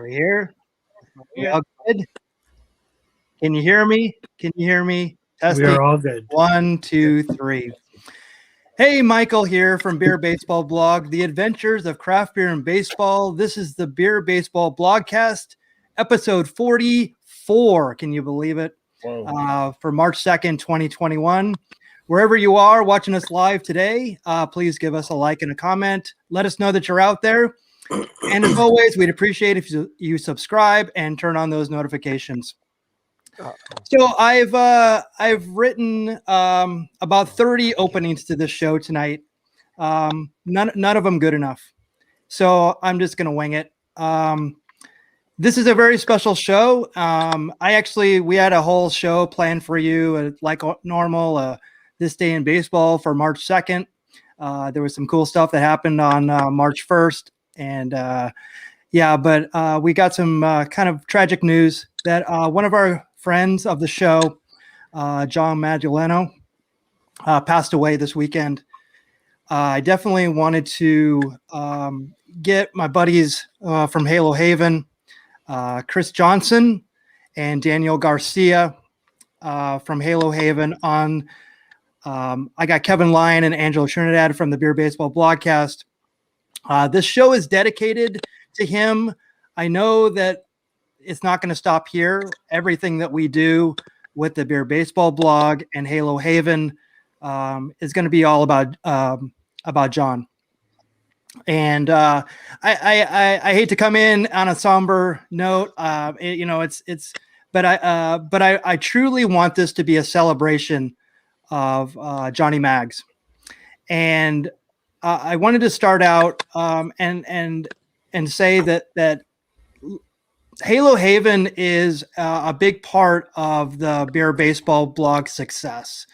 we here? We all good? Can you hear me? Can you hear me? Testing. We are all good. 1, 2, 3. Hey, Michael here from Beer Baseball Blog, The Adventures of Craft Beer and Baseball. This is the Beer Baseball Blogcast, episode 44. Can you believe it? For March 2nd, 2021. Wherever you are watching us live today, please give us a like and a comment. Let us know that you're out there. And as always, we'd appreciate if you subscribe and turn on those notifications. So I've written about 30 openings to this show tonight. None of them good enough. So I'm just gonna wing it. This is a very special show. We had a whole show planned for you, like normal. This day in baseball for March 2nd. There was some cool stuff that happened on March 1st. And but we got some kind of tragic news that one of our friends of the show, John Magdaleno, passed away this weekend. I definitely wanted to get my buddies from Halo Haven, Chris Johnson and Daniel Garcia from Halo Haven on. I got Kevin Lyon and Angelo Trinidad from the Beer Baseball Blogcast. This show is dedicated to him. I know that it's not going to stop here. Everything that we do with the Beer Baseball Blog and Halo Haven is going to be all about John. And I hate to come in on a somber note. But I truly want this to be a celebration of Johnny Mags. And I wanted to start out and say that Halo Haven is a big part of the Beer Baseball Blog success.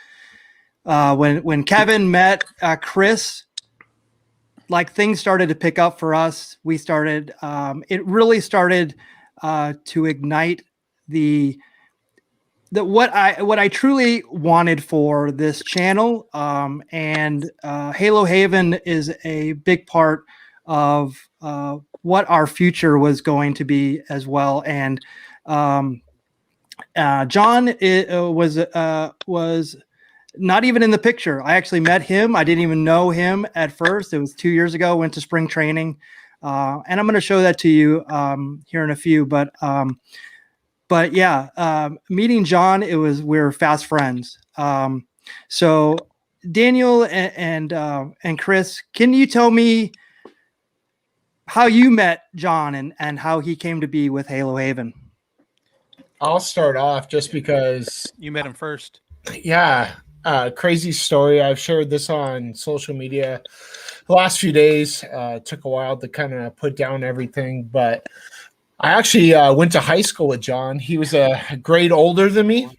When Kevin met Chris, like things started to pick up for us. We started. It really started to ignite what I truly wanted for this channel, and Halo Haven is a big part of what our future was going to be as well. And John was not even in the picture. I actually met him. I didn't even know him at first. It was 2 years ago. Went to spring training, and I'm going to show that to you here in a few. Meeting John, we're fast friends. So Daniel and Chris, can you tell me how you met John and how he came to be with Halo Haven? I'll start off just because you met him first. Yeah. Crazy story. I've shared this on social media the last few days. Took a while to kind of put down everything, but I actually went to high school with John. He was a grade older than me.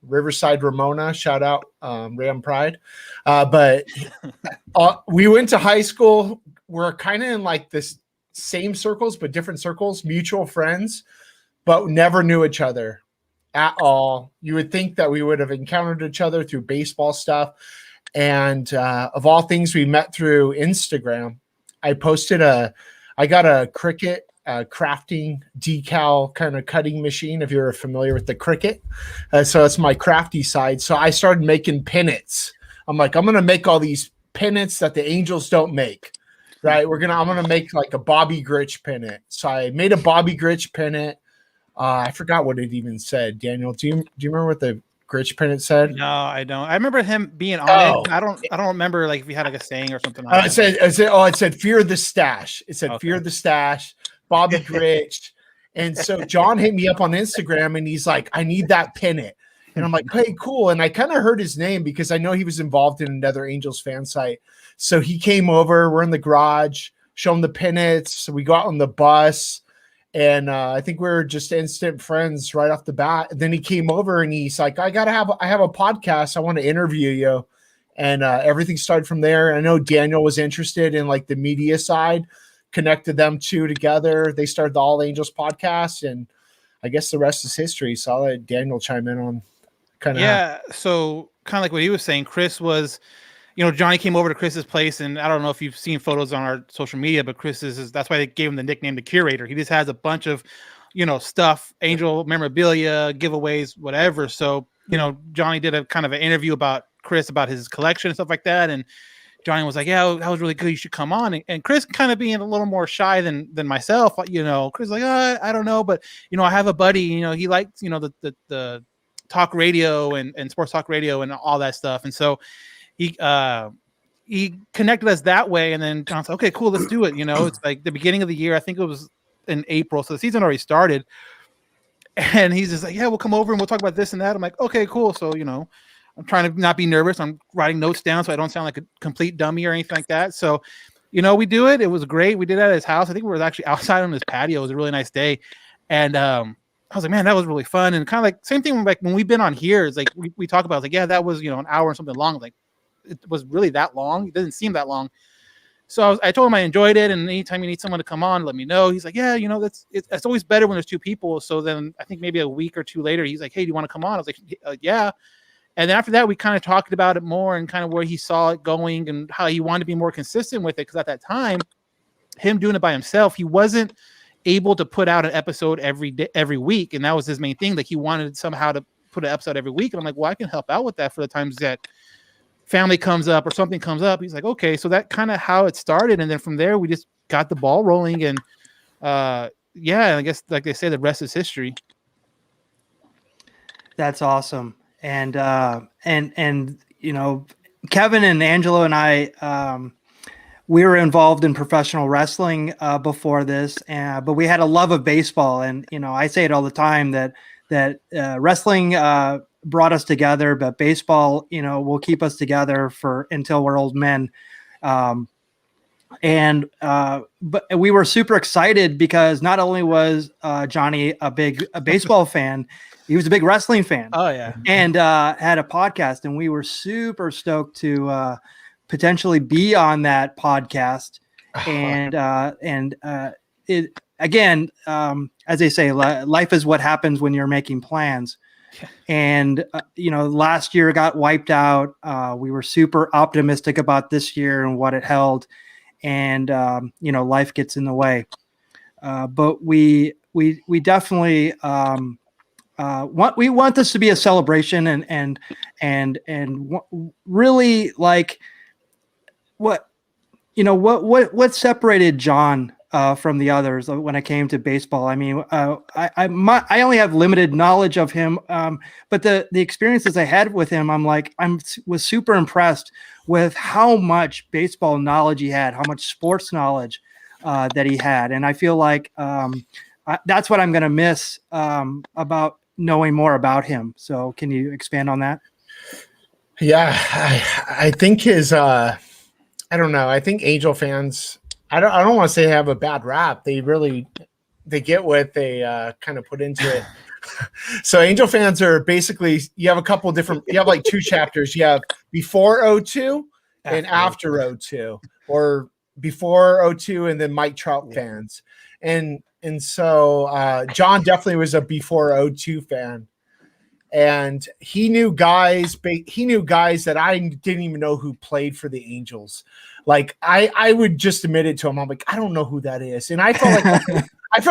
Riverside Ramona, shout out Ram Pride. But we went to high school. We're kind of in like this same circles, but different circles, mutual friends, but never knew each other at all. You would think that we would have encountered each other through baseball stuff. And of all things, we met through Instagram. I got a Cricut crafting decal kind of cutting machine, if you're familiar with the Cricut. So that's my crafty side. So I started making pennants. I'm like, I'm going to make all these pennants that the Angels don't make, right? I'm going to make like a Bobby Grich pennant. So I made a Bobby Grich pennant. I forgot what it even said. Daniel, do you remember what the Grich pennant said? No, I don't. I remember him being on it. I don't remember like if he had like a saying or something. It said fear the stash. It said fear the stash. Bobby Grich. And so John hit me up on Instagram and he's like, I need that pennant. And I'm like, hey, cool. And I kind of heard his name because I know he was involved in another Angels fan site. So he came over, we're in the garage, show him the pennants. So we got on the bus and I think we were just instant friends right off the bat. And then he came over and he's like, I have a podcast. I want to interview you. And everything started from there. I know Daniel was interested in like the media side. Connected them two together. They started the All Angels podcast, and I guess the rest is history. So I'll let Daniel chime in on kind of. Yeah. So kind of like what he was saying, Chris was Johnny came over to Chris's place, and I don't know if you've seen photos on our social media, but that's why they gave him the nickname, the Curator. He just has a bunch of, stuff, Angel memorabilia, giveaways, whatever. So, Johnny did a kind of an interview about Chris, about his collection and stuff like that. And Johnny was like, yeah, that was really good. You should come on. And Chris kind of being a little more shy than myself, Chris was like, I don't know, but, I have a buddy, he likes, the talk radio and sports talk radio and all that stuff. And so he connected us that way. And then John said, okay, cool, let's do it. It's like the beginning of the year. I think it was in April. So the season already started. And he's just like, yeah, we'll come over and we'll talk about this and that. I'm like, okay, cool. So, I'm trying to not be nervous. I'm writing notes down so I don't sound like a complete dummy or anything like that. So, we do it. It was great. We did it at his house. I think we were actually outside on his patio. It was a really nice day. And I was like, man, that was really fun. And kind of like same thing like when we've been on here, it's like we talk about, like, yeah, that was, an hour and something long. Like, it was really that long. It doesn't seem that long. So I told him I enjoyed it. And anytime you need someone to come on, let me know. He's like, yeah, it's always better when there's two people. So then I think maybe a week or two later, he's like, hey, do you want to come on? I was like, yeah. And then after that, we kind of talked about it more and kind of where he saw it going and how he wanted to be more consistent with it. Because at that time, him doing it by himself, he wasn't able to put out an episode every week. And that was his main thing. Like, he wanted somehow to put an episode every week. And I'm like, well, I can help out with that for the times that family comes up or something comes up. He's like, okay. So that kind of how it started. And then from there, we just got the ball rolling. And I guess, like they say, the rest is history. That's awesome. And Kevin and Angelo and I, we were involved in professional wrestling before this, but we had a love of baseball. And, I say it all the time that wrestling brought us together, but baseball, will keep us together until we're old men. But we were super excited because not only was Johnny a baseball fan, he was a big wrestling fan. Oh yeah. And had a podcast, and we were super stoked to potentially be on that podcast. And it again, as they say, life is what happens when you're making plans. And last year got wiped out. We were super optimistic about this year and what it held. And life gets in the way. But we definitely we want this to be a celebration and really, like, what separated John from the others when it came to baseball. I mean, I only have limited knowledge of him, but the experiences I had with him, was super impressed with how much baseball knowledge he had, how much sports knowledge that he had. And I feel like that's what I'm going to miss about knowing more about him. So can you expand on that? Yeah, I think I don't know. I think Angel fans, I don't want to say have a bad rap. They get what they kind of put into it. So Angel fans are basically, you have like two chapters. You have before 02 and after 02, or before 02 and then Mike Trout fans. And so John definitely was a before 02 fan. And he knew guys that I didn't even know who played for the Angels. Like I would just admit it to him. I'm like, I don't know who that is. And I felt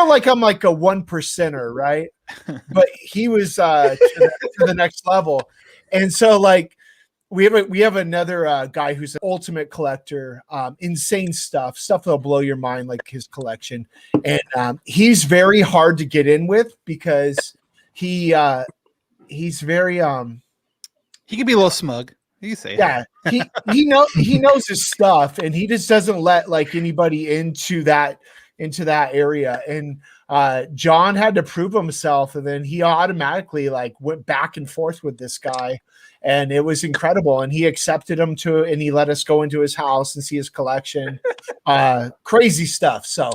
like I'm like a 1%er, right? But he was to the next level. And so like we have another guy who's an ultimate collector, insane stuff that'll blow your mind, like his collection. And he's very hard to get in with because he's very he can be a little smug. You say yeah, he knows his stuff, and he just doesn't let like anybody into that area. And John had to prove himself, and then he automatically like went back and forth with this guy, and it was incredible. And he accepted him and he let us go into his house and see his collection. Crazy stuff. So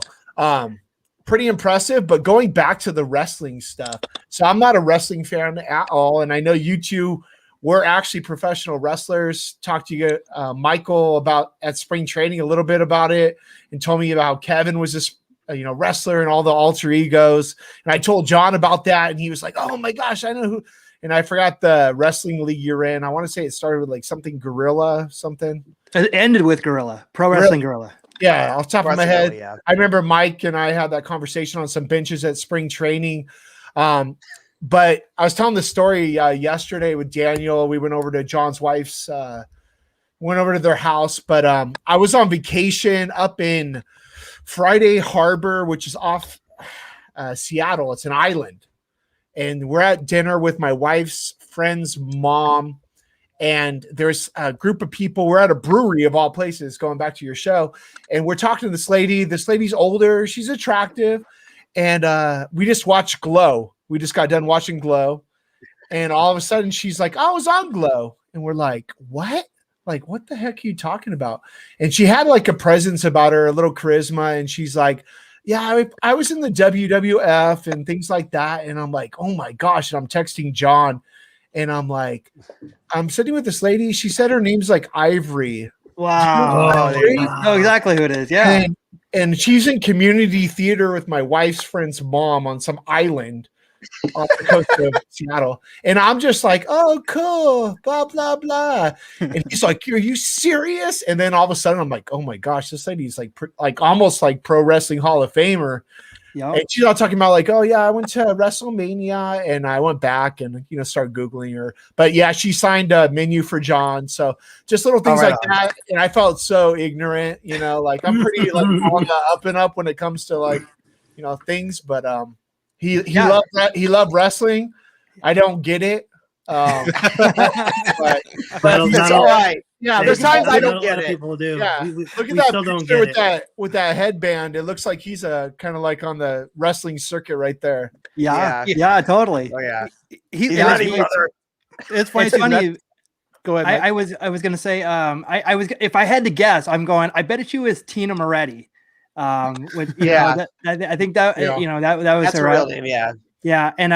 pretty impressive. But going back to the wrestling stuff, so I'm not a wrestling fan at all, and I know you two were actually professional wrestlers. Talked to you, Michael, about at spring training a little bit about it, and told me about how Kevin was this wrestler and all the alter egos. And I told John about that, and he was like, "Oh my gosh, I know who." and I forgot the wrestling league you're in. I want to say it started with like something Gorilla something. It ended with Gorilla, Pro Wrestling Gorilla. Yeah, off the top of my head, yeah. I remember Mike and I had that conversation on some benches at spring training. But I was telling the story yesterday with Daniel. We went over to John's wife's, went over to their house. But I was on vacation up in Friday Harbor, which is off Seattle. It's an island. And we're at dinner with my wife's friend's mom. And there's a group of people. We're at a brewery of all places, going back to your show. And we're talking to this lady. This lady's older. She's attractive. And we just watched Glow. We just got done watching Glow. And all of a sudden she's like, I was on Glow. And we're like, what? Like, what the heck are you talking about? And she had like a presence about her, a little charisma. And she's like, yeah, I was in the WWF and things like that. And I'm like, oh my gosh. And I'm texting John. And I'm like, I'm sitting with this lady. She said her name's like Ivory. Wow. You know exactly who it is. Yeah. And she's in community theater with my wife's friend's mom on some island off the coast of Seattle. And I'm just like, oh, cool, blah, blah, blah. And he's like, are you serious? And then all of a sudden I'm like, oh my gosh, this lady's like almost like Pro Wrestling Hall of Famer. Yep. And she's all talking about like, oh yeah, I went to WrestleMania and I went back and started Googling her. But yeah, she signed a menu for John. So just little things like that. And I felt so ignorant, like I'm pretty like on the up and up when it comes to like, things. But he loved wrestling. I don't get it. But that's all right. Yeah, there's times I don't get it. People do. Yeah, look at that picture with that headband. It looks like he's kind of like on the wrestling circuit right there. Yeah, totally. Oh yeah, it's funny. Go ahead. I was gonna say I was if I had to guess, I'm going. I bet she was Tina Moretti. I think that that was that's her real name. Yeah. Yeah, and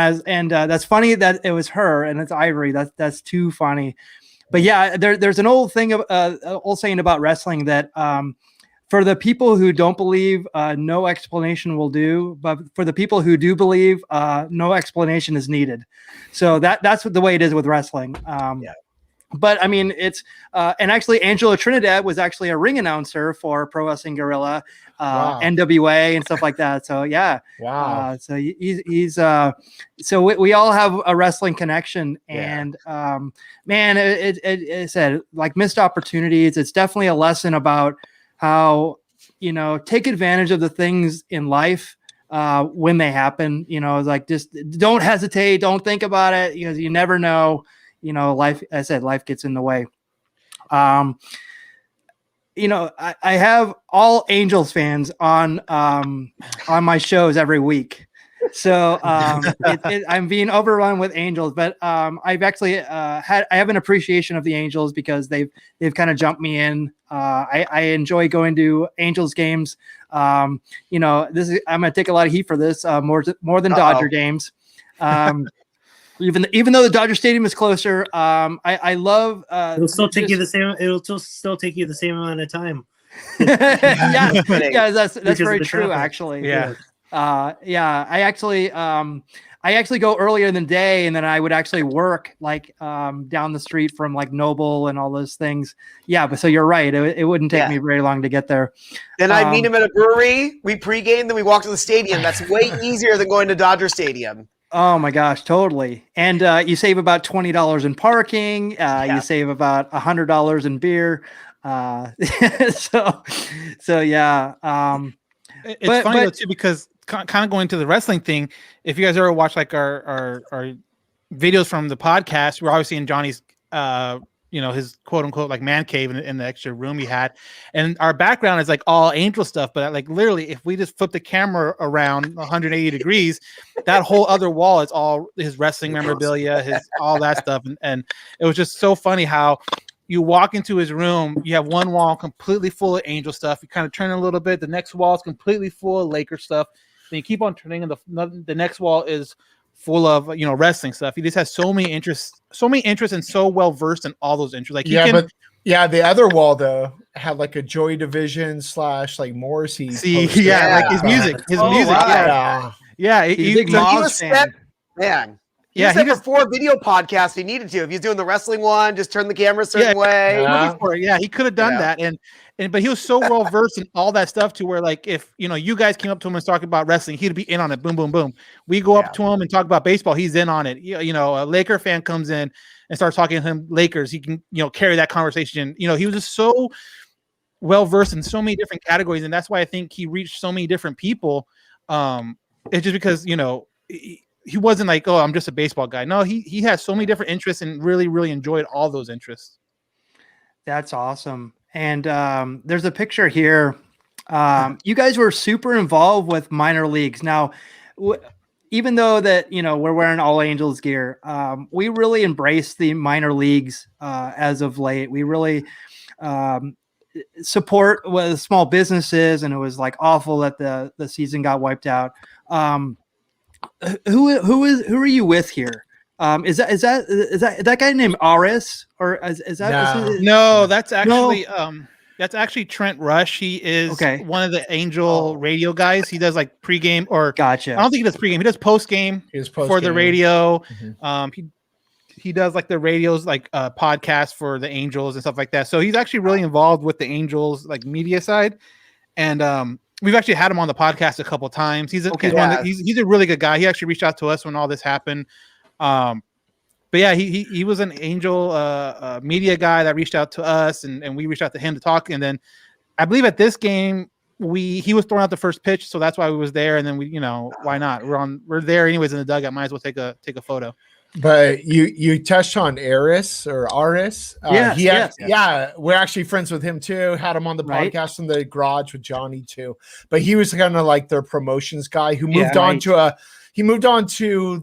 that's funny that it was her and it's Ivory. That's too funny. But yeah, there's an old thing of old saying about wrestling that for the people who don't believe, no explanation will do. But for the people who do believe, no explanation is needed. So that's the way it is with wrestling. But I mean, it's and actually, Angelo Trinidad was actually a ring announcer for Pro Wrestling Guerrilla, NWA, and stuff like that. So yeah, wow. So he's so we all have a wrestling connection, and man, it said like missed opportunities. It's definitely a lesson about how take advantage of the things in life when they happen. Like just don't hesitate, don't think about it because you never know. Life, I said, life gets in the way. I have all Angels fans on my shows every week. So I'm being overrun with Angels, but I've actually I have an appreciation of the Angels because they've kind of jumped me in. I enjoy going to Angels games. I'm going to take a lot of heat for this more than Dodger games. Even though the Dodger Stadium is closer, I love. It'll still take you the same. It'll still take you the same amount of time. yeah, that's very true. Actually, yeah. I actually go earlier in the day, and then I would actually work like down the street from like Noble and all those things. Yeah, but so you're right. It wouldn't take me very long to get there. Then I meet him at a brewery. We pregame, then we walk to the stadium. That's way easier than going to Dodger Stadium. Oh my gosh, totally. And you save about $20 in parking. You save about $100 in beer. So yeah. It's funny though too, because kind of going to the wrestling thing. If you guys ever watch like our videos from the podcast, we're obviously in Johnny's his quote unquote like man cave in the extra room he had, and our background is like all Angel stuff. But like literally, if we just flip the camera around 180 degrees, that whole other wall is all his wrestling memorabilia, his all that stuff. And it was just so funny how you walk into his room, you have one wall completely full of Angel stuff. You kind of turn a little bit, the next wall is completely full of Laker stuff. Then you keep on turning, and the next wall is full of wrestling stuff. He just has so many interests, and so well versed in all those interests. Like the other wall though had like a Joy Division / like Morrissey. Like his music, Wow. yeah. He's a big Moz fan. Man, He Yeah, said he just before video podcast he needed to. If he's doing the wrestling one, just turn the camera a certain way. Yeah, he could have done that, but he was so well versed in all that stuff to where, like, if you guys came up to him and talking about wrestling, he'd be in on it. Boom, boom, boom. We go up to him and talk about baseball, he's in on it. A Laker fan comes in and starts talking to him Lakers, he can carry that conversation. He was just so well versed in so many different categories, and that's why I think he reached so many different people. It's just because he wasn't like, oh, I'm just a baseball guy. No, he has so many different interests and really, really enjoyed all those interests. That's awesome. And there's a picture here. You guys were super involved with minor leagues. Now, even though that, we're wearing all Angels gear, we really embraced the minor leagues as of late. We really support with small businesses, and it was like awful that the season got wiped out. Who are you with here? Is that guy named Aris, or is that no? That's actually Trent Rush. He is one of the Angel radio guys. He does like pregame or gotcha. I don't think he does pregame. He does postgame for the radio. Mm-hmm. He does like the radios, like podcast for the Angels and stuff like that. So he's actually really involved with the Angels like media side, and we've actually had him on the podcast a couple of times. He's a really good guy. He actually reached out to us when all this happened. But yeah, he was an Angel media guy that reached out to us, and we reached out to him to talk. And then I believe at this game he was throwing out the first pitch, so that's why we was there. And then we, why not? We're there anyways in the dugout. Might as well take a photo. But you touched on Aris. Yeah, we're actually friends with him too. Had him on the podcast in the garage with Johnny too. But he was kind of like their promotions guy who moved on to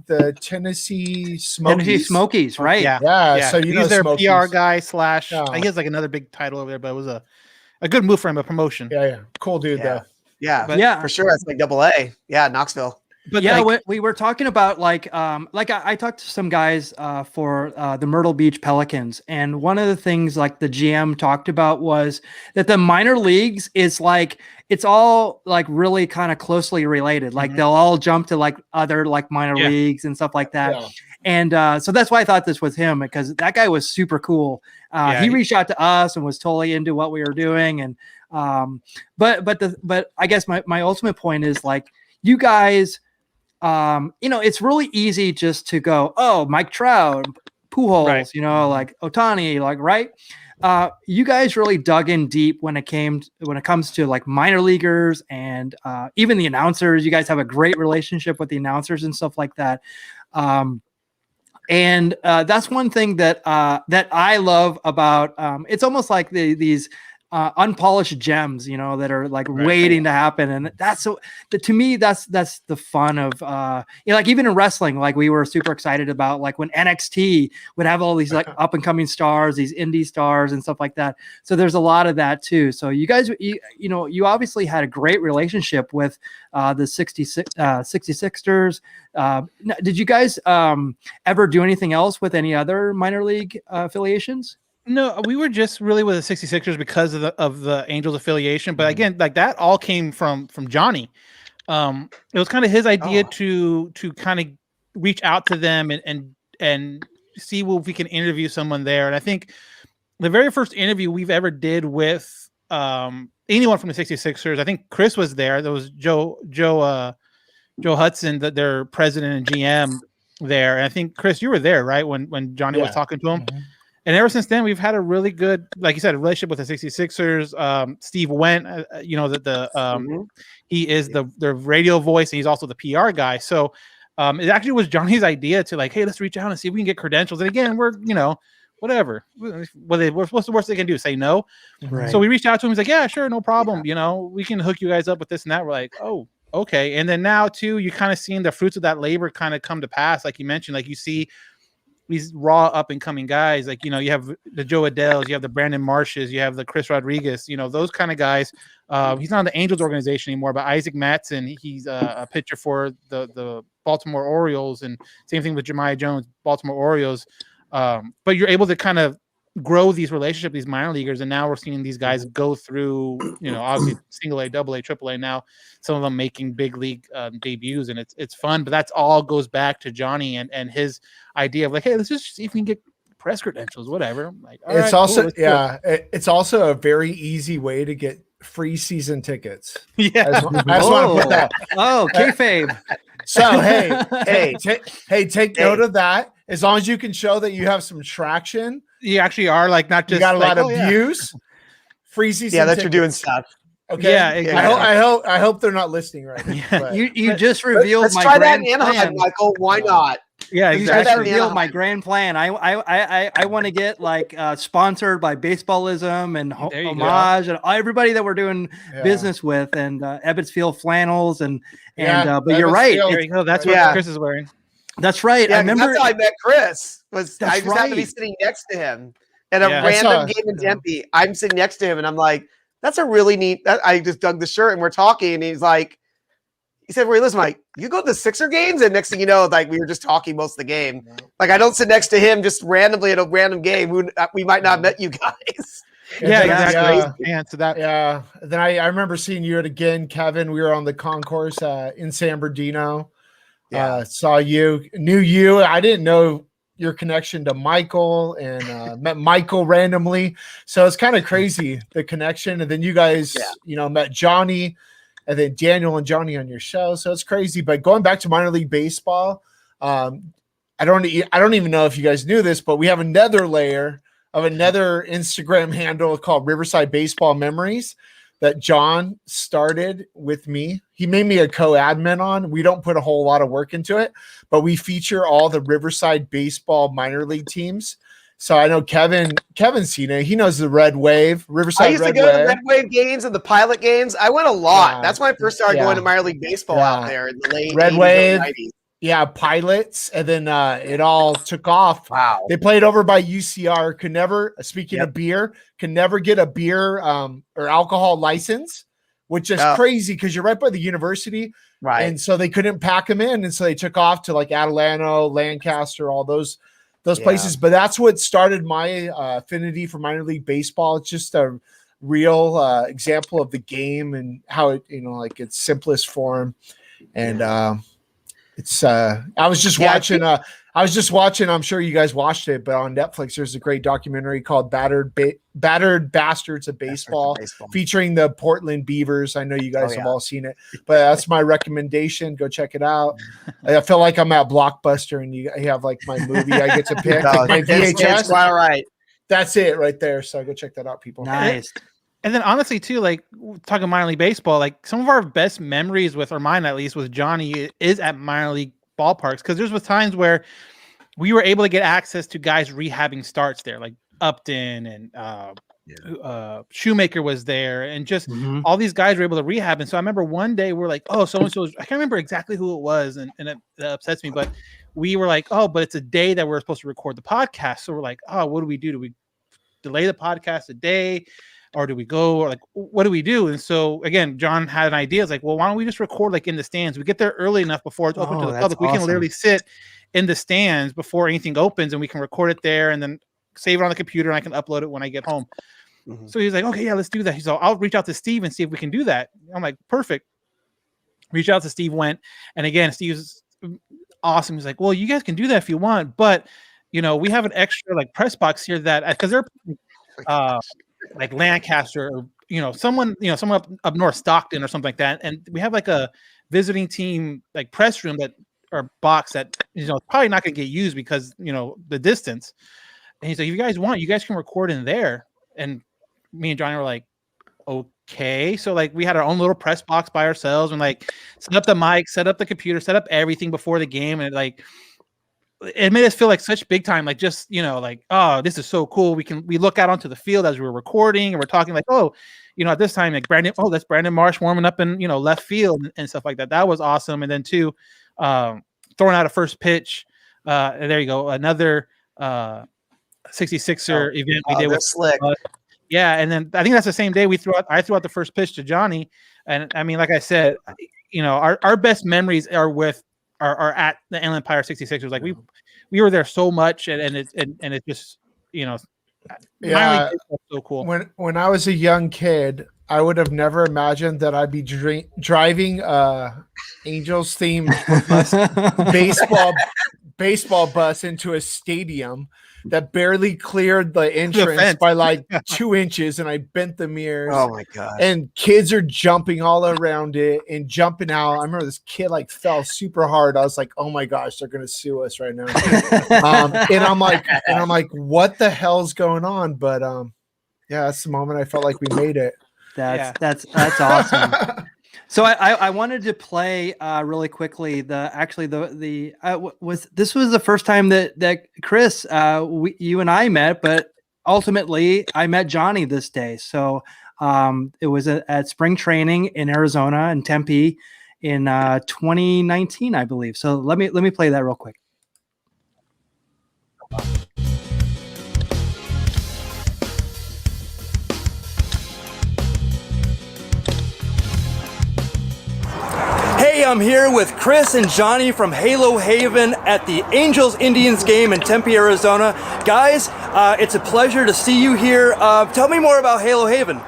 the Tennessee Smokies. Right? Yeah. So he's their Smokies. PR guy / he has like another big title over there, but it was a good move for him, a promotion. Yeah. Cool dude though. Yeah, for sure. That's like AA. Yeah, Knoxville. But we were talking about like I talked to some guys for the Myrtle Beach Pelicans, and one of the things like the GM talked about was that the minor leagues is like it's all like really kind of closely related. Like they'll all jump to like other like minor leagues and stuff like that. Yeah. And so that's why I thought this was him, because that guy was super cool. He reached out to us and was totally into what we were doing. And but I guess my ultimate point is like you guys. It's really easy just to go, oh, Mike Trout, Pujols, like Ohtani, like, right. You guys really dug in deep when it comes to like minor leaguers and even the announcers. You guys have a great relationship with the announcers and stuff like that. And that's one thing that I love about it's almost like these unpolished gems, that are like waiting to happen. And to me, that's the fun of, like even in wrestling, like we were super excited about like when NXT would have all these like up and coming stars, these indie stars and stuff like that. So there's a lot of that too. So you guys, you obviously had a great relationship with the 66ers. Did you guys ever do anything else with any other minor league affiliations? No, we were just really with the 66ers because of the Angels affiliation. But again, like that all came from Johnny. It was kind of his idea to kind of reach out to them and see if we can interview someone there. And I think the very first interview we've ever did with anyone from the 66ers, I think Chris was there. There was Joe Hudson, their president and GM there. And I think Chris, you were there, right? When Johnny was talking to him. Mm-hmm. And ever since then, we've had a really good, like you said, a relationship with the 66ers. Steve Wendt, he is the radio voice, and he's also the PR guy. So it actually was Johnny's idea to like, hey, let's reach out and see if we can get credentials. And again, we're, whatever. What's the worst they can do? Say no. Right. So we reached out to him. He's like, yeah, sure, no problem. We can hook you guys up with this and that. We're like, oh, okay. And then now too, you kind of seeing the fruits of that labor kind of come to pass. Like you mentioned, like you see these raw up and coming guys, like, you have the Joe Adells, you have the Brandon Marshes, you have the Chris Rodriguez, those kind of guys. He's not in the Angels organization anymore, but Isaac Matson, he's a pitcher for the Baltimore Orioles, and same thing with Jemiah Jones, Baltimore Orioles. But you're able to kind of grow these relationships, these minor leaguers, and now we're seeing these guys go through, obviously single A, double A, triple A. Now some of them making big league debuts, and it's fun. But that's all goes back to Johnny and his idea of like, hey, let's just see if we can get press credentials, whatever. Like, it's also it's also a very easy way to get free season tickets. Yeah, I just want to put that. Kayfabe. So take note of that. As long as you can show that you have some traction, you actually are like not just you got a like, lot of views. Free season. Yeah, that tickets. you're doing stuff. Okay. Yeah, exactly. I hope they're not listening right now. Yeah. You just revealed Let's my try that grand in Anaheim, plan. Michael. Why not? Yeah, You exactly. just revealed my grand plan. I want to get like sponsored by Baseballism and There you Homage and everybody that we're doing business with, and Ebbetsfield flannels and but you're right. There you go. That's what Chris is wearing. That's right. Yeah, I remember that's how I met Chris. I just happened to be right. sitting next to him at a Yeah. random game in Tempe. I'm sitting next to him, and I'm like, "That's a really neat." I just dug the shirt, and we're talking, and he's like, "He said, Ray, listen, Mike, you go to the Sixer games?" And next thing you know, like we were just talking most of the game. Like I don't sit next to him just randomly at a random game. We might not have met you guys. Yeah, That's exactly. And so that Then I remember seeing you again, Kevin. We were on the concourse in San Bernardino. Saw you, knew you. I didn't know your connection to Michael, and met Michael randomly. So it's kind of crazy, the connection. And then you guys, met Johnny, and then Daniel and Johnny on your show. So it's crazy. But going back to minor league baseball, I don't even know if you guys knew this, but we have another layer of another Instagram handle called Riverside Baseball Memories that John started with me. He made me a co-admin on. We don't put a whole lot of work into it, but we feature all the Riverside baseball minor league teams. So I know Kevin's seen it. He knows the Red Wave, Riverside. I used to go to the Red Wave games and the Pilot games. I went a lot. That's when I first started going to minor league baseball out there in the late Red 80s, Wave. 90s. Yeah, Pilots, and then it all took off. Wow. They played over by UCR. Could never, speaking of beer, can never get a beer or alcohol license, which is crazy because you're right by the university. Right. And so they couldn't pack them in. And so they took off to like Atalanta, Lancaster, all those places. But that's what started my affinity for minor league baseball. It's just a real example of the game and how it, like its simplest form. And it's I was just watching I'm sure you guys watched it, but on Netflix there's a great documentary called Battered Bastards of Baseball, featuring the Portland Beavers. I know you guys have all seen it, but that's my recommendation. Go check it out. I feel like I'm at Blockbuster and you have like my movie I get to pick, like my VHS. All right. That's it right there. So go check that out, people. Nice. And then honestly too, like talking minor league baseball, like some of our best memories with, or mine at least, with Johnny is at minor league ballparks, because there's times where we were able to get access to guys rehabbing starts there, like Upton and Shoemaker was there, and just all these guys were able to rehab. And so I remember one day we're like, oh, so and so, I can't remember exactly who it was, and it upsets me, but we were like, oh, but it's a day that we're supposed to record the podcast, so we're like, oh, what do we do? Do we delay the podcast a day? Or do we go, or like, what do we do? And so again, John had an idea. It's like, well, why don't we just record like in the stands? We get there early enough before it's open to the public. We can literally sit in the stands before anything opens, and we can record it there and then save it on the computer, and I can upload it when I get home. So he's like, okay, yeah, let's do that. He's like, I'll reach out to Steve and see if we can do that. I'm like, perfect. Reach out to Steve, went. And again, Steve's awesome. He's like, well, you guys can do that if you want, but we have an extra like press box here that, because they're like Lancaster, or someone up north, Stockton or something like that, and we have like a visiting team like press room that, or box that probably not going to get used because the distance. And he's like, if you guys want, you guys can record in there. And me and Johnny were like, okay. So like we had our own little press box by ourselves, and like set up the mic, set up the computer, set up everything before the game, and it made us feel like such big time, like just, like, oh, this is so cool. We look out onto the field as we were recording, and we're talking like, oh, at this time, like that's Brandon Marsh warming up in, left field and stuff like that. That was awesome. And then too, throwing out a first pitch. And there you go. Another 66er event we did with Slick. Yeah. And then I think that's the same day I threw out the first pitch to Johnny. And I mean, like I said, our best memories are at the Inland Empire 66ers. Like we were there so much, and it just Yeah. So cool. When I was a young kid, I would have never imagined that I'd be driving Angels themed baseball bus into a stadium that barely cleared the entrance by like 2 inches, and I bent the mirrors. Oh my god! And kids are jumping all around it and jumping out. I remember this kid like fell super hard. I was like, oh my gosh, they're gonna sue us right now. And I'm like, what the hell's going on? But yeah, that's the moment I felt like we made it. That's awesome. So I wanted to play really quickly. Was the first time that Chris, you and I met, but ultimately I met Johnny this day. So it was at spring training in Arizona and Tempe in 2019, I believe. So let me play that real quick. Hey, I'm here with Chris and Johnny from Halo Haven at the Angels Indians game in Tempe, Arizona. Guys, it's a pleasure to see you here. Tell me more about Halo Haven.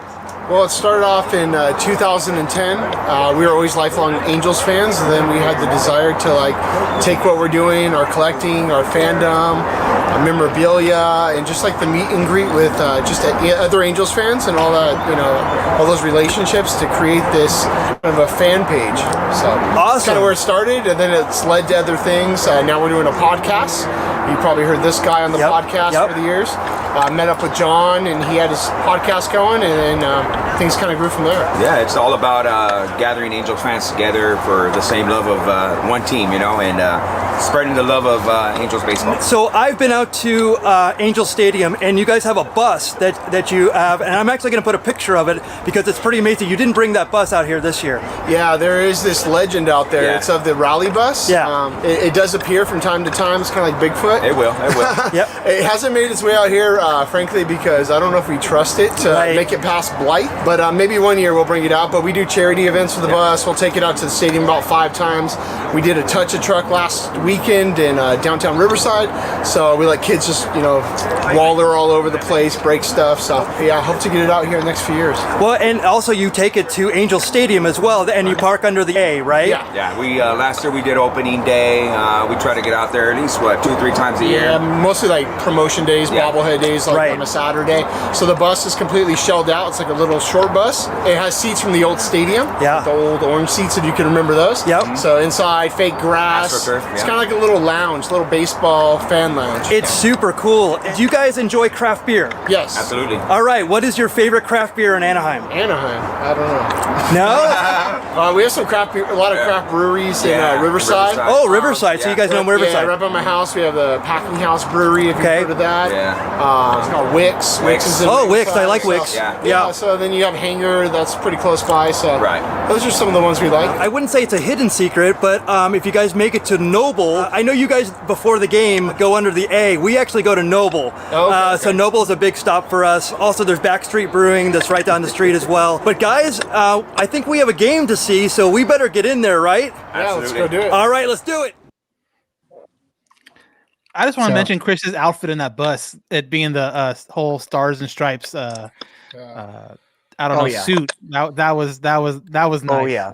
Well, it started off in 2010. We were always lifelong Angels fans, and then we had the desire to like take what we're doing, our collecting, our fandom, our memorabilia, and just like the meet and greet with just other Angels fans and all that, all those relationships to create this kind of a fan page. So awesome. That's kind of where it started, and then it's led to other things. Now we're doing a podcast. You probably heard this guy on the podcast over the years. Met up with John, and he had his podcast going, and then things kind of grew from there. Yeah, it's all about gathering Angel fans together for the same love of one team, and spreading the love of Angels baseball. So I've been out to Angel Stadium, and you guys have a bus that you have, and I'm actually going to put a picture of it because it's pretty amazing. You didn't bring that bus out here this year. Yeah, there is this legend out there. Yeah. It's of the rally bus. Yeah. It does appear from time to time. It's kind of like Bigfoot. It will. Yep. It hasn't made its way out here, frankly, because I don't know if we trust it to make it past Blight. But maybe one year we'll bring it out. But we do charity events for the bus. We'll take it out to the stadium about 5 times. We did a touch a truck last weekend in downtown Riverside. So we let kids just, waller all over the place, break stuff. So yeah, I hope to get it out here in the next few years. Well, and also you take it to Angel Stadium as well, and you park under the A, right? Yeah. We last year we did opening day. We try to get out there at least 2 or 3 times a year. Yeah, mostly like promotion days, bobblehead days, like on a Saturday. So the bus is completely shelled out. It's like a little short bus. It has seats from the old stadium. Yeah. The old orange seats, if you can remember those. Yep. So inside, fake grass. It's kind of like a little lounge, little baseball fan lounge. It's super cool. Do you guys enjoy craft beer? Yes. Absolutely. All right. What is your favorite craft beer in Anaheim? Anaheim. I don't know. No? We have some craft beer, a lot of craft breweries in Riverside. Oh, Riverside. So you guys know Riverside. Yeah, right by my house. We have the Packing House Brewery, if you've heard of that. Yeah. It's called Wix. Wix is in Wix. I like Wix. Yeah. So then you have Hangar, that's pretty close by. So those are some of the ones we like. I wouldn't say it's a hidden secret, but if you guys make it to Noble, I know you guys before the game go under the A. We actually go to Noble. So Noble is a big stop for us. Also, there's Backstreet Brewing that's right down the street as well. But guys, I think we have a game to see, so we better get in there, right? Yeah, let's go do it. All right, let's do it. I just want to mention Chris's outfit in that bus, it being the whole stars and stripes. I don't know, suit. That was nice. Oh yeah.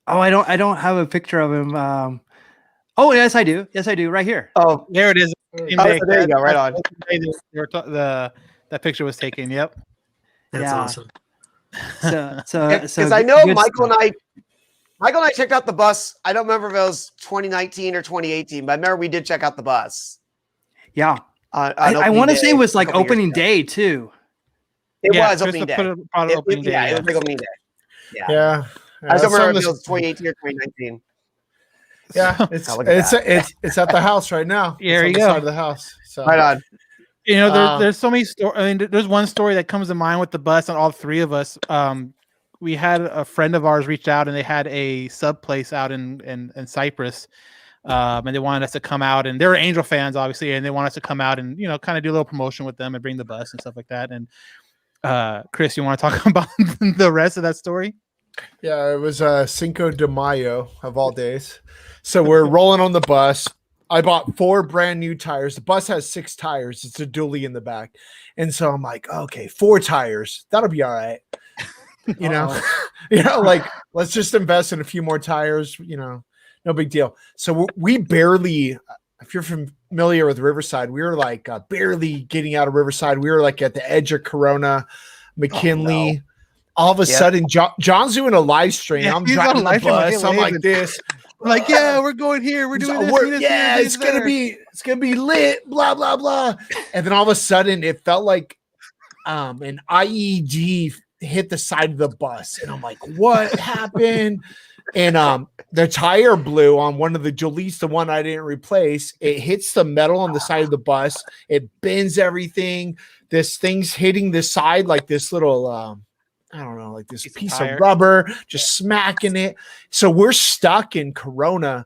I don't have a picture of him. Oh yes, I do. Yes, I do. Right here. Oh, there it is. there you go. Right on. That picture was taken. Yep. That's awesome. So because I know Michael and I checked out the bus. I don't remember if it was 2019 or 2018, but I remember we did check out the bus. Yeah. I want to say it was like opening day too. It was opening day. It was opening day. Yeah. I don't remember if it was 2018 or 2019 Yeah, it's at the house right now. There you go. Side of the house. So. Right on. There's so many stories. I mean, there's one story that comes to mind with the bus and all 3 of us. We had a friend of ours reach out, and they had a sub place out in Cyprus, and they wanted us to come out, and they were Angel fans, obviously, and they wanted us to come out and kind of do a little promotion with them and bring the bus and stuff like that. And Chris, you want to talk about the rest of that story? Yeah, it was Cinco de Mayo of all days. So we're rolling on the bus. I bought 4 brand new tires. The bus has 6 tires. It's a dually in the back. And so I'm like, okay, 4 tires. That'll be all right. You know, like let's just invest in a few more tires, no big deal. So we barely, if you're familiar with Riverside, we were like barely getting out of Riverside. We were like at the edge of Corona, McKinley. no. All of a sudden, John's doing a live stream. Yeah, I'm he's driving on the live stream, bus. I'm like waving. this. Like, yeah, we're going here. We're doing this. It's gonna be lit. Blah blah blah. And then all of a sudden, it felt like an IED hit the side of the bus, and I'm like, what happened? And the tire blew on one of the Jolies, the one I didn't replace. It hits the metal on the side of the bus. It bends everything. This thing's hitting the side like this little I don't know, like this piece of rubber, just smacking it. So we're stuck in Corona,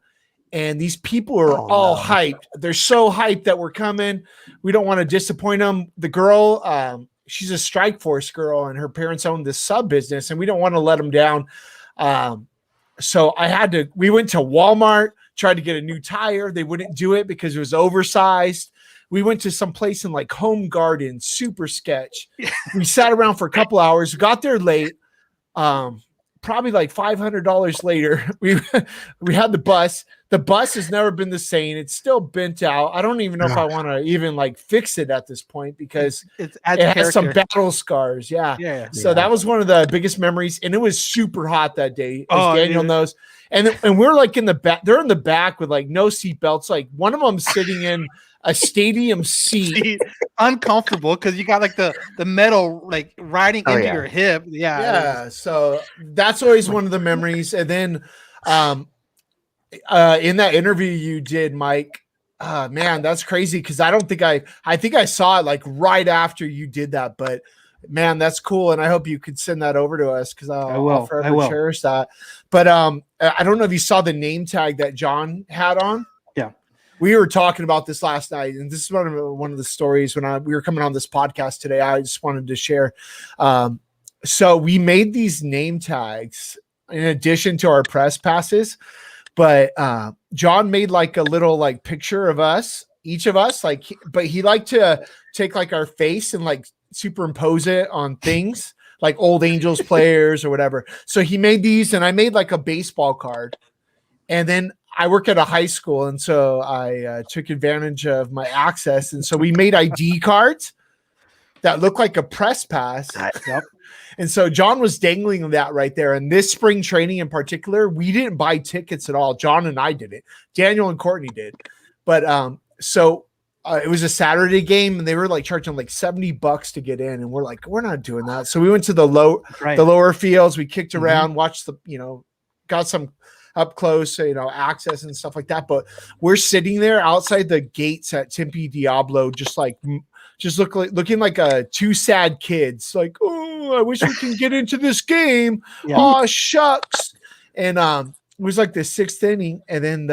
and these people are all hyped. They're so hyped that we're coming. We don't want to disappoint them. The girl, she's a Strike Force girl, and her parents own this sub business, and we don't want to let them down. So we went to Walmart, tried to get a new tire. They wouldn't do it because it was oversized. We went to some place in like Home Garden, super sketch. We sat around for a couple hours, got there late. Probably like $500 later, we had the bus. The bus has never been the same. It's still bent out. I don't even know if I want to even like fix it at this point because it has some battle scars. Yeah. So that was one of the biggest memories, and it was super hot that day, as Daniel knows. And we're like in the back. They're in the back with like no seat belts. Like one of them sitting in a stadium seat, uncomfortable because you got like the metal like riding into your hip. So that's always one of the memories. And then in that interview you did, Mike, man, that's crazy because I think I saw it like right after you did that, but man, that's cool. And I hope you could send that over to us because I'll forever cherish that. But I don't know if you saw the name tag that John had on. We were talking about this last night, and this is one of the stories when we were coming on this podcast today. I just wanted to share. So we made these name tags in addition to our press passes, but John made like a little like picture of us, each of us, but he liked to take like our face and like superimpose it on things like old Angels players or whatever. So he made these, and I made like a baseball card, and then I work at a high school, and so I took advantage of my access. And so we made ID cards that look like a press pass. And so John was dangling that right there. And this spring training in particular, we didn't buy tickets at all. John and I did it. Daniel and Courtney did. But it was a Saturday game, and they were like charging like $70 to get in. And we're like, we're not doing that. So we went to the lower fields. We kicked around, watched got some up close, access and stuff like that. But we're sitting there outside the gates at Tempe Diablo, just looking like two sad kids. Like, oh, I wish we can get into this game. Yeah. Oh, shucks. And it was like the 6th inning, and then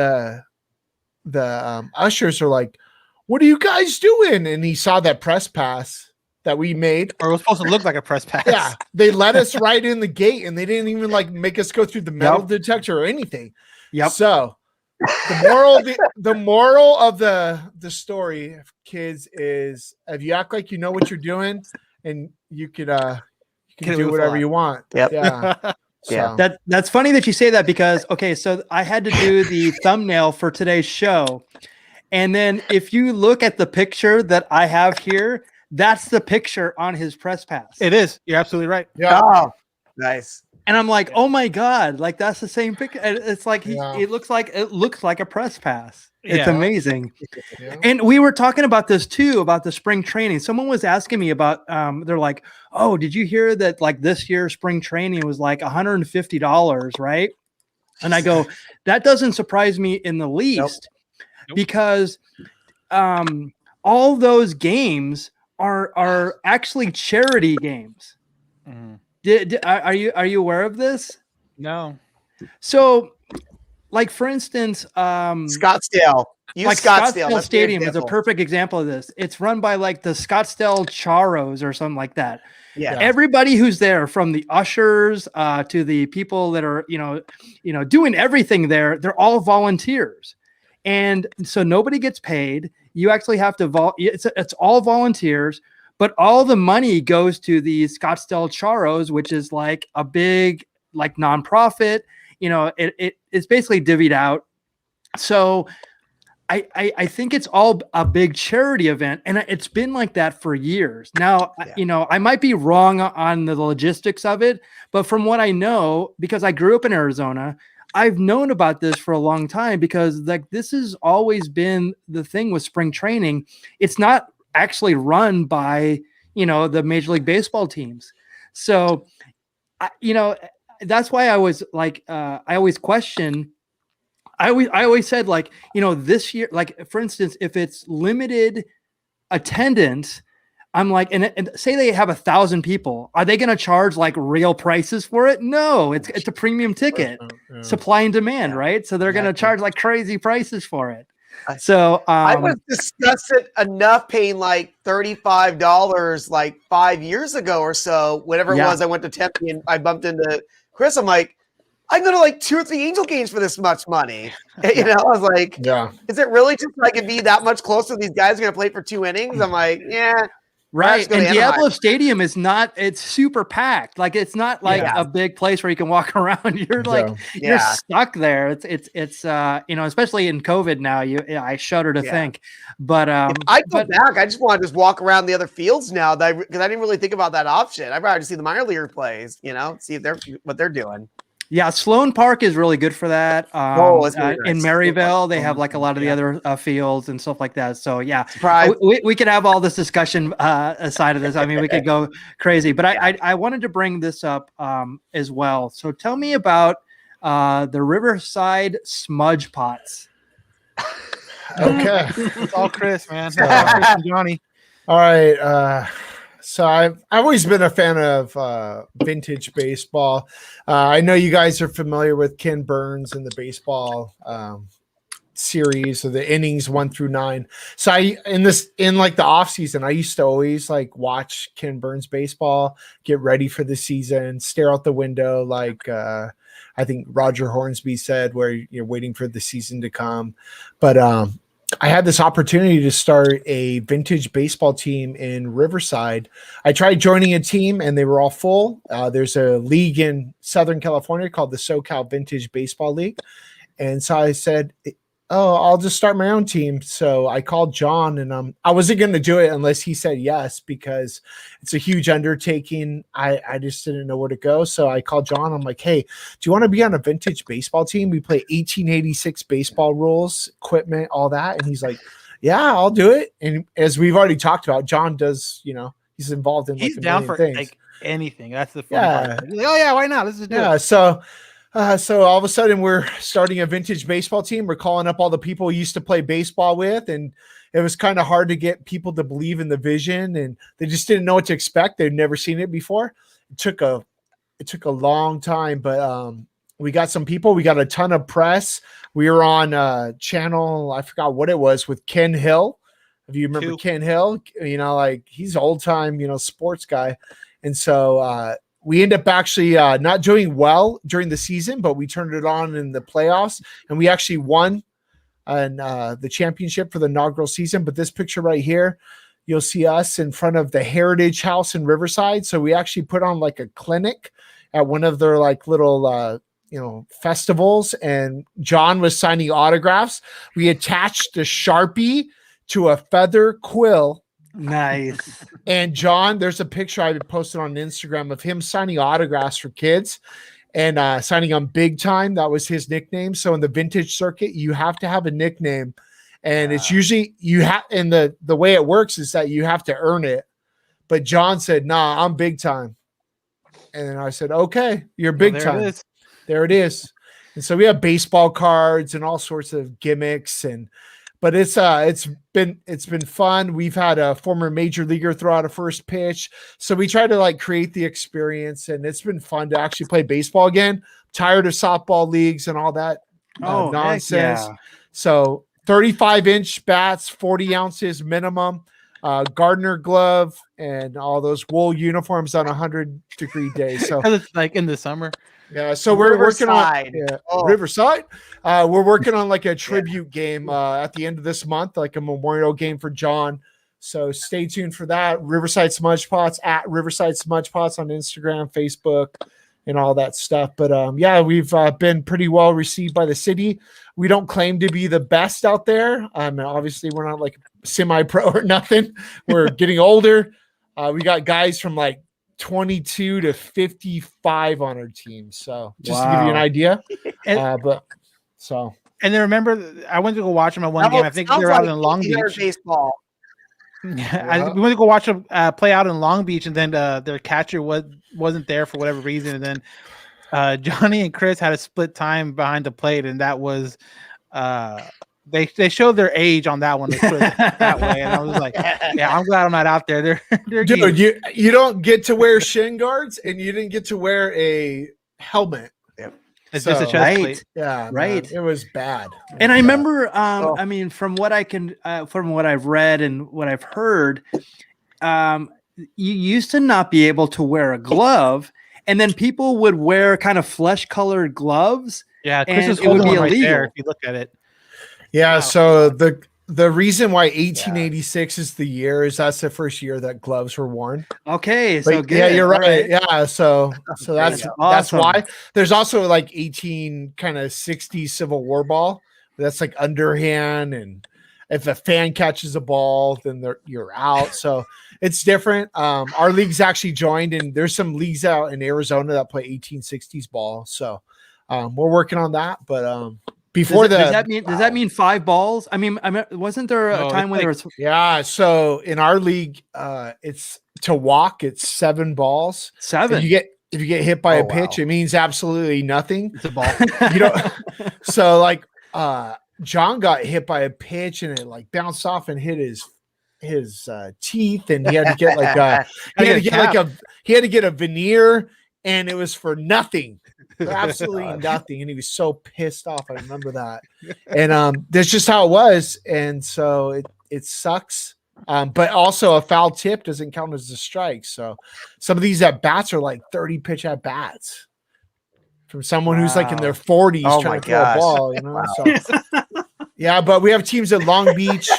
the ushers are like, "What are you guys doing?" And he saw that press pass that we made, or it was supposed to look like a press pass. Yeah, they let us right in the gate, and they didn't even like make us go through the metal detector or anything. So the moral of the story, kids, is if you act like you know what you're doing, and you can do whatever you want. That's funny that you say that because so I had to do the thumbnail for today's show, and then if you look at the picture that I have here, that's the picture on his press pass. It is. You're absolutely right. Yeah. Oh, nice. And I'm like, oh my God, like that's the same picture. It's like it looks like a press pass. It's amazing. Yeah. And we were talking about this too, about the spring training. Someone was asking me about they're like, oh, did you hear that like this year's spring training was like $150, right? And I go, that doesn't surprise me in the least because all those games are actually charity games. Are you aware of this? No. So, like for instance, Scottsdale. Scottsdale Stadium is a perfect example of this. It's run by like the Scottsdale Charros or something like that. Yeah. Everybody who's there, from the ushers to the people that are doing everything there, they're all volunteers. And so nobody gets paid. You actually have to it's all volunteers, but all the money goes to the Scottsdale Charros, which is like a big like nonprofit. It's basically divvied out. So I think it's all a big charity event, and it's been like that for years. Now, I might be wrong on the logistics of it, but from what I know, because I grew up in Arizona, I've known about this for a long time, because like this has always been the thing with spring training. It's not actually run by, the Major League Baseball teams. So, that's why I was like, I always question. I always said, like, this year, like, for instance, if it's limited attendance, I'm like, and say they have 1,000 people, are they going to charge like real prices for it? No, it's a premium ticket, supply and demand, right? So they're going to charge like crazy prices for it. So I was discussing enough paying like $35 like 5 years ago or so, whatever it was. I went to Tempe and I bumped into Chris. I'm like, I can go to like 2 or 3 Angel games for this much money. I was like, is it really just like it be that much closer? These guys are going to play for 2 innings. I'm like, yeah. Right. And Diablo Stadium is it's super packed. Like, it's not like a big place where you can walk around. You're like, you're stuck there. It's especially in COVID now, I shudder to think, but, if I go back, I just want to just walk around the other fields now because I didn't really think about that option. I'd rather see the minor leaguer plays, see if what they're doing. Yeah, Sloan Park is really good for that. It's really nice. In Maryville, they have like a lot of the other fields and stuff like that. So yeah, Surprise. we could have all this discussion aside of this. I mean, we could go crazy, but I wanted to bring this up as well. So tell me about the Riverside smudge pots. Okay, it's all Chris, man. Chris and Johnny. All right. So I've always been a fan of vintage baseball. I know you guys are familiar with Ken Burns and the baseball series, or the innings 1 through 9. So in like the off season, I used to always like watch Ken Burns baseball, get ready for the season, stare out the window, like I think Roger Hornsby said, where you're waiting for the season to come. But I had this opportunity to start a vintage baseball team in Riverside. I tried joining a team and they were all full. There's a league in Southern California called the SoCal Vintage Baseball League. And so I said, I'll just start my own team. So I called John, and I wasn't going to do it unless he said yes, because it's a huge undertaking. I just didn't know where to go. So I called John. I'm like, hey, do you want to be on a vintage baseball team? We play 1886 baseball rules, equipment, all that. And he's like, yeah, I'll do it. And as we've already talked about, John does, he's involved in he's like down for things. Like anything. That's the fun part. He's like, oh yeah, why not? Let's just do it. So all of a sudden we're starting a vintage baseball team. We're calling up all the people we used to play baseball with, and it was kind of hard to get people to believe in the vision, and they just didn't know what to expect. They'd never seen it before. It took a long time, but we got some people. We got a ton of press. We were on channel, I forgot what it was, with Ken Hill. If you remember Ken Hill, like he's old time, sports guy. And so we end up actually not doing well during the season, but we turned it on in the playoffs, and we actually won the championship for the inaugural season. But this picture right here, you'll see us in front of the Heritage House in Riverside. So we actually put on like a clinic at one of their like little festivals, and John was signing autographs. We attached a Sharpie to a feather quill. Nice. And John, there's a picture I posted on Instagram of him signing autographs for kids and signing on Big Time. That was his nickname. So in the vintage circuit, you have to have a nickname, and it's usually and the way it works is that you have to earn it. But John said, nah, I'm Big Time. And then I said, okay, you're Big Time. There it is. And so we have baseball cards and all sorts of gimmicks, but it's been fun. We've had a former major leaguer throw out a first pitch. So we try to like create the experience, and it's been fun to actually play baseball again. Tired of softball leagues and all that nonsense. Yeah. So 35-inch bats, 40 ounces minimum, Gardner glove, and all those wool uniforms on 100-degree days. So it's like in the summer. Yeah, so we're working on Riverside. Oh. Riverside. We're working on like a tribute game at the end of this month, like a memorial game for John. So stay tuned for that. Riverside Smudge Pots at Riverside Smudge Pots on Instagram, Facebook, and all that stuff. But yeah, we've been pretty well received by the city. We don't claim to be the best out there. Obviously, we're not like semi-pro or nothing. We're getting older. We got guys from like 22 to 55 on our team. So just to give you an idea. And then remember, I went to go watch them at one game. I think they're out in Long Beach. Baseball. Yeah. We went to go watch them play out in Long Beach, and then their catcher wasn't there for whatever reason. And then Johnny and Chris had a split time behind the plate, and that was they showed their age on that one that way. And I was like, yeah, I'm glad I'm not out there. They're dude, you don't get to wear shin guards, and you didn't get to wear a helmet. It's just a chest plate. Yeah, right. Man, it was bad. And I remember, I mean, from what I've read and what I've heard, you used to not be able to wear a glove, and then people would wear kind of flesh-colored gloves. Yeah, Chris and is it would be right illegal there if you look at it. Yeah, Wow. so the reason why 1886 is the year is that's the first year that gloves were worn. Okay, so But, good. yeah, you're right. All right. Yeah, so that's Awesome. why. There's also like 60 Civil War ball. That's like underhand, and if a fan catches a ball, then you're out. So it's different. Our league's actually joined, and there's some leagues out in Arizona that play 1860s ball. So we're working on that, but before does that mean 5 balls? I mean, wasn't there a time when there was? Yeah, so in our league, it's to walk. It's 7 balls. 7. If you get hit by a pitch, it means absolutely nothing. It's a ball. You know, so like John got hit by a pitch and it like bounced off and hit his teeth, and he had to get like he had to get a veneer, and it was for nothing. Absolutely nothing, and he was so pissed off. I remember that, and that's just how it was, and so it sucks. But also a foul tip doesn't count as a strike. So some of these at bats are like 30 pitch at bats from someone who's like in their 40s trying to throw a ball. You know, Wow. so yeah. But we have teams at Long Beach.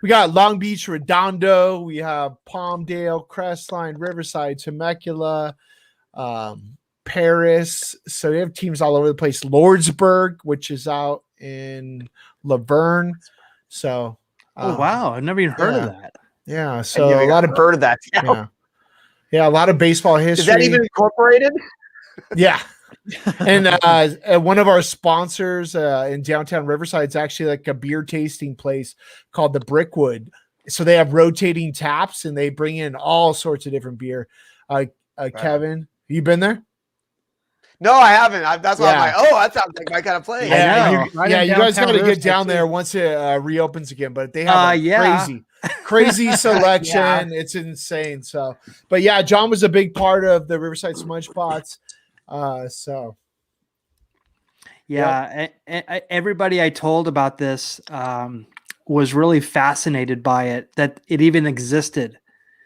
We got Long Beach, Redondo. We have Palmdale, Crestline, Riverside, Temecula. Paris, so they have teams all over the place. Lordsburg, which is out in Laverne. So, Oh wow, I've never even heard of that. Yeah, so a lot of heard of that. Yeah, a lot of baseball history. Is that even incorporated? Yeah, and one of our sponsors in downtown Riverside is actually like a beer tasting place called the Brickwood. So they have rotating taps, and they bring in all sorts of different beer. Kevin, you been there? No, I haven't. That's why I'm like, oh, that sounds like my kind of place. Yeah, you guys got to get down there once it reopens again. But they have crazy selection. It's insane. So, but yeah, John was a big part of the Riverside Smudge Pots. So, everybody I told about this was really fascinated by it, that it even existed.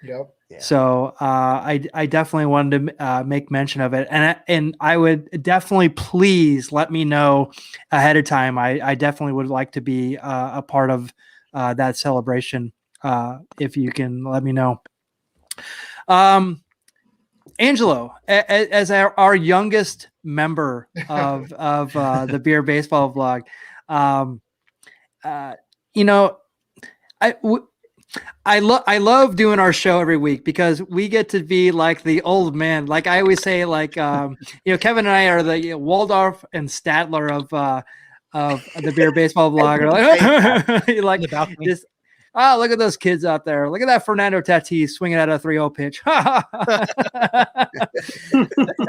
Yep. Yeah. So I definitely wanted to make mention of it, and I would definitely please let me know ahead of time. I definitely would like to be a part of that celebration. If you can let me know. Angelo, as our youngest member of the Beer Baseball blog, I love doing our show every week because we get to be like the old man. Like I always say, like Kevin and I are the Waldorf and Statler of the Beer Baseball blog. Like this. Oh, look at those kids out there. Look at that Fernando Tatis swinging at a 3-0 pitch.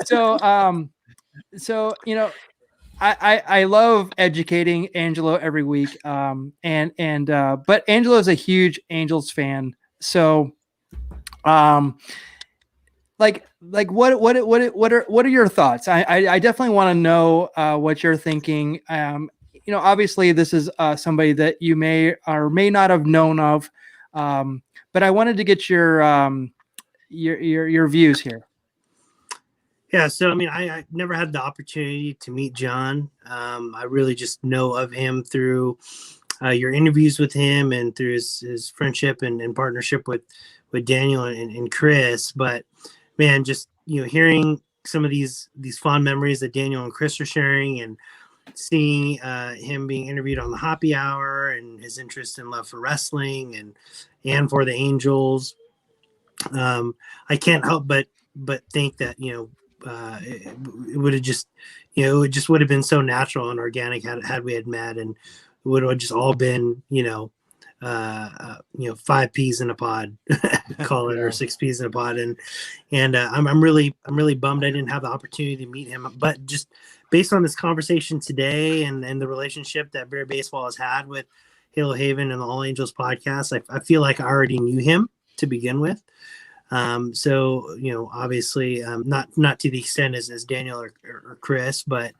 So I love educating Angelo every week. But Angelo is a huge Angels fan. So, what are your thoughts? I definitely want to know what you're thinking. Obviously this is somebody that you may or may not have known of. But I wanted to get your views here. Yeah, so I mean, I never had the opportunity to meet John. I really just know of him through your interviews with him and through his friendship and partnership with Daniel and Chris. But man, just hearing some of these fond memories that Daniel and Chris are sharing, and seeing him being interviewed on the Happy Hour, and his interest and love for wrestling and for the Angels. I can't help but think that it would have just it just would have been so natural and organic had we had met, and it would have just all been 5 peas in a pod, call it, or 6 peas in a pod. And I'm really bummed I didn't have the opportunity to meet him, but just based on this conversation today and the relationship that Beer Baseball has had with Halo Haven and the All Angels podcast, I feel like I already knew him to begin with. So obviously not to the extent as Daniel or Chris, but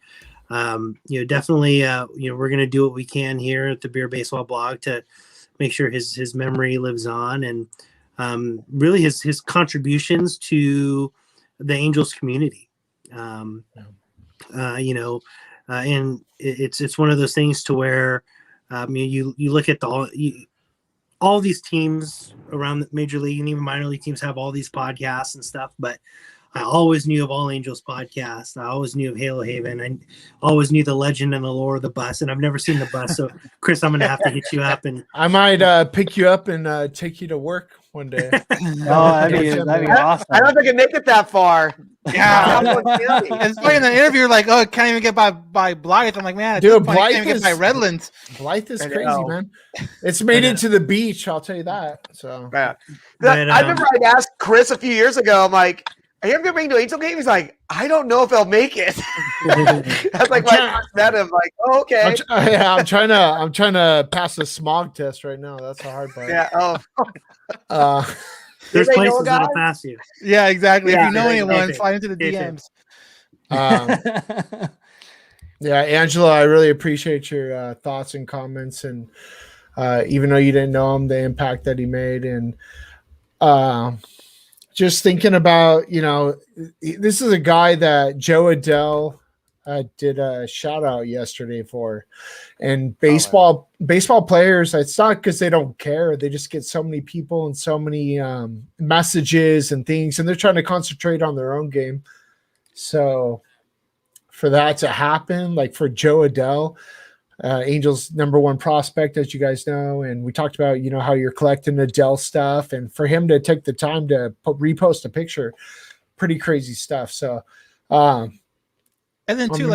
definitely we're going to do what we can here at the Beer Baseball blog to make sure his memory lives on, and really his contributions to the Angels community. And it's one of those things to where you look at all these teams around the major league and even minor league teams have all these podcasts and stuff, but I always knew of All Angels podcast. I always knew of Halo Haven. I always knew the legend and the lore of the bus, and I've never seen the bus. So Chris, I'm going to have to hit you up, and I might pick you up and take you to work one day. that'd be awesome. I don't think I can make it that far. Yeah. It's funny in the interview, like, oh, can't even get by Blythe. I'm like, man, dude, Blythe can't even get by Redlands. Blythe is crazy, man. It's made it to the beach, I'll tell you that. So yeah. I remember I'd asked Chris a few years ago, I'm like, are you ever going to bring to Angel game? He's like, I don't know if they'll make it. That's like when I first met him, like, oh, okay. I'm trying to pass the smog test right now. That's the hard part. Yeah. There's places that'll pass you. Yeah, exactly. Yeah, if you know anyone, slide into the DMs. Yeah, Angelo, I really appreciate your thoughts and comments, and even though you didn't know him, the impact that he made, and just thinking about, this is a guy that Joe Adele did a shout out yesterday for, and baseball players, it's not because they don't care. They just get so many people and so many messages and things, and they're trying to concentrate on their own game. So for that to happen, like for Joe Adele, Angels #1 prospect, as you guys know, and we talked about how you're collecting Adele stuff, and for him to take the time to repost a picture, pretty crazy stuff. So and then too,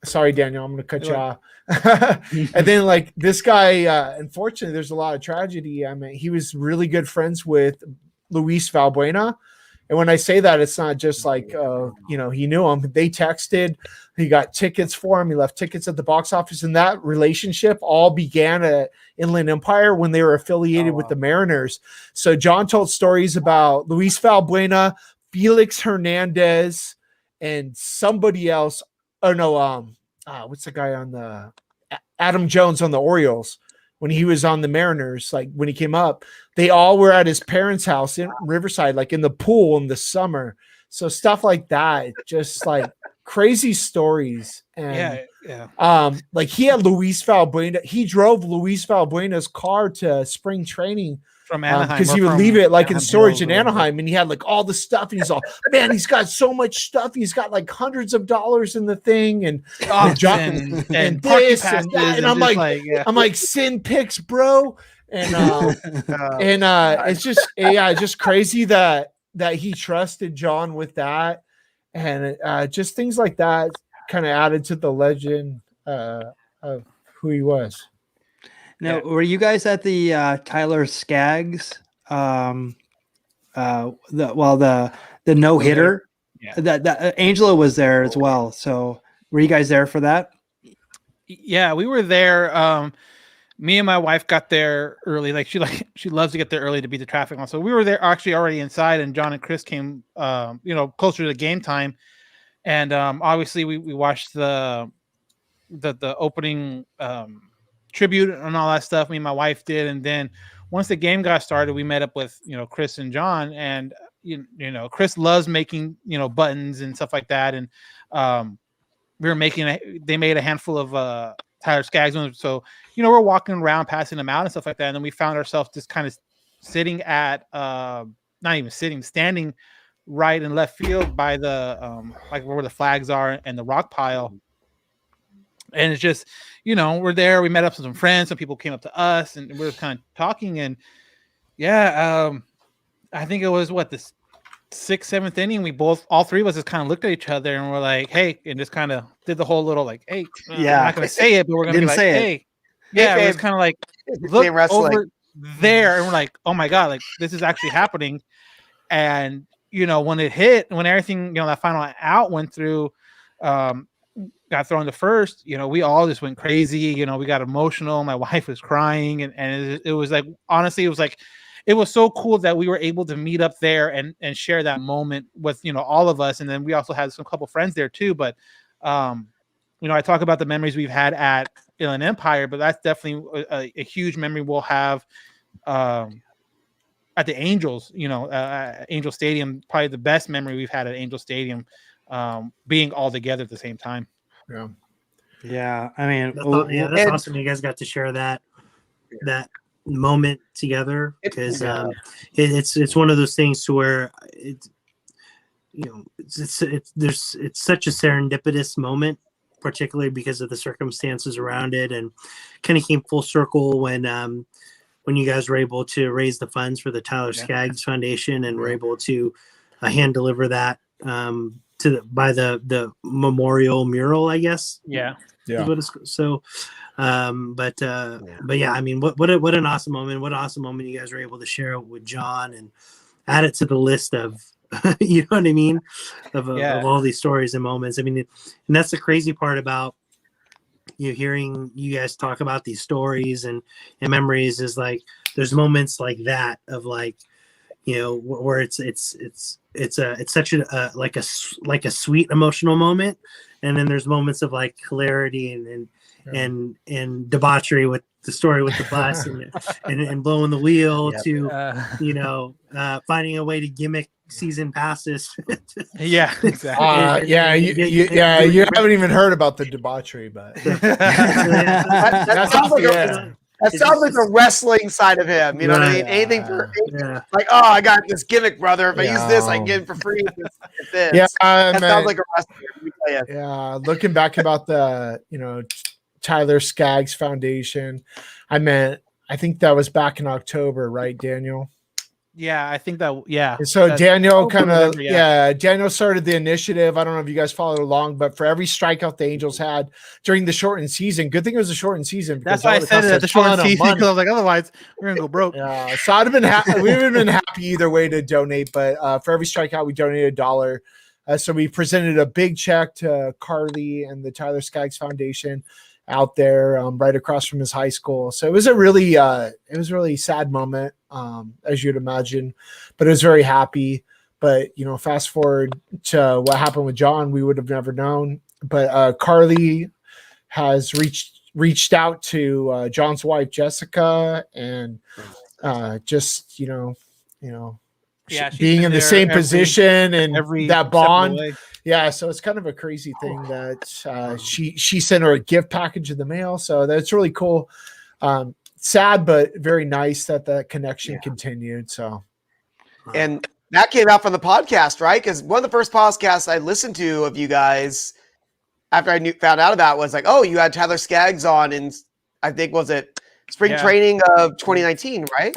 sorry, Daniel, I'm gonna cut you off. And then like this guy, unfortunately, there's a lot of tragedy. I mean, he was really good friends with Luis Valbuena. And when I say that, it's not just like, he knew him. They texted, he got tickets for him. He left tickets at the box office. And that relationship all began at Inland Empire when they were affiliated with the Mariners. So John told stories about Luis Valbuena, Felix Hernandez, and somebody else. Oh, no. What's the guy on the Adam Jones on the Orioles? When he was on the Mariners, like when he came up, they all were at his parents' house in Riverside, like in the pool in the summer. So stuff like that, just like crazy stories. And like he had Luis Valbuena. He drove Luis Valbuena's car to spring training from Anaheim, because he would leave it like in storage in Anaheim, and he had like all the stuff, and he's all, man, he's got so much stuff, he's got like hundreds of dollars in the thing, and and this and that, and I'm like send pics, bro, and it's just crazy that he trusted John with that, and just things like that kind of added to the legend of who he was. Now, were you guys at the Tyler Skaggs? The no hitter. Yeah. That Angelo was there as well. So, were you guys there for that? Yeah, we were there. Me and my wife got there early. She loves to get there early to beat the traffic on. So we were there actually already inside, and John and Chris came, closer to game time, and obviously we watched the opening. Tribute and all that stuff. Me and my wife did, and then once the game got started, we met up with Chris and John, and you know, Chris loves making, you know, buttons and stuff like that. And we were they made a handful of Tyler Skaggs ones. So, you know, we're walking around passing them out and stuff like that. And then we found ourselves just kind of sitting at, not even sitting, standing right and left field by the, like where the flags are and the rock pile. And it's just, you know, we're there. We met up with some friends. Some people came up to us, and we were kind of talking. And yeah, I think it was the 6th, 7th inning. We all three of us just kind of looked at each other and we're like, "Hey," and just kind of did the whole little like, "Hey." Yeah, I'm not gonna say it, but we're gonna be like, "Hey." Yeah, it was kind of like look over there, and we're like, "Oh my god, like this is actually happening." And you know, when it hit, when everything, you know, that final out went through, got thrown to first, you know, we all just went crazy. You know, we got emotional. My wife was crying, and it was like, honestly, it was so cool that we were able to meet up there and share that moment with, you know, all of us. And then we also had some couple friends there too. But, you know, I talk about the memories we've had at Inland Empire, but that's definitely a huge memory we'll have at the Angels, you know, Angel Stadium, probably the best memory we've had at Angel Stadium, being all together at the same time. Yeah. Yeah. I mean, that's awesome. You guys got to share that moment together, because it's one of those things to where it's, you know, it's such a serendipitous moment, particularly because of the circumstances around it, and kind of came full circle when you guys were able to raise the funds for the Tyler Skaggs Foundation, and were able to hand deliver that by the memorial mural, I guess. Yeah. So, but yeah, I mean, what an awesome moment! What an awesome moment you guys were able to share with John and add it to the list of, you know what I mean, of all these stories and moments. I mean, and that's the crazy part about hearing you guys talk about these stories and memories, is like there's moments like that of like, you know, where it's such a like a sweet emotional moment, and then there's moments of like hilarity and debauchery with the story with the bus and blowing the wheel to you know, finding a way to gimmick season passes. Yeah, exactly. You haven't even heard about the debauchery, but that sounds like the wrestling side of him. You know what I mean? Anything for like, oh, I got this gimmick, brother. If I use this, I can get it for free. That sounds like a wrestler. Yeah, looking back about the, you know, Tyler Skaggs Foundation, I think that was back in October, right, Daniel? Yeah, I think that. Yeah. So Daniel Daniel started the initiative. I don't know if you guys followed along, but for every strikeout the Angels had during the shortened season, good thing it was a shortened season. That's why I said it at the shortened season, because I was like, otherwise we're gonna go broke. Yeah, so I'd have been happy. We would have been happy either way to donate, but for every strikeout we donated $1. So we presented a big check to Carly and the Tyler Skaggs Foundation out there, right across from his high school. So it was a really sad moment, as you'd imagine, but it was very happy. But, you know, fast forward to what happened with John, we would have never known. But Carly has reached out to John's wife, Jessica, and just, you know, being in the same position and that bond. Yeah, so it's kind of a crazy thing that she sent her a gift package in the mail. So that's really cool. Sad, but very nice that the connection continued. So, and that came out from the podcast, right? Because one of the first podcasts I listened to of you guys after I found out about was like, oh, you had Tyler Skaggs on, and I think was it spring training of 2019, right?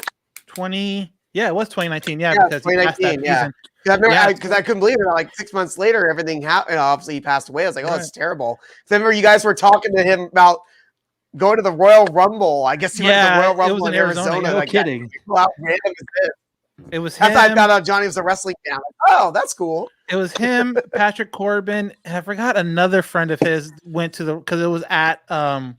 Yeah, it was 2019. Yeah, because 2019. Yeah. Because I couldn't believe it. Like 6 months later, everything happened. Obviously, he passed away. I was like, oh, it's terrible. So I remember you guys were talking to him about going to the Royal Rumble. I guess he went to the Royal Rumble in Arizona. No kidding. How random is this? It was him. After I found out Johnny was a wrestling fan. Like, oh, that's cool. It was him, Patrick Corbin, and I forgot another friend of his went to because it was at Arizona.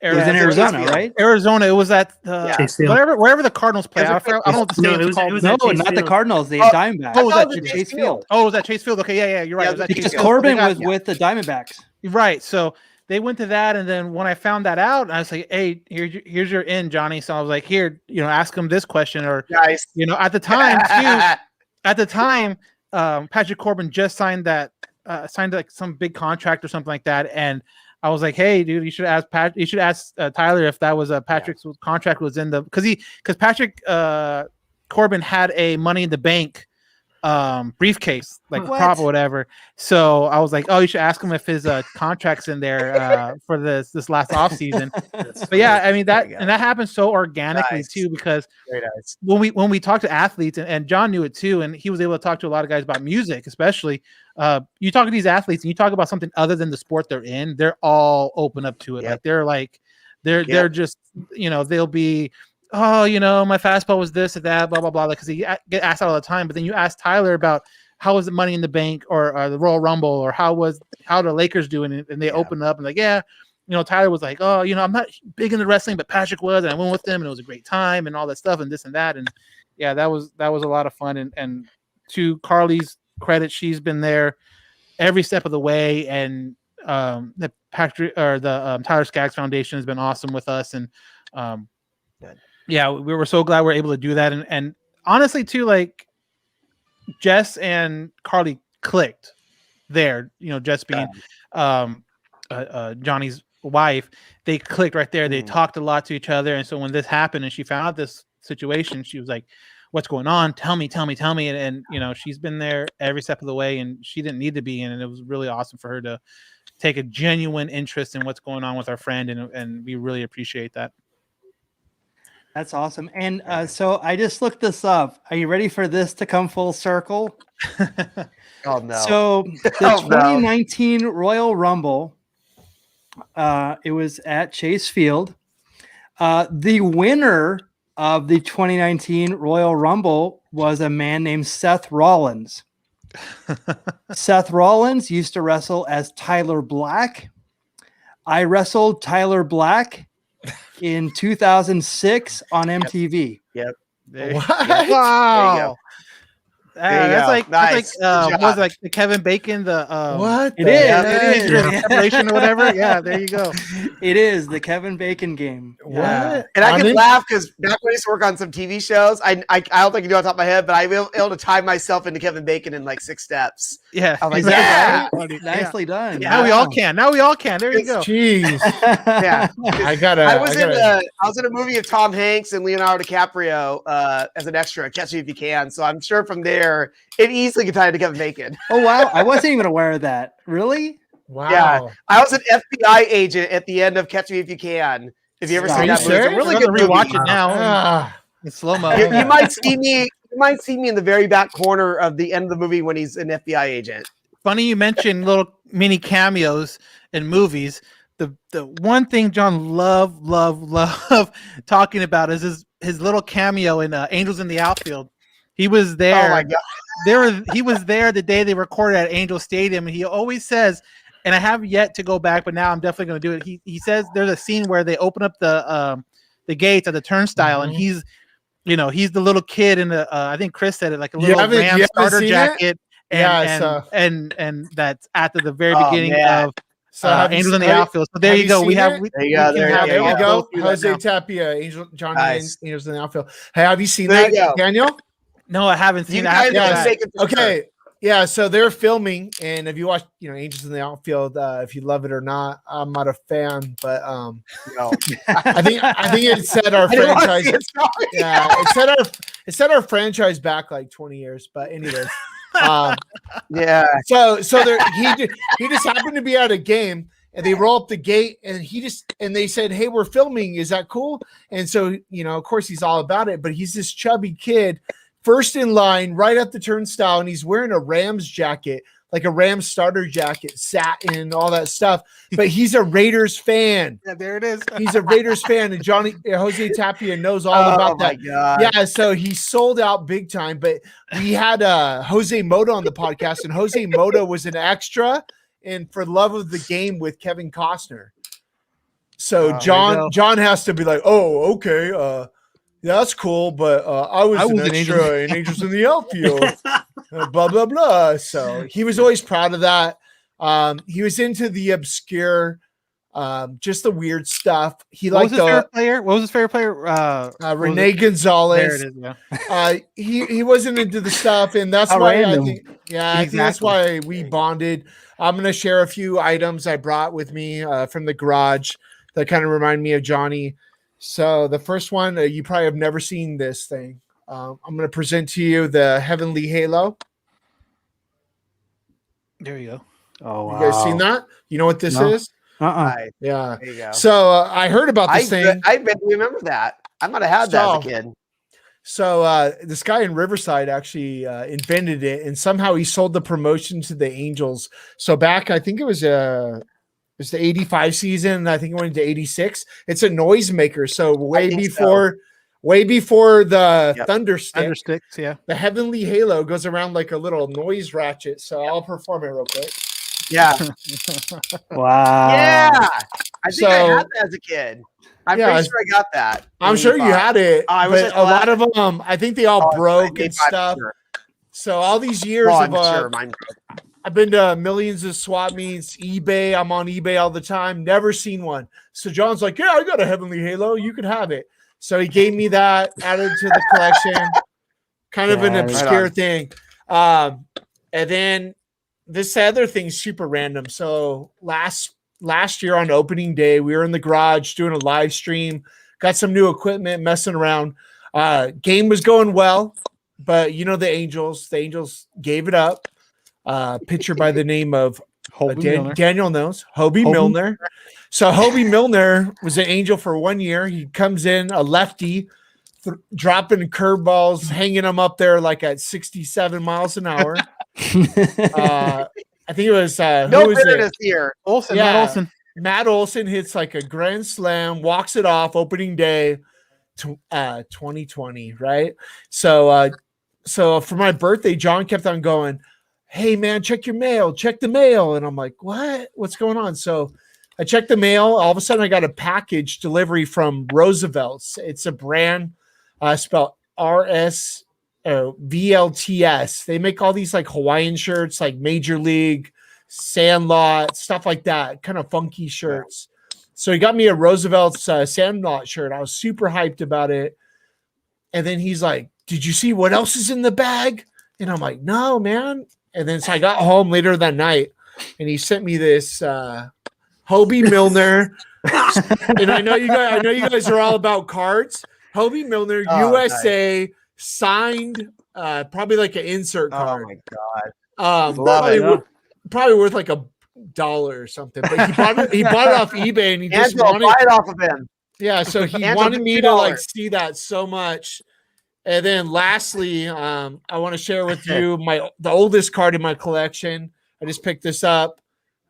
It was in Arizona, right? Arizona. It was at wherever the Cardinals play. I don't know what the stadium's called. No, not the Cardinals. The Diamondbacks. Oh, was that Chase Field? Oh, was that Chase Field? Okay, yeah, you're right. Because Corbin was with the Diamondbacks. Right. So they went to that, and then when I found that out, I was like, "Hey, here's your in, Johnny." So I was like, "Here, ask him this question," or Nice. at the time too. At the time, Patrick Corbin just signed like some big contract or something like that, and I was like, "Hey, dude, you should ask Tyler if that was Patrick's contract was in the because Patrick Corbin had a Money in the Bank briefcase, like prop or whatever." So I was like, "Oh, you should ask him if his contract's in there for this last off season." But yeah, I mean that happened so organically too, because when we talk to athletes, and John knew it too, and he was able to talk to a lot of guys about music, especially. You talk to these athletes and you talk about something other than the sport they're in, they're all open up to it. Like they're just they'll be, "Oh, my fastball was this or that, blah blah blah," because he get asked all the time. But then you ask Tyler about how was the Money in the Bank or the Royal Rumble, or how the Lakers doing it, and they open up and like, Tyler was like, "Oh, I'm not big into wrestling, but Patrick was, and I went with him, and it was a great time, and all that stuff, and this and that." And yeah, that was a lot of fun. And to Carly's credit, she's been there every step of the way, and the Patrick or the Tyler Skaggs Foundation has been awesome with us, and yeah, we were so glad we were able to do that. And honestly too, like Jess and Carly clicked there, Jess being Johnny's wife, they clicked right there. They talked a lot to each other, and so when this happened and she found out this situation, she was like, "What's going on? Tell me." And she's been there every step of the way, and she didn't need to be in, and it was really awesome for her to take a genuine interest in what's going on with our friend, and we really appreciate that. That's awesome. And so I just looked this up. Are you ready for this to come full circle? Oh no. So the 2019 Royal Rumble, it was at Chase Field. The winner of the 2019 Royal Rumble was a man named Seth Rollins. Seth Rollins used to wrestle as Tyler Black. I wrestled Tyler Black in 2006 on MTV. Yep. Wow. That's like Nice. was like the Kevin Bacon, the It is separation or whatever. Yeah, there you go. It is the Kevin Bacon game. What? And I can laugh because back when I used to work on some TV shows, I don't think I can do it on top of my head, but I will able to tie myself into Kevin Bacon in like 6 steps. Yeah, I'm like, Nicely done. Now we all can. There you go. Jeez. Yeah. I was in a movie of Tom Hanks and Leonardo DiCaprio as an extra. Catch Me If You Can. So I'm sure from there it easily could tie into Kevin Bacon. Oh wow, I wasn't even aware of that. Really? Wow. Yeah, I was an FBI agent at the end of Catch Me If You Can. If you ever seen that movie, it's a really good movie. Rewatch it now in slow mo. You might see me. You might see me in the very back corner of the end of the movie when he's an FBI agent. Funny you mentioned little mini cameos in movies. The one thing John love talking about is his little cameo in Angels in the Outfield. He was there. Oh my God. He was there the day they recorded at Angel Stadium, and he always says, and I have yet to go back, but now I'm definitely going to do it. He says there's a scene where they open up the gates at the turnstile, and he's the little kid in the I think Chris said it, like a little Ram starter jacket, and that's at the very beginning of Angels in the Outfield. So there you go. There you go. Jose Tapia, Johnny Angels in the Outfield. Hey, have you seen that, Daniel? No, I haven't seen that. Okay. Yeah, so they're filming, and if you watch, Angels in the Outfield, if you love it or not, I'm not a fan, but I think it set our franchise. It set our franchise back like 20 years. But anyways, yeah. So he just happened to be at a game, and they roll up the gate, and they said, "Hey, we're filming. Is that cool?" And so of course he's all about it, but he's this chubby kid. First in line, right at the turnstile, and he's wearing a Rams jacket, like a Rams starter jacket, satin, all that stuff. But he's a Raiders fan. Yeah, there it is. He's a Raiders fan, and Jose Tapia knows all about that. God. Yeah, so he sold out big time. But we had Jose Mota on the podcast, and Jose Mota was an extra in For Love of the Game with Kevin Costner. So John has to be like, "Oh, okay, that's cool, but I was an extra in Angels in the Outfield, blah, blah, blah." So he was always proud of that. He was into the obscure just the weird stuff. He What was liked his favorite player? What was his favorite player? Rene Gonzalez. There it is. Yeah. He wasn't into the stuff, and that's How why random. I think that's Exactly. why we bonded. I'm gonna share a few items I brought with me from the garage that kind of remind me of Johnny. So the first one, you probably have never seen this thing. I'm gonna present to you the Heavenly Halo. There you go. Oh, You guys seen that? You know what this No. is? Right. Yeah. There you go. So I heard about this thing. I bet you remember that. I might have had that as a kid. So this guy in Riverside actually invented it, and somehow he sold the promotion to the Angels. So back, I think it was the 85 season. I think it went into 86. It's a noisemaker. So way before the Thunder Sticks, yeah. the Heavenly Halo goes around like a little noise ratchet. So I'll perform it real quick. Yeah. Wow. Yeah. I think I had that as a kid. I'm Yeah, pretty sure I got that. I'm sure you had it. Oh, I wish but I a lot of them, I think they all broke and stuff. Sure. So all these years Oh, of I'm sure mine. I've been to millions of swap meets, eBay. I'm on eBay all the time. Never seen one. So John's like, yeah, I got a Heavenly Halo. You could have it. So he gave me that, added to the collection. Kind of an obscure thing. And then this other thing's super random. So last year on opening day, we were in the garage doing a live stream, got some new equipment, messing around. Game was going well, but you know the Angels gave it up. Pitcher by the name of Daniel knows, Hobie Milner. So Hobie Milner was an Angel for 1 year. He comes in a lefty, dropping curveballs, hanging them up there like at 67 miles an hour. I think it was No bitterness here. Olsen, Yeah. Matt Olsen. Matt Olson hits like a grand slam, walks it off opening day, 2020, right? So for my birthday, John kept on going, hey man, check your mail, check the mail. And I'm like, what's going on? So I checked the mail. All of a sudden I got a package delivery from Roosevelt's. It's a brand spelled VLTS. They make all these like Hawaiian shirts, like Major League, Sandlot, stuff like that, kind of funky shirts. So he got me a Roosevelt's Sandlot shirt. I was super hyped about it. And then he's like, did you see what else is in the bag? And I'm like, no, man. And then so I got home later that night and he sent me this Hobie Milner. And I know you guys are all about cards. Hobie Milner, USA, signed, probably like an insert card. Oh my God. Probably worth like $1 or something. But he bought it off eBay and he just Angelo, wanted buy it off of him. Yeah, so he Angelo, wanted me to $2. like see that so much. And then lastly, I want to share with you the oldest card in my collection. I just picked this up.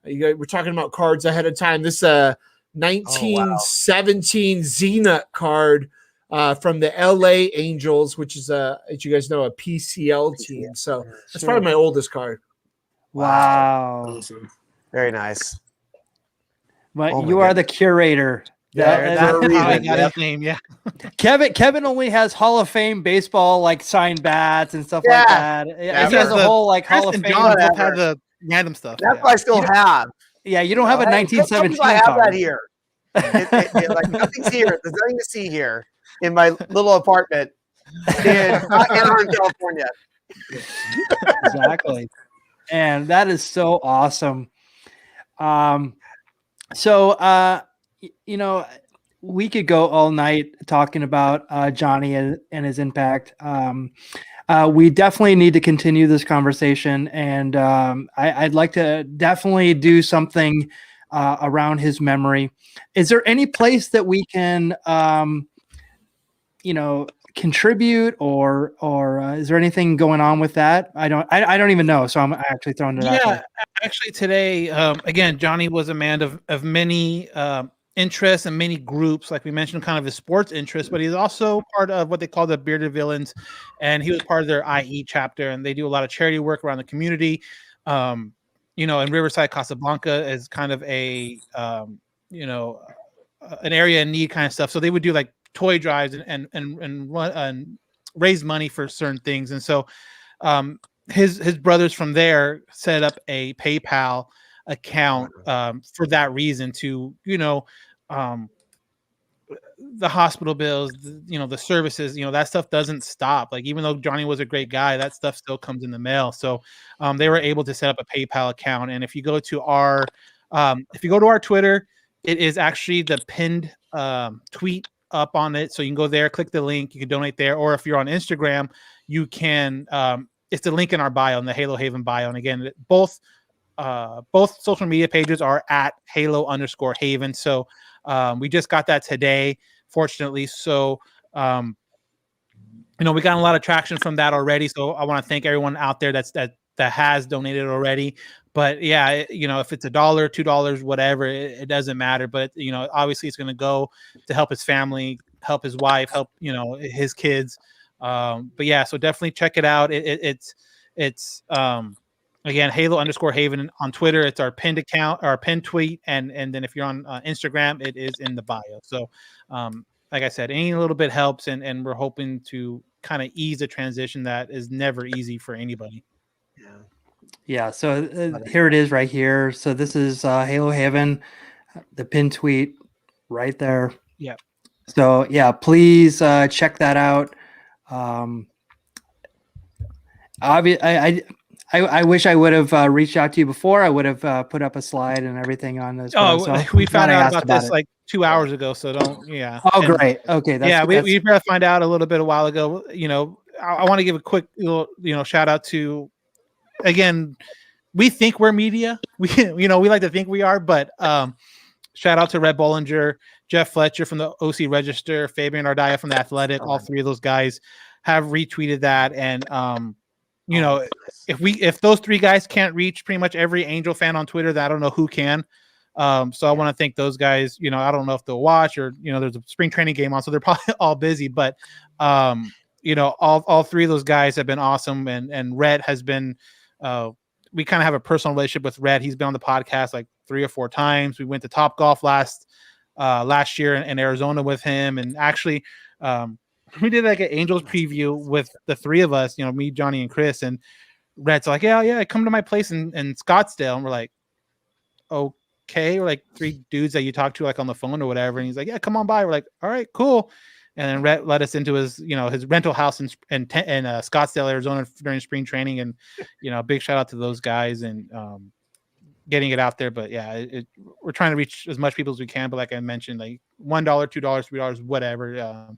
You guys, we're talking about cards ahead of time. This 1917 Xena card from the LA Angels, which is as you guys know, a PCL team. So that's probably my oldest card. Wow. Awesome. Very nice. But you are the curator. That's how I got Yep. his name. Yeah. Kevin only has Hall of Fame baseball like signed bats and stuff like that. Yeah, He has a whole like Hall of Chris and Fame. John both had the random stuff. That's what I still have. Yeah, you don't have a Hey, 1917 I have card. that here. Like nothing's here. There's nothing to see here in my little apartment in Anaheim, California. Exactly. And that is so awesome. You know, we could go all night talking about Johnny and his impact. We definitely need to continue this conversation, and I'd like to definitely do something around his memory. Is there any place that we can, contribute, or is there anything going on with that? I don't even know. So I'm actually throwing it out there. Actually today, again, Johnny was a man of many interests and many groups. Like we mentioned, kind of his sports interests, but he's also part of what they call the Bearded Villains, and he was part of their IE chapter, and they do a lot of charity work around the community. In Riverside, Casablanca is kind of a an area in need kind of stuff. So they would do like toy drives and raise money for certain things. And so, his brothers from there set up a PayPal, and account for that reason to, the hospital bills, the services, that stuff doesn't stop. Like, even though Johnny was a great guy, that stuff still comes in the mail. So they were able to set up a PayPal account. And if you go to our Twitter, it is actually the pinned tweet up on it. So you can go there, click the link, you can donate there. Or if you're on Instagram, you can, it's the link in our bio, in the Halo Haven bio. And again, both social media pages are at Halo_Haven. So we just got that today, fortunately. So, we got a lot of traction from that already. So I want to thank everyone out there that has donated already. But yeah, if it's $1, $2, whatever, it doesn't matter. But obviously it's going to go to help his family, help his wife, help his kids. But yeah, so definitely check it out. It's again, Halo_Haven on Twitter. It's our pinned account, our pinned tweet, and then if you're on Instagram, it is in the bio. So, like I said, any little bit helps, and we're hoping to kind of ease a transition that is never easy for anybody. Yeah. So here it is right here. So this is Halo Haven, the pinned tweet right there. Yeah. So yeah, please check that out. I wish I would have reached out to you before. I would have put up a slide and everything on this. We found out about this like 2 hours ago. So don't. Yeah. Oh, great. Okay. We found out a little bit a while ago. I want to give a quick little shout out to. Again, we think we're media. We like to think we are, but shout out to Red Bollinger, Jeff Fletcher from the OC Register, Fabian Ardaya from the Athletic. All three of those guys have retweeted that, and if those three guys can't reach pretty much every Angel fan on Twitter, that I don't know who can. So I want to thank those guys. I don't know if they'll watch or there's a spring training game on, so they're probably all busy. But all three of those guys have been awesome, and Red has been. We kind of have a personal relationship with Red. He's been on the podcast like 3 or 4 times. We went to Top Golf last year in Arizona with him, and actually we did like an Angels preview with the 3 of us, me, Johnny, and Chris. And Red's like, yeah, come to my place in Scottsdale. And we're like, okay. We're like 3 dudes that you talk to like on the phone or whatever. And he's like, yeah, come on by. We're like, all right, cool. And then Rhett led us into his rental house in Scottsdale, Arizona during spring training. And, big shout out to those guys and getting it out there. But yeah, we're trying to reach as much people as we can. But like I mentioned, like $1, $2, $3, whatever,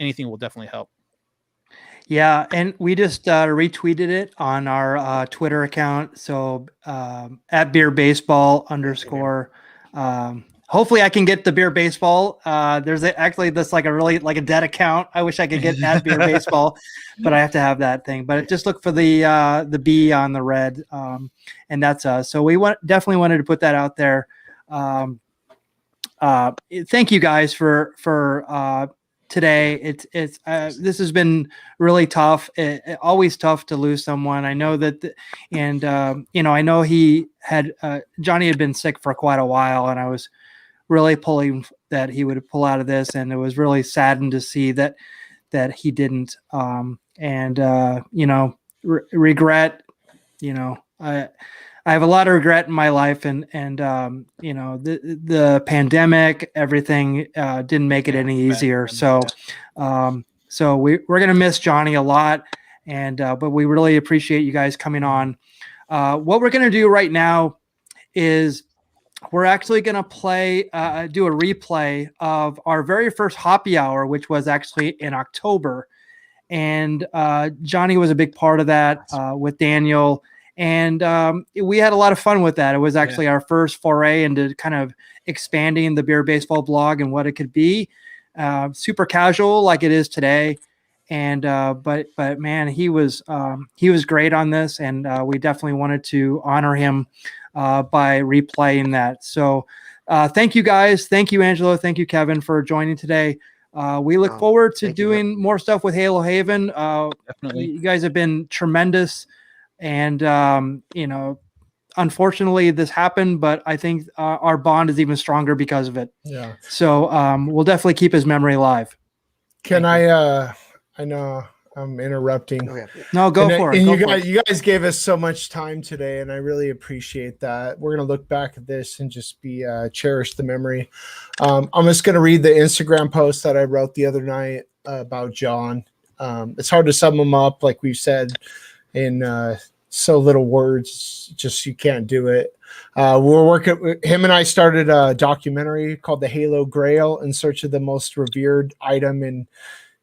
anything will definitely help. Yeah. And we just retweeted it on our Twitter account. So at Beer Baseball _ hopefully I can get the Beer Baseball. There's actually this like a dead account. I wish I could get at Beer Baseball, but I have to have that thing. But just look for the B on the red, and that's us. So we definitely wanted to put that out there. Thank you guys for today. It's this has been really tough. Always tough to lose someone. I know that, I know he had Johnny had been sick for quite a while, and I was really pulling that he would pull out of this, and it was really saddened to see that he didn't. Regret. I have a lot of regret in my life, and the pandemic, everything didn't make it any easier. So we're gonna miss Johnny a lot, and but we really appreciate you guys coming on. What we're gonna do right now is we're actually going to do a replay of our very first Hoppy Hour, which was actually in October. And Johnny was a big part of that with Daniel. And we had a lot of fun with that. It was actually our first foray into kind of expanding the Beer Baseball blog and what it could be. Super casual like it is today. And but man, he was great on this, and we definitely wanted to honor him by replaying that. So thank you guys. Thank you, Angelo. Thank you, Kevin, for joining today. We look forward to doing more stuff with Halo Haven. Definitely. You guys have been tremendous. And, unfortunately this happened, but I think our bond is even stronger because of it. Yeah. So we'll definitely keep his memory alive. I know I'm interrupting. Okay. No, go for it. And Go you for it. guys gave us so much time today, and I really appreciate that. We're gonna look back at this and just be cherish the memory. I'm just gonna read the Instagram post that I wrote the other night about John. It's hard to sum him up, like we've said, in so little words. Just you can't do it. We're working. Him and I started a documentary called "The Halo Grail" in search of the most revered item in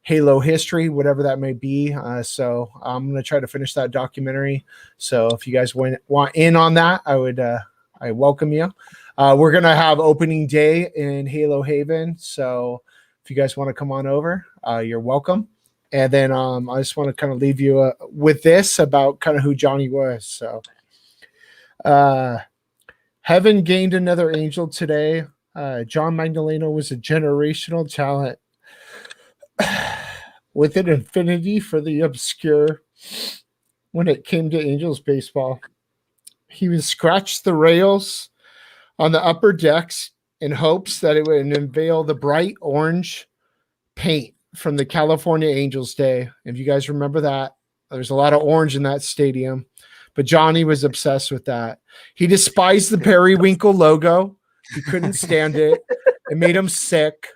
Halo history, whatever that may be. So I'm going to try to finish that documentary. So if you guys want in on that, I welcome you. We're going to have opening day in Halo Haven. So if you guys want to come on over, you're welcome. And then I just want to kind of leave you with this about kind of who Johnny was. So Heaven gained another angel today. John Magdaleno was a generational talent with an affinity for the obscure when it came to Angels baseball. He would scratch the rails on the upper decks in hopes that it would unveil the bright orange paint from the California Angels day. If you guys remember that, there's a lot of orange in that stadium, but Johnny was obsessed with that. He despised the periwinkle logo. He couldn't stand it. It made him sick.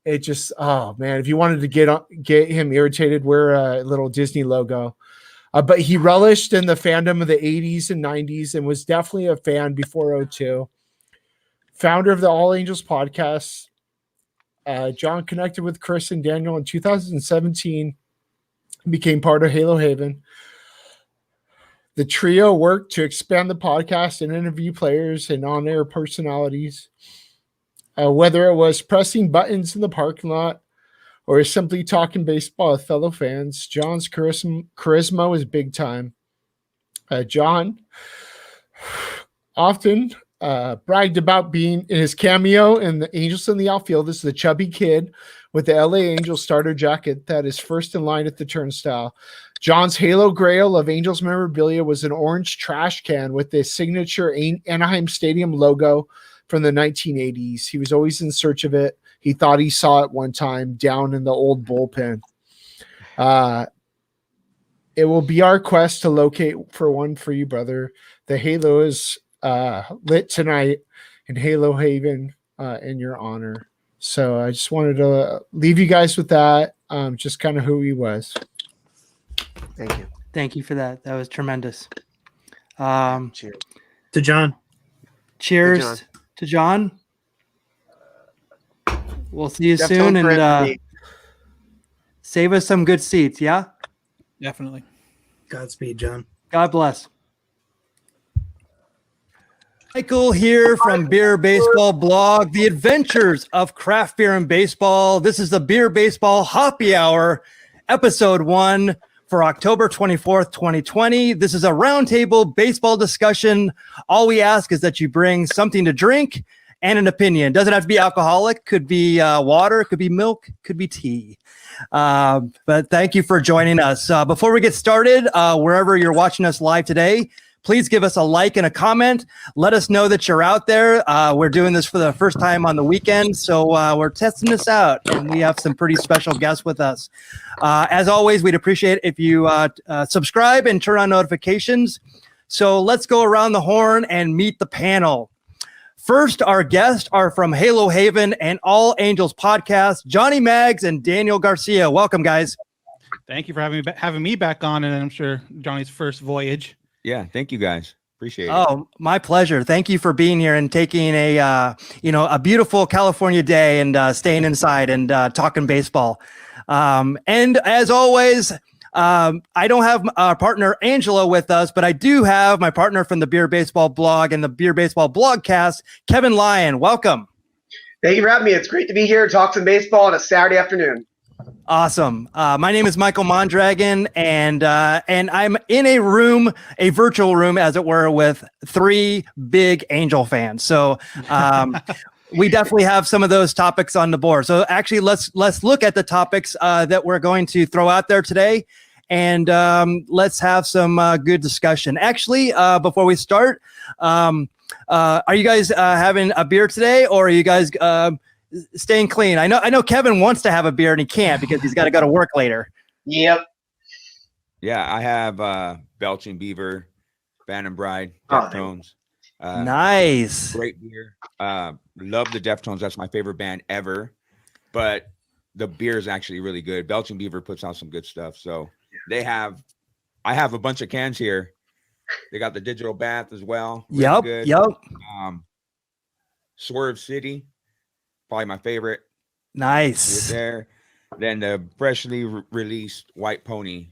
It just, oh man, if you wanted to get him irritated, wear a little Disney logo. But he relished in the fandom of the 80s and 90s and was definitely a fan before 02. Founder of the All Angels podcast, John connected with Chris and Daniel in 2017 and became part of Halo Haven. The trio worked to expand the podcast and interview players and on-air personalities. Whether it was pressing buttons in the parking lot or simply talking baseball with fellow fans, John's charisma was big time. John often bragged about being in his cameo in the Angels in the Outfield as the chubby kid with the LA Angels starter jacket that is first in line at the turnstile. John's Halo Grail of Angels memorabilia was an orange trash can with the signature Anaheim Stadium logo from the 1980s. He was always in search of it. He thought he saw it one time down in the old bullpen. It will be our quest to locate for one for you, brother. The Halo is lit tonight in Halo Haven in your honor. So I just wanted to leave you guys with that, just kind of who he was. Thank you. Thank you for that. That was tremendous. Cheers. To John. Cheers John. to John. We'll see you Jeff soon, Tone for and everybody. save us some good seats. Yeah. Definitely. Godspeed, John. God bless. Michael here from Beer Baseball Blog, The Adventures of Craft Beer and Baseball. This is the Beer Baseball Happy Hour, episode 1 for October 24th, 2020. This is a roundtable baseball discussion. All we ask is that you bring something to drink and an opinion. Doesn't have to be alcoholic. Could be water, could be milk, could be tea. But thank you for joining us. Before we get started, wherever you're watching us live today, please give us a like and a comment. Let us know that you're out there. We're doing this for the first time on the weekend, so we're testing this out, and we have some pretty special guests with us. As always, we'd appreciate if you subscribe and turn on notifications. So let's go around the horn and meet the panel. First, our guests are from Halo Haven and All Angels podcast, Johnny Maggs and Daniel Garcia. Welcome, guys. Thank you for having me back on, and I'm sure Johnny's first voyage. Yeah, thank you guys. Appreciate it. Oh, my pleasure. Thank you for being here and taking a beautiful California day and staying inside and talking baseball. And as always, I don't have our partner Angelo with us, but I do have my partner from the Beer Baseball Blog and the Beer Baseball Blogcast, Kevin Lyon. Welcome. Thank you for having me. It's great to be here, talk some baseball on a Saturday afternoon. Awesome. My name is Michael Mondragon, and I'm in a virtual room, as it were, with 3 big Angel fans. So we definitely have some of those topics on the board. So actually, let's look at the topics that we're going to throw out there today, and let's have some good discussion. Actually, before we start, are you guys having a beer today, or are you guys staying clean? I know Kevin wants to have a beer and he can't because he's got to go to work later. Yep. Yeah, I have Belching Beaver, Bantam Bride, Oh, Deftones. Nice. Great beer. Love the Deftones. That's my favorite band ever. But the beer is actually really good. Belching Beaver puts out some good stuff. So I have a bunch of cans here. They got the Digital Bath as well. Really good. Yep. Swerve City, probably my favorite. Nice. There. Then the freshly released White Pony.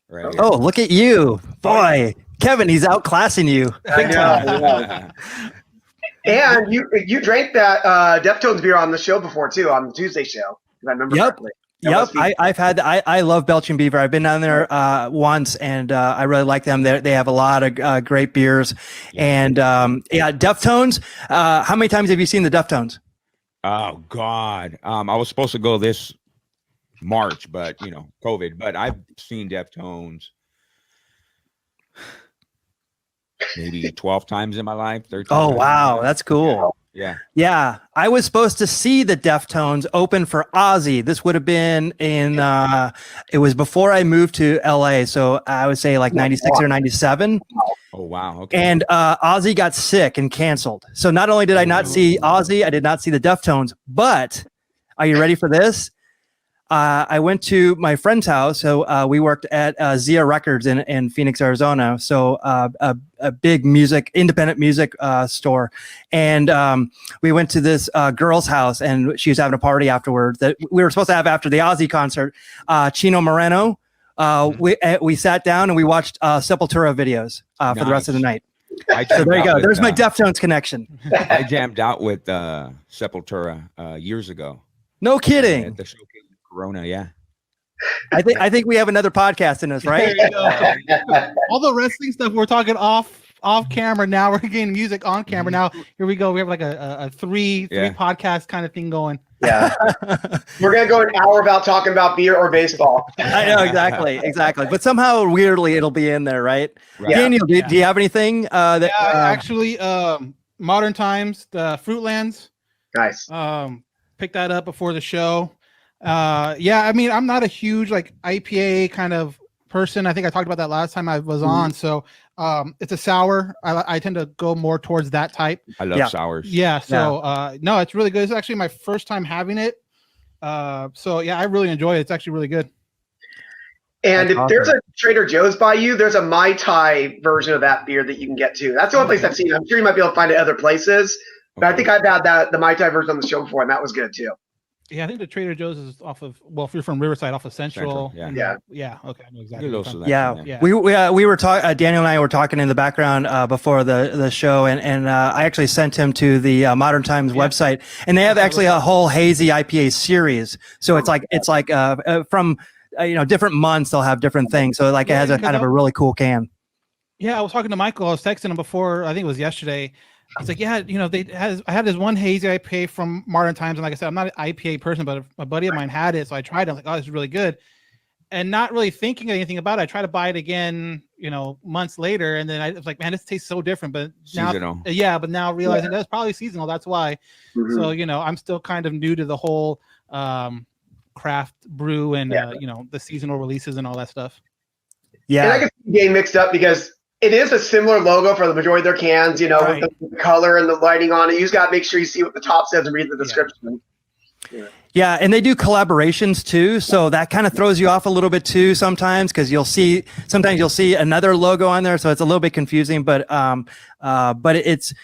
Right. Here. Oh, look at you, boy, Kevin. He's outclassing you. I know. And you drank that Deftones beer on the show before too, on the Tuesday show. If I remember correctly. Yep, I've had. I love Belching Beaver. I've been down there once, and I really like them. They have a lot of great beers, and Deftones. How many times have you seen the Deftones? Oh God, I was supposed to go this March, but COVID. But I've seen Deftones maybe 12 times in my life. 13 Oh times. wow, that's cool. Yeah. I was supposed to see the Deftones open for Ozzy. This would have been in. It was before I moved to LA, so I would say like 96 or 97. Oh wow. Okay. And Ozzy got sick and canceled. So not only did I not see Ozzy, I did not see the Deftones. But are you ready for this? I went to my friend's house. So we worked at Zia Records in Phoenix, Arizona. So a big independent music store. And we went to this girl's house, and she was having a party afterwards that we were supposed to have after the Ozzy concert. Chino Moreno. We sat down and we watched Sepultura videos for the rest of the night. So there you go. There's my Deftones connection. I jammed out with Sepultura years ago. No kidding. At the showcase in Corona, yeah. I think we have another podcast in us, right? All the wrestling stuff we're talking off camera. Now we're getting music on camera. Now here we go. We have like a three podcast kind of thing going. Yeah. We're gonna go an hour about talking about beer or baseball. I know exactly. But somehow weirdly it'll be in there, right? Daniel, do you have anything actually Modern Times, the Fruitlands. Nice. Picked that up before the show. I mean, I'm not a huge like IPA kind of person. I think I talked about that last time I was on. So it's a sour. I tend to go more towards that type. I love sours. Yeah. So no, it's really good. It's actually my first time having it. So yeah, I really enjoy it. It's actually really good. And if there's a Trader Joe's by you, there's a Mai Tai version of that beer that you can get too. That's the only place I've seen. I'm sure you might be able to find it other places. But I think I've had the Mai Tai version on the show before, and that was good too. Yeah, I think the Trader Joe's is off of, well, if you're from Riverside, off of Central. Yeah. Okay, I know exactly. Yeah. We were talking. Daniel and I were talking in the background before the show, and I actually sent him to the Modern Times website, and they have actually a whole hazy IPA series. So it's like from different months they'll have different things. So it has a kind of a really cool can. Yeah, I was talking to Michael. I was texting him before. I think it was yesterday. He's like, I had this one hazy IPA from Modern Times, and like I said, I'm not an IPA person, but a buddy of mine had it, so I tried it. I was like, oh, this is really good, and not really thinking anything about it. I tried to buy it again, months later, and then I was like, man, this tastes so different. But now, seasonal. But now realizing that's probably seasonal. That's why. Mm-hmm. So I'm still kind of new to the whole craft brew and the seasonal releases and all that stuff. Yeah, and I get the game mixed up because it is a similar logo for the majority of their cans, with the color and the lighting on it. You just got to make sure you see what the top says and read the description. Yeah, and they do collaborations too, so that kind of throws you off a little bit too sometimes, because you'll see another logo on there, so it's a little bit confusing. But it's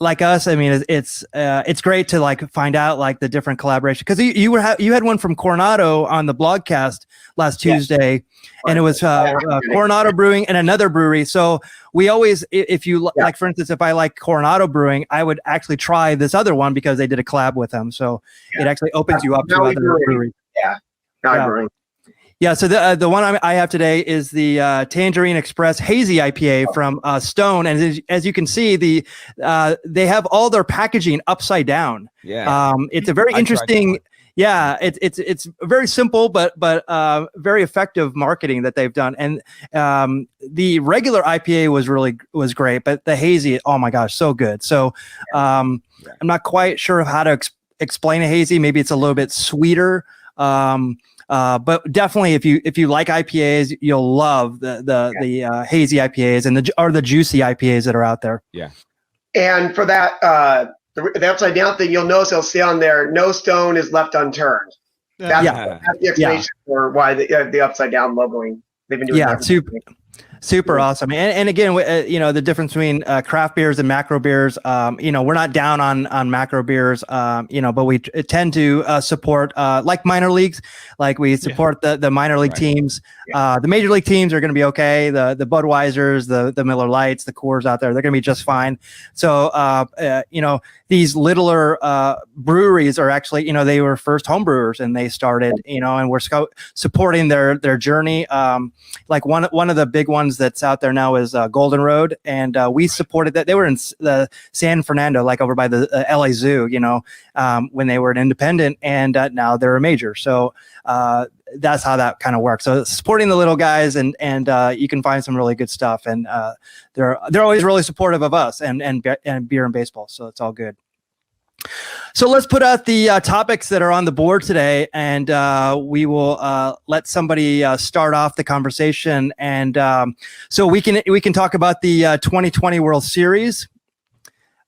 like us, I mean, it's great to like find out like the different collaboration, because you had one from Coronado on the blogcast last Tuesday, and it was Coronado Brewing and another brewery. So we always, if you like, for instance, if I like Coronado Brewing, I would actually try this other one because they did a collab with them. So it actually opens you up to other breweries. Brewing. Yeah, so the one I have today is the Tangerine Express Hazy IPA from Stone, and as you can see, they have all their packaging upside down. Yeah, it's a very interesting. Yeah, it's very simple, but very effective marketing that they've done. And the regular IPA was great, but the hazy, oh my gosh, so good. So I'm not quite sure of how to explain a hazy. Maybe it's a little bit sweeter. But definitely, if you like IPAs, you'll love the hazy IPAs and the juicy IPAs that are out there. Yeah. And for that, the upside down thing, you'll notice it'll say on there, no stone is left unturned. That's the explanation for why the upside down logoing. They've been doing that. Super awesome. And again, the difference between craft beers and macro beers, we're not down on macro beers, but we tend to support like minor leagues, like we support the minor league teams. The major league teams are going to be okay. The Budweisers, the Miller Lights, the Coors out there, they're going to be just fine. So, these littler breweries are actually, they were first home brewers and they started, and we're supporting their journey. Like one of the big ones that's out there now is Golden Road, and we supported that. They were in the San Fernando, like over by the LA Zoo, when they were an independent, and now they're a major. So that's how that kind of works. So supporting the little guys, and you can find some really good stuff, and they're always really supportive of us and beer and baseball. So it's all good. So let's put out the topics that are on the board today, and we will let somebody start off the conversation. And so we can talk about the 2020 World Series.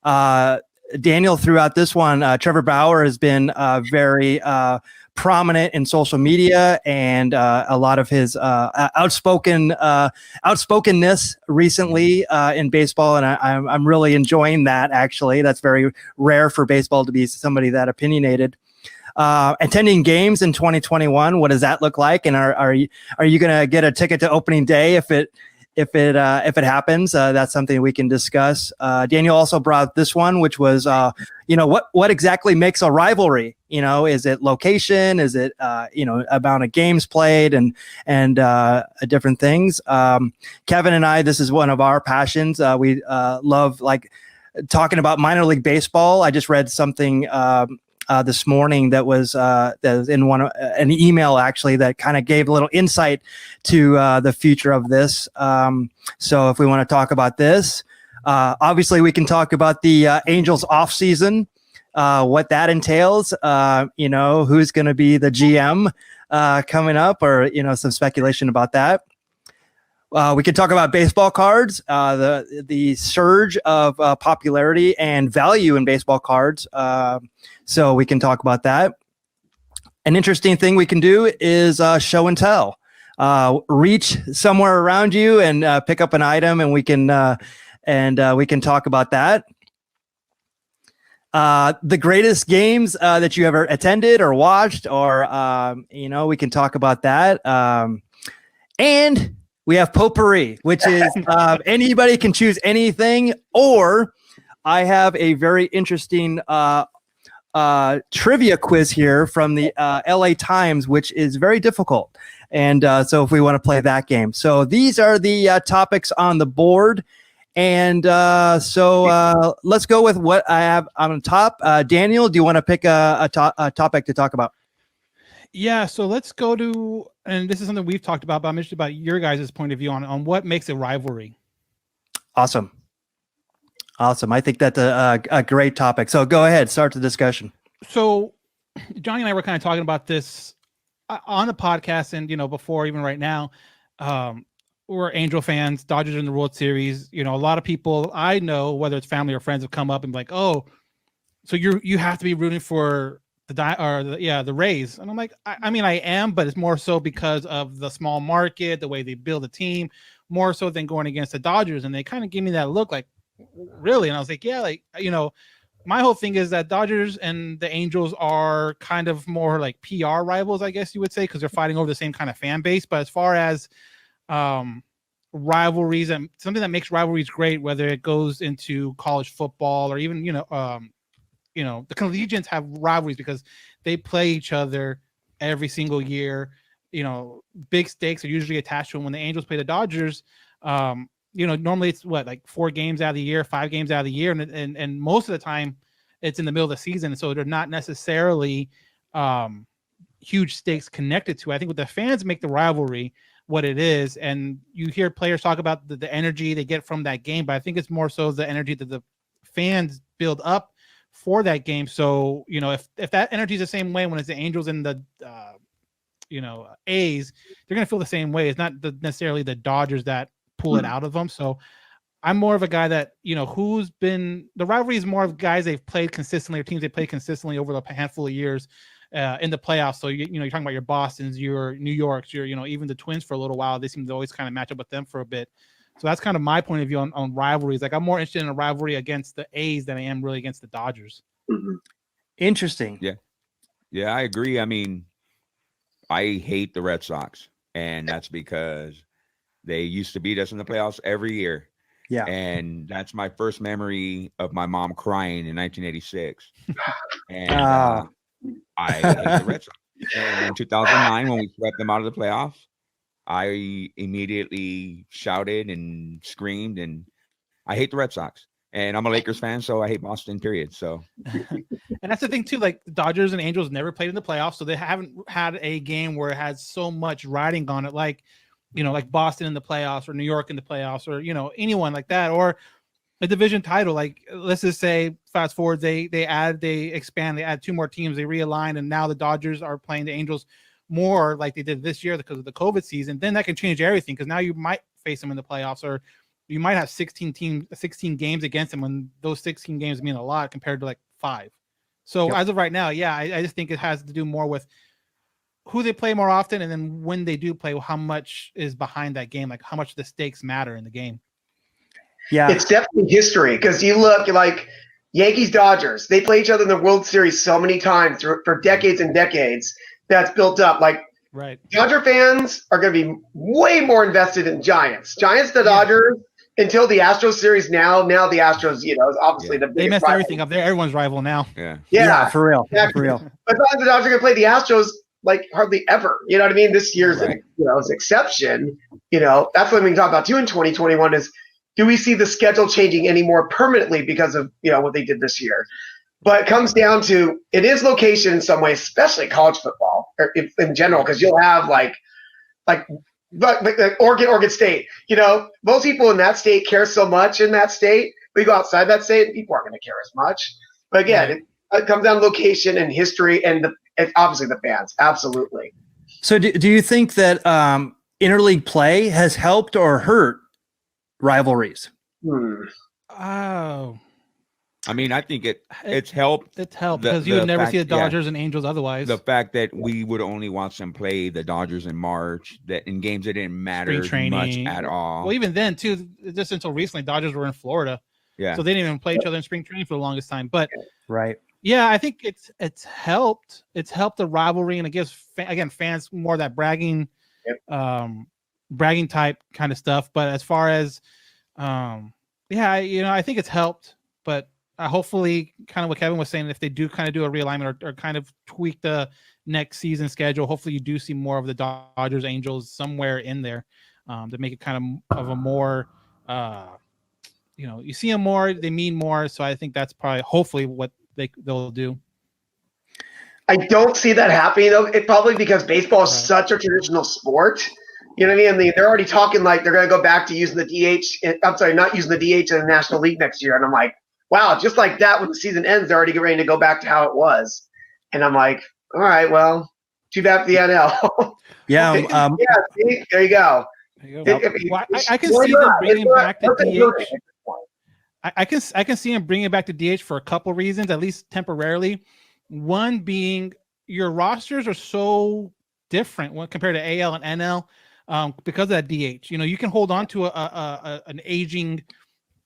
Daniel threw out this one. Trevor Bauer has been very prominent in social media, and a lot of his outspokenness recently in baseball, and I'm really enjoying that. Actually, that's very rare for baseball to be somebody that opinionated. Attending games in 2021, what does that look like? And are you going to get a ticket to opening day if it happens? That's something we can discuss. Daniel also brought this one, which was, what exactly makes a rivalry? Is it location? Is it, amount of games played and different things? Kevin and I, this is one of our passions. We love talking about minor league baseball. I just read something this morning that was in an email actually that kind of gave a little insight to the future of this. So if we want to talk about this, obviously we can talk about the Angels off season, what that entails, who's going to be the GM coming up, or, some speculation about that. We could talk about baseball cards, the surge of popularity and value in baseball cards. So we can talk about that. An interesting thing we can do is show and tell. Reach somewhere around you and pick up an item, and we can talk about that. The greatest games that you ever attended or watched, or we can talk about that. And we have potpourri, which is anybody can choose anything, or I have a very interesting trivia quiz here from the LA Times, which is very difficult. And so if we want to play that game. So these are the topics on the board. And so let's go with what I have on top. Daniel, do you want to pick a topic to talk about? Yeah, so let's go to, and this is something we've talked about, but I'm interested about your guys' point of view on what makes a rivalry. Awesome. I think that's a great topic. So go ahead, start the discussion. So Johnny and I were kind of talking about this on the podcast, and before, even right now, we're Angel fans. Dodgers are in the World Series. A lot of people I know, whether it's family or friends, have come up and be like, "Oh, so you have to be rooting for the Rays." And I'm like, I mean, I am, but it's more so because of the small market, the way they build a team, more so than going against the Dodgers. And they kind of give me that look like, really? And I was like, yeah, my whole thing is that Dodgers and the Angels are kind of more like PR rivals, I guess you would say, because they're fighting over the same kind of fan base. But as far as rivalries, and something that makes rivalries great, whether it goes into college football or even the collegiates have rivalries because they play each other every single year. Big stakes are usually attached to them. When the Angels play the Dodgers, normally it's 4 games out of the year, 5 games out of the year, and most of the time it's in the middle of the season, so they're not necessarily huge stakes connected to it. I think what the fans make the rivalry what it is, and you hear players talk about the energy they get from that game, but I think it's more so the energy that the fans build up for that game. So if that energy is the same way when it's the Angels and the A's, they're going to feel the same way. It's not necessarily the Dodgers that pull it out of them. So I'm more of a guy that, who's been the rivalry is more of guys they've played consistently or teams they played consistently over a handful of years in the playoffs. So, you're talking about your Bostons, your New Yorks, your, even the Twins for a little while. They seem to always kind of match up with them for a bit. So that's kind of my point of view on rivalries. Like I'm more interested in a rivalry against the A's than I am really against the Dodgers. Interesting. Yeah, I agree. I mean, I hate the Red Sox, and that's because they used to beat us in the playoffs every year. Yeah. And that's my first memory of my mom crying in 1986. And I hate the Red Sox. And in 2009, when we swept them out of the playoffs, I immediately shouted and screamed, and I hate the Red Sox. And I'm a Lakers fan, so I hate Boston, period. So, and that's the thing too. Like the Dodgers and Angels never played in the playoffs, so they haven't had a game where it has so much riding on it, like like Boston in the playoffs or New York in the playoffs, or anyone like that, or a division title. Like let's just say, fast forward, they expand, they add 2 more teams, they realign, and now the Dodgers are playing the Angels more like they did this year because of the COVID season. Then that can change everything because now you might face them in the playoffs, or you might have 16 games against them, when those 16 games mean a lot compared to like 5. So as of right now, I just think it has to do more with who they play more often, and then when they do play, how much is behind that game, like how much the stakes matter in the game. Yeah, it's definitely history because you look like Yankees, Dodgers. They play each other in the World Series so many times for decades and decades. That's built up. Like right, Dodger fans are going to be way more invested in Giants. The Dodgers. Until the Astros series now the Astros, is obviously the biggest they messed rival. everything up. They're everyone's rival now. Yeah, for real. exactly. For real. But the Dodgers are going to play the Astros like hardly ever. You know what I mean? This year's is an exception. That's what we can talk about too in 2021 is, do we see the schedule changing any more permanently because of what they did this year? But it comes down to, it is location in some ways, especially college football or in general, because you'll have like Oregon State, most people in that state care so much in that state. We go outside that state, people aren't going to care as much. But again, it comes down to location and history and obviously the fans. Absolutely. So do you think that interleague play has helped or hurt rivalries? Oh, I mean, I think it's helped. It's helped because you would never see the Dodgers and Angels otherwise. The fact that we would only watch them play the Dodgers in March, that in games that didn't matter much at all. Well, even then, too, just until recently, Dodgers were in Florida. Yeah. So they didn't even play each other in spring training for the longest time. But right. Yeah, I think it's helped. It's helped the rivalry, and it gives fans more of that bragging type kind of stuff. But as far as I think it's helped, but hopefully, kind of what Kevin was saying, if they do kind of do a realignment or kind of tweak the next season schedule, hopefully you do see more of the Dodgers, Angels somewhere in there to make it kind of a more, you see them more, they mean more. So I think that's probably hopefully what they'll do. I don't see that happening though. It probably because baseball is such a traditional sport. You know what I mean? They're already talking like they're going to go back to using the DH. I'm sorry, not using the DH in the National League next year. And I'm like, wow, just like that, when the season ends, they're already ready to go back to how it was. And I'm like, all right, well, too bad for the NL. Yeah. See, there you go. I can see them bringing back the DH. I can see him bringing back the DH for a couple reasons, at least temporarily. One being your rosters are so different when compared to AL and NL because of that DH. You can hold on to an aging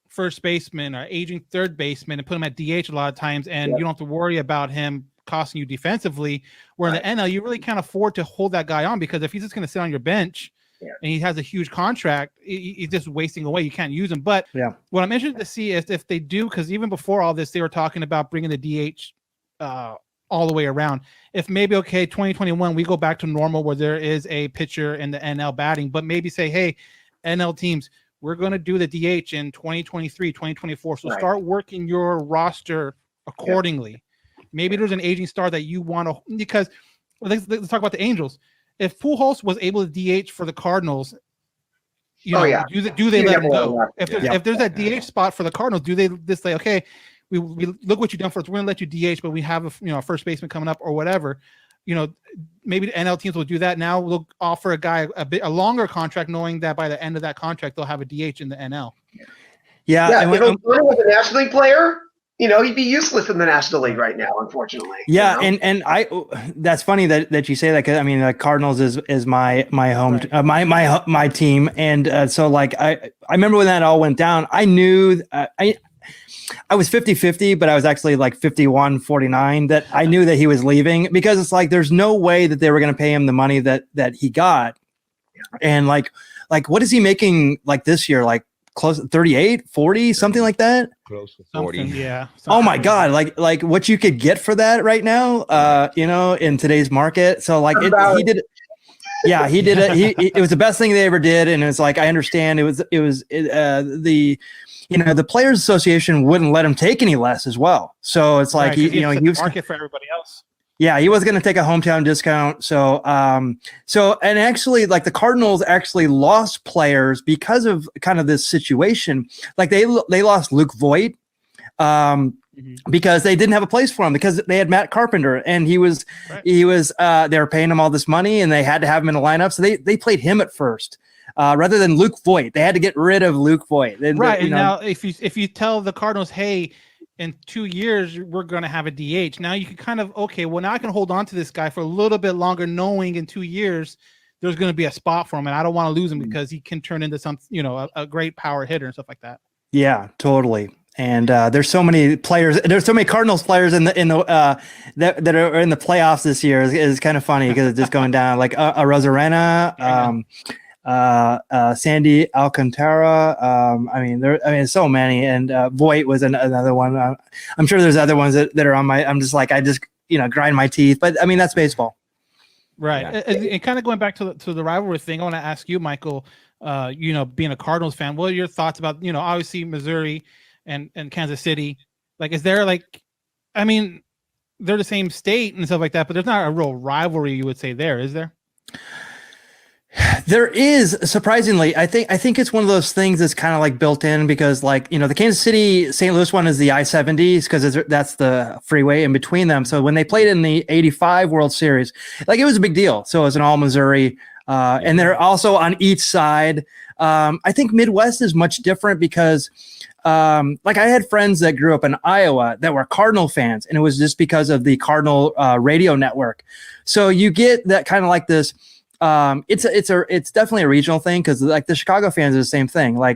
first baseman or aging third baseman and put him at DH a lot of times, and you don't have to worry about him costing you defensively. Where in the NL, you really can't afford to hold that guy on, because if he's just going to sit on your bench and he has a huge contract, he's just wasting away. You can't use him. But what I'm interested to see is if they do, because even before all this, they were talking about bringing the DH all the way around. If maybe, 2021, we go back to normal where there is a pitcher in the NL batting, but maybe say, hey, NL teams, we're going to do the DH in 2023, 2024. So start working your roster accordingly. Maybe there's an aging star that you want to, because let's talk about the Angels. If Pujols was able to DH for the Cardinals, do they let him go? If there's that DH spot for the Cardinals, do they just say, okay, we look what you've done for us, we're going to let you DH, but we have a first baseman coming up or whatever. maybe the NL teams will do that. Now we'll offer a guy a longer contract, knowing that by the end of that contract, they'll have a DH in the NL. Yeah. If O'Connor was a National League player, he'd be useless in the National League right now, unfortunately. Yeah, and that's funny that you say that, because I mean the Cardinals is my home Right. my team, and so like I remember when that all went down, I knew I was 50-50, but I was actually like 51-49 that I knew that he was leaving, because it's like there's no way that they were going to pay him the money that he got, and like what is he making like this year, like close to 38, 40, something like that. Close to 40. Yeah. Oh my God. Like what you could get for that right now, in today's market. So like he did. Yeah, he did it. It was the best thing they ever did. And it's like, I understand the Players Association wouldn't let him take any less as well. So it's like, right, he was market for everybody else. Yeah, he was going to take a hometown discount. So, and actually, like the Cardinals actually lost players because of kind of this situation. Like they lost Luke Voigt, because they didn't have a place for him, because they had Matt Carpenter, and they were paying him all this money, and they had to have him in the lineup. So they played him at first, rather than Luke Voigt. They had to get rid of Luke Voigt. Right. Now, if you tell the Cardinals, hey, in 2 years, we're going to have a DH. Now you can kind of, now I can hold on to this guy for a little bit longer, knowing in 2 years there's going to be a spot for him, and I don't want to lose him because he can turn into some, a great power hitter and stuff like that. Yeah, totally. And there's so many players. There's so many Cardinals players that are in the playoffs this year. Is kind of funny because it's just going down, like Rosarena, Sandy Alcantara. There's so many, and Voigt was another one. I'm sure there's other ones that are on my. I'm just like, grind my teeth. But I mean, that's baseball, right? Yeah. And kind of going back to the rivalry thing, I want to ask you, Michael. Being a Cardinals fan, what are your thoughts about obviously Missouri and Kansas City? Like, is there they're the same state and stuff like that, but there's not a real rivalry, you would say, there, is there? There is, surprisingly. I think it's one of those things that's kind of like built in, because the Kansas City St. Louis one is the I-70s, because that's the freeway in between them. So when they played in the 85 World Series, it was a big deal. So it was an all Missouri, and they're also on each side. I think Midwest is much different because I had friends that grew up in Iowa that were Cardinal fans, and it was just because of the Cardinal radio network. So you get that kind of like this. It's definitely a regional thing, because the Chicago fans are the same thing. I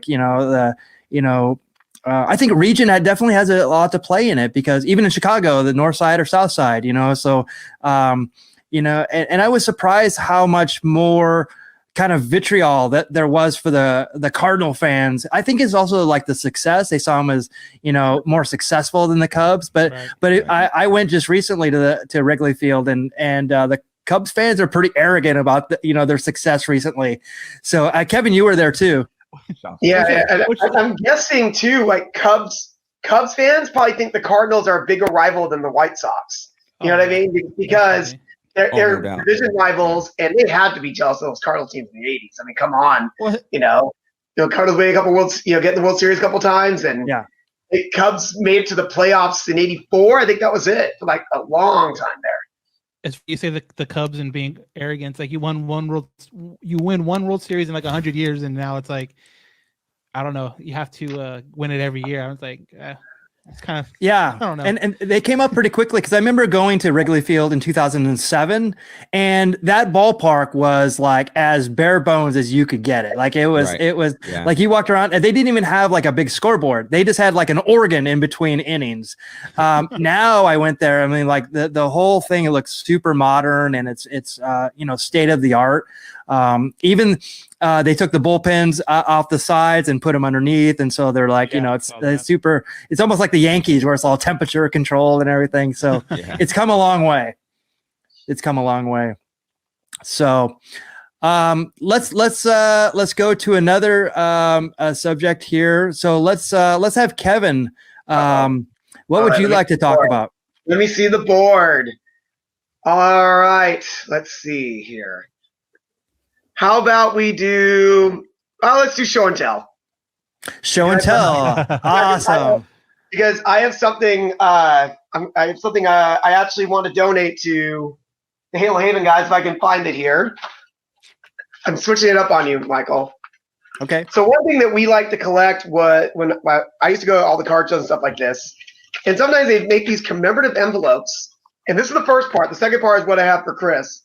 think region definitely has a lot to play in it, because even in Chicago, the North Side or South Side, so and I was surprised how much more kind of vitriol that there was for the Cardinal fans. I think it's also the success. They saw him as, more successful than the Cubs, but I went just recently to Wrigley Field, and the Cubs fans are pretty arrogant about their success recently. So Kevin, you were there too. Yeah, and I'm guessing too, Cubs fans probably think the Cardinals are a bigger rival than the White Sox. You know what I mean? Because they're division rivals, and they had to be jealous of those Cardinals teams in the 80s. I mean, come on. What? Cardinals made a couple worlds, get the World Series a couple times, and the Cubs made it to the playoffs in '84. I think that was it for a long time there. As you say, the Cubs and being arrogant, you win one World Series in 100 years, and now it's I don't know, you have to win it every year. I was like, it's kind of I don't know. And they came up pretty quickly, because I remember going to Wrigley Field in 2007, and that ballpark was as bare bones as you could get it. It was you walked around, and they didn't even have a big scoreboard. They just had an organ in between innings. Now I went there. I mean, the whole thing, it looks super modern, and it's state of the art. Even they took the bullpens off the sides and put them underneath, and so they're it's super. It's almost like the Yankees, where it's all temperature controlled and everything. So it's come a long way. So let's go to another subject here. So let's have Kevin. What would you like to talk about? Let me see the board. All right, let's see here. How about we do? Let's do show and tell. Show and tell. Awesome. Because I have something. I actually want to donate to the Halo Haven guys, if I can find it here. I'm switching it up on you, Michael. Okay. So one thing that we like to collect was when I used to go to all the card shows and stuff like this, and sometimes they make these commemorative envelopes. And this is the first part. The second part is what I have for Chris.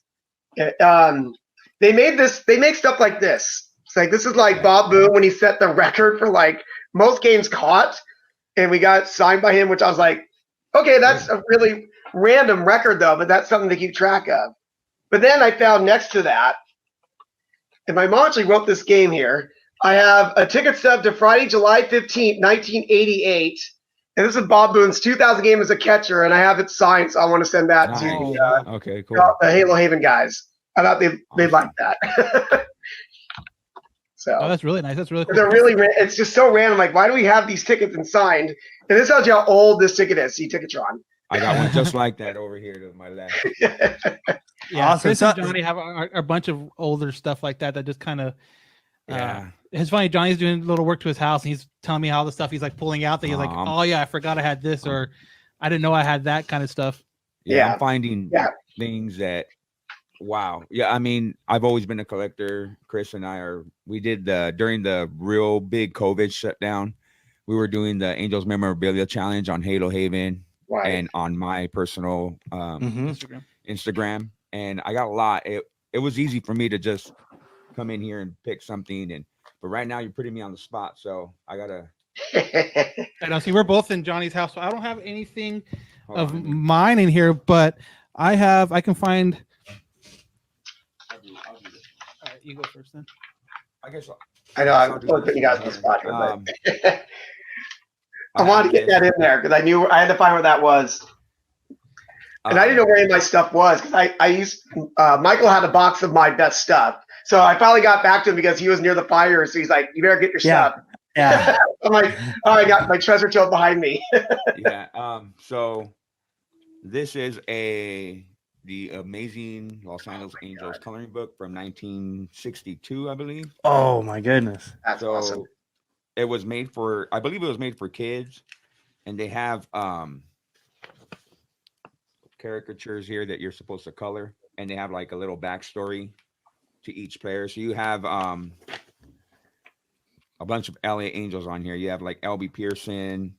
They make stuff like this. It's like this is like Bob Boone when he set the record for like most games caught, and we got signed by him, which I was like, okay, that's a really random record though, but that's something to keep track of. But then I found next to that, and my mom actually wrote this game here. I have a ticket stub to Friday, July 15th, 1988. And this is Bob Boone's 2000 game as a catcher, and I have it signed, so I want to send that to okay, cool. the Halo Haven guys. I thought they'd like that. So Oh, that's really nice. That's really cool. they're really it's just so random. Like, why do we have these tickets and signed? And this tells you how old this ticket is. See Ticketron. I got one just like that over here to my left. Yeah, Awesome. Chris and Johnny have a bunch of older stuff like that just kind of. Yeah. It's funny. Johnny's doing a little work to his house, and he's telling me all the stuff he's like pulling out. That he's like, "Oh yeah, I forgot I had this," or "I didn't know I had that" kind of stuff. Yeah. I'm finding things that. Wow. Yeah, I mean, I've always been a collector. Chris and I we did during the real big COVID shutdown, we were doing the Angels Memorabilia Challenge on Halo Haven and on my personal Instagram. And I got a lot. It was easy for me to just come in here and pick something. But right now you're putting me on the spot. So I got to. I know. See, we're both in Johnny's house. So I don't have anything of mine in here, but I can find. All right, you go first then. I guess I know I'm putting you guys on the spot here, but I wanted to get that in there because I knew I had to find where that was, and I didn't know where any of my stuff was because I used Michael had a box of my best stuff, so I finally got back to him because he was near the fire, so he's like, "You better get your stuff." Yeah. I'm like, "Oh, I got my treasure trove behind me." Yeah. So this is the amazing Los Angeles Angels coloring book from 1962, I believe. Oh my goodness. That's awesome. It was made for, I believe it was made for kids, and they have caricatures here that you're supposed to color, and they have like a little backstory to each player. So you have a bunch of LA Angels on here. You have like LB Pearson,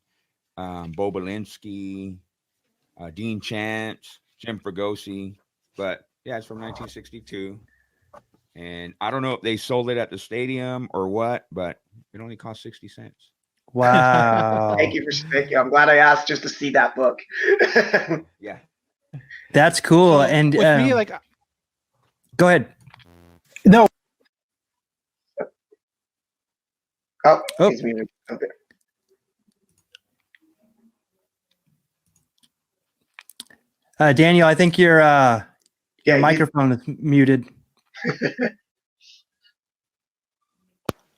Bo Belinsky, Dean Chance, Jim Fregosi, but yeah, it's from 1962, and I don't know if they sold it at the stadium or what, but it only cost 60 cents. Wow. Thank you. I'm glad I asked just to see that book. Yeah, That's cool. And with me, like, go ahead. no, Oh, he's muted. Okay. Daniel, I think your microphone is muted.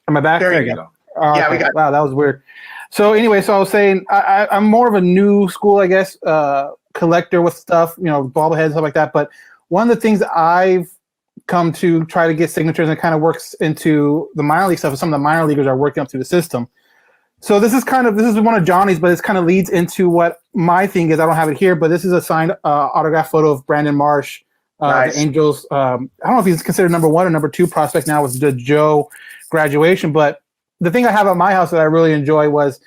Am I back? There you go. Yeah, we got. Wow, that was weird. So anyway, so I was saying I'm more of a new school, I guess, collector with stuff, bobbleheads and stuff like that. But one of the things that I've come to try to get signatures and it kind of works into the minor league stuff. Some of the minor leaguers are working up through the system. So this is one of Johnny's, but this kind of leads into what my thing is. I don't have it here, but this is a signed autograph photo of Brandon Marsh, Nice. the Angels. I don't know if he's considered number 1 or number 2 prospect now with the Joe graduation. But the thing I have at my house that I really enjoy was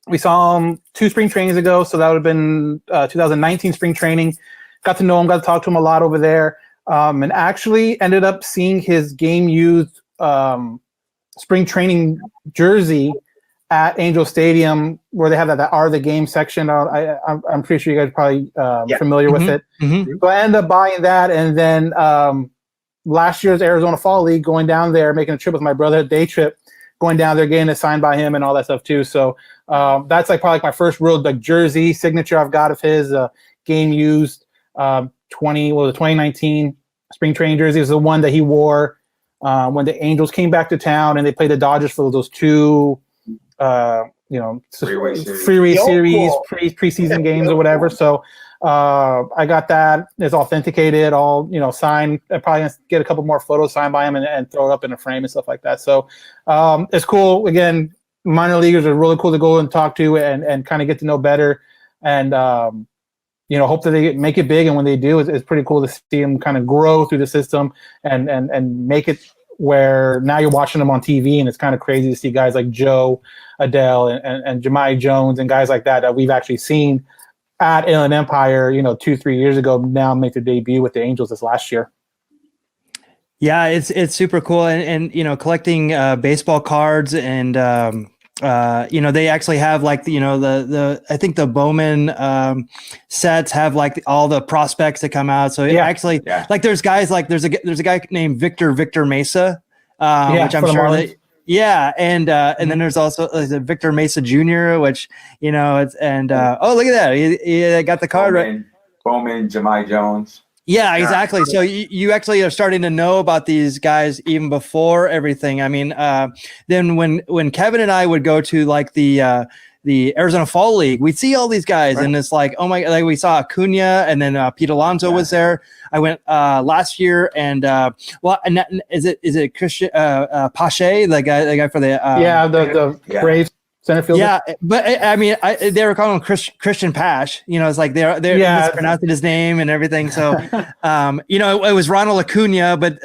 we saw him 2 spring trainings ago. So that would have been 2019 spring training. Got to know him, got to talk to him a lot over there, and actually ended up seeing his game used spring training jersey at Angel Stadium where they have that Are the Game section. I'm pretty sure you guys are probably familiar with it. Mm-hmm. So I ended up buying that, and then last year's Arizona Fall League, going down there, making a trip with my brother, a day trip, going down there, getting it signed by him and all that stuff too. So that's like probably my first real jersey signature I've got of his game used 2019 spring training jersey. It was the one that he wore when the Angels came back to town and they played the Dodgers for those 2 freeway series preseason games or whatever. So I got that. It's authenticated, all signed. I probably gonna get a couple more photos signed by him and throw it up in a frame and stuff like that. So it's cool. Again, minor leaguers are really cool to go and talk to and kind of get to know better. And hope that they make it big. And when they do, it's pretty cool to see them kind of grow through the system and make it where now you're watching them on TV, and it's kind of crazy to see guys like Joe, Adele, and Jemai Jones and guys like that we've actually seen at Inland Empire, 2-3 years ago, now make their debut with the Angels this last year. Yeah, it's super cool, and collecting baseball cards, and they actually have like the I think the Bowman sets have like all the prospects that come out. So like there's guys like there's a guy named Victor Mesa, which I'm sure that. Yeah, and then there's also Victor Mesa Jr., which it's oh, look at that, he got the card right. Bowman, Jemai Jones. Yeah, exactly. So you actually are starting to know about these guys even before everything. I mean, then when Kevin and I would go to like the Arizona Fall League, we'd see all these guys, and it's like, oh my, like we saw Acuna, and then Pete Alonso was there. I went last year, and is it Christian Pache, the guy for the the Braves center fielder? Yeah, but I mean, they were calling him Christian Pash. It's like they're mispronouncing his name and everything. So, it was Ronald Acuna, but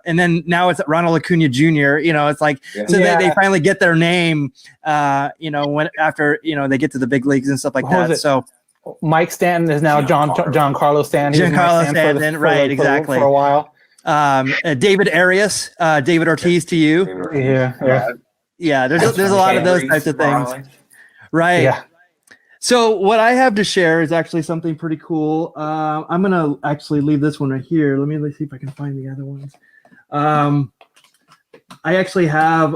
and then now it's Ronald Acuna Jr. It's like they finally get their name. When after they get to the big leagues and stuff like that. So. Mike Stanton is now Giancarlo Stanton. Giancarlo Stanton, right? Exactly. For a while. David Arias, David Ortiz to you. Yeah, there's a lot of those types of things. Right. Yeah. So what I have to share is actually something pretty cool. I'm going to actually leave this one right here. Let me see if I can find the other ones. I actually have,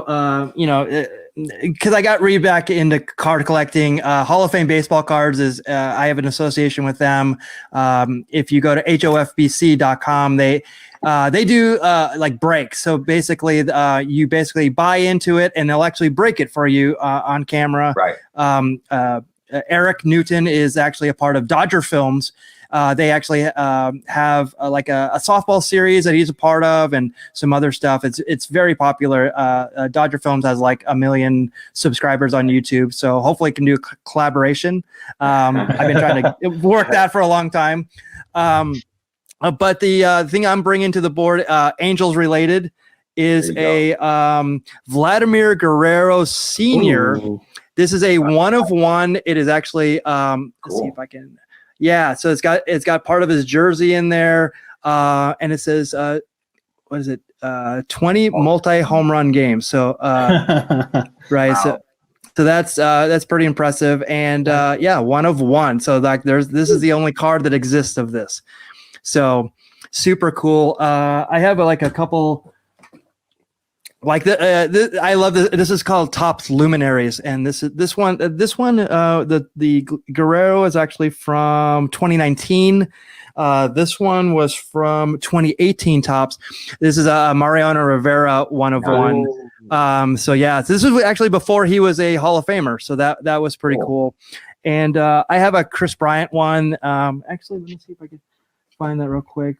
because I got back into card collecting. Hall of Fame baseball cards is I have an association with them. If you go to hofbc.com, they do like breaks. So basically, you basically buy into it, and they'll actually break it for you on camera. Right. Eric Newton is actually a part of Dodger Films. They actually have like a softball series that he's a part of, and some other stuff. It's very popular. Dodger Films has like 1 million subscribers on YouTube, so hopefully can do a collaboration. I've been trying to work that for a long time. But the thing I'm bringing to the board, Angels related, is a Vladimir Guerrero Sr. Ooh. This is a 1/1. It is actually let's see if I can. Yeah, so it's got part of his jersey in there, and it says what is it? 20 multi-home run games. So right, wow. So that's pretty impressive, and 1/1. So like this is the only card that exists of this. So super cool. I have like a couple. Like I love this. This is called Topps Luminaries, and this one. The Guerrero is actually from 2019. This one was from 2018 Topps. This is a Mariano Rivera 1/1. So yeah, this was actually before he was a Hall of Famer. So that was pretty cool. And I have a Chris Bryant one. Actually, let me see if I can find that real quick.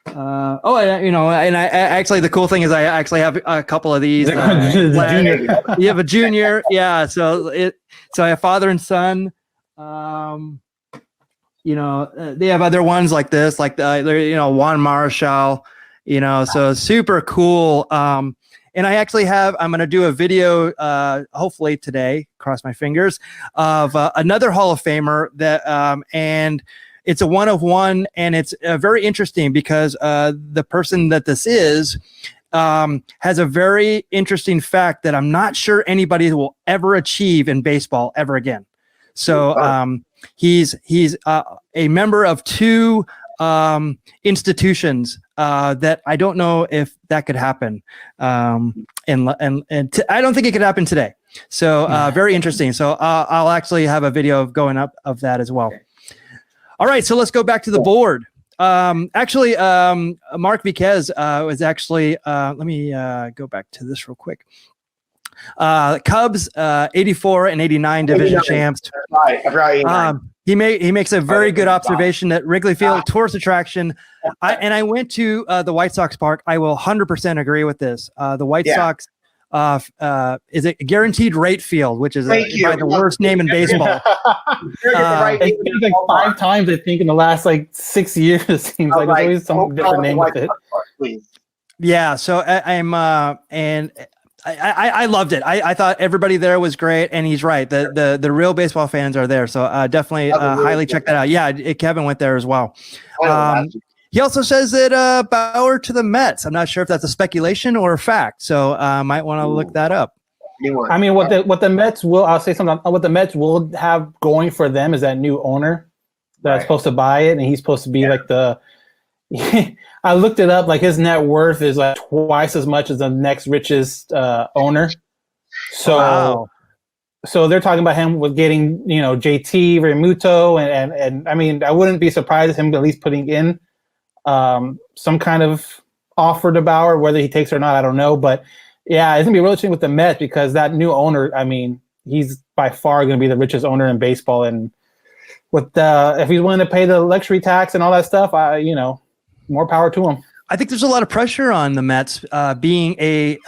And I actually, the cool thing is I actually have a couple of these. Junior. You have a junior, yeah. So I have father and son. They have other ones like this, like Juan Marichal. So super cool. And I actually I'm going to do a video, hopefully today, cross my fingers, of another Hall of Famer that and. It's a 1/1, and it's very interesting because the person that this is has a very interesting fact that I'm not sure anybody will ever achieve in baseball ever again. So he's a member of 2 institutions that I don't know if that could happen. And I don't think it could happen today. So very interesting. So I'll actually have a video of going up of that as well. All right, so let's go back to the board. Mark Viquez was actually, let me go back to this real quick. Cubs, 84 and 89 division champs. He makes a very good observation that Wrigley Field, tourist attraction. I went to the White Sox park. I will 100% agree with this. The White Sox is it Guaranteed Rate Field, which is Thank you. probably the worst name in baseball. It's changed like 5 times, I think, in the last like 6 years. It seems like there's always some different name with it. Please. Yeah, so I loved it. I thought everybody there was great, and he's right. The real baseball fans are there, so definitely highly check that out. Yeah, Kevin went there as well. He also says that Bauer to the Mets. I'm not sure if that's a speculation or a fact, so might want to look that up. I mean, what the Mets will, I'll say something. What the Mets will have going for them is that new owner that's supposed to buy it, and he's supposed to be like the. I looked it up. Like his net worth is like twice as much as the next richest owner. So, so they're talking about him with getting JT Realmuto, and I mean, I wouldn't be surprised at him at least putting in some kind of offer to Bauer. Whether he takes it or not, I don't know. But yeah, it's gonna be really interesting with the Mets because that new owner. I mean, he's by far going to be the richest owner in baseball, and with if he's willing to pay the luxury tax and all that stuff, more power to him. I think there's a lot of pressure on the Mets being a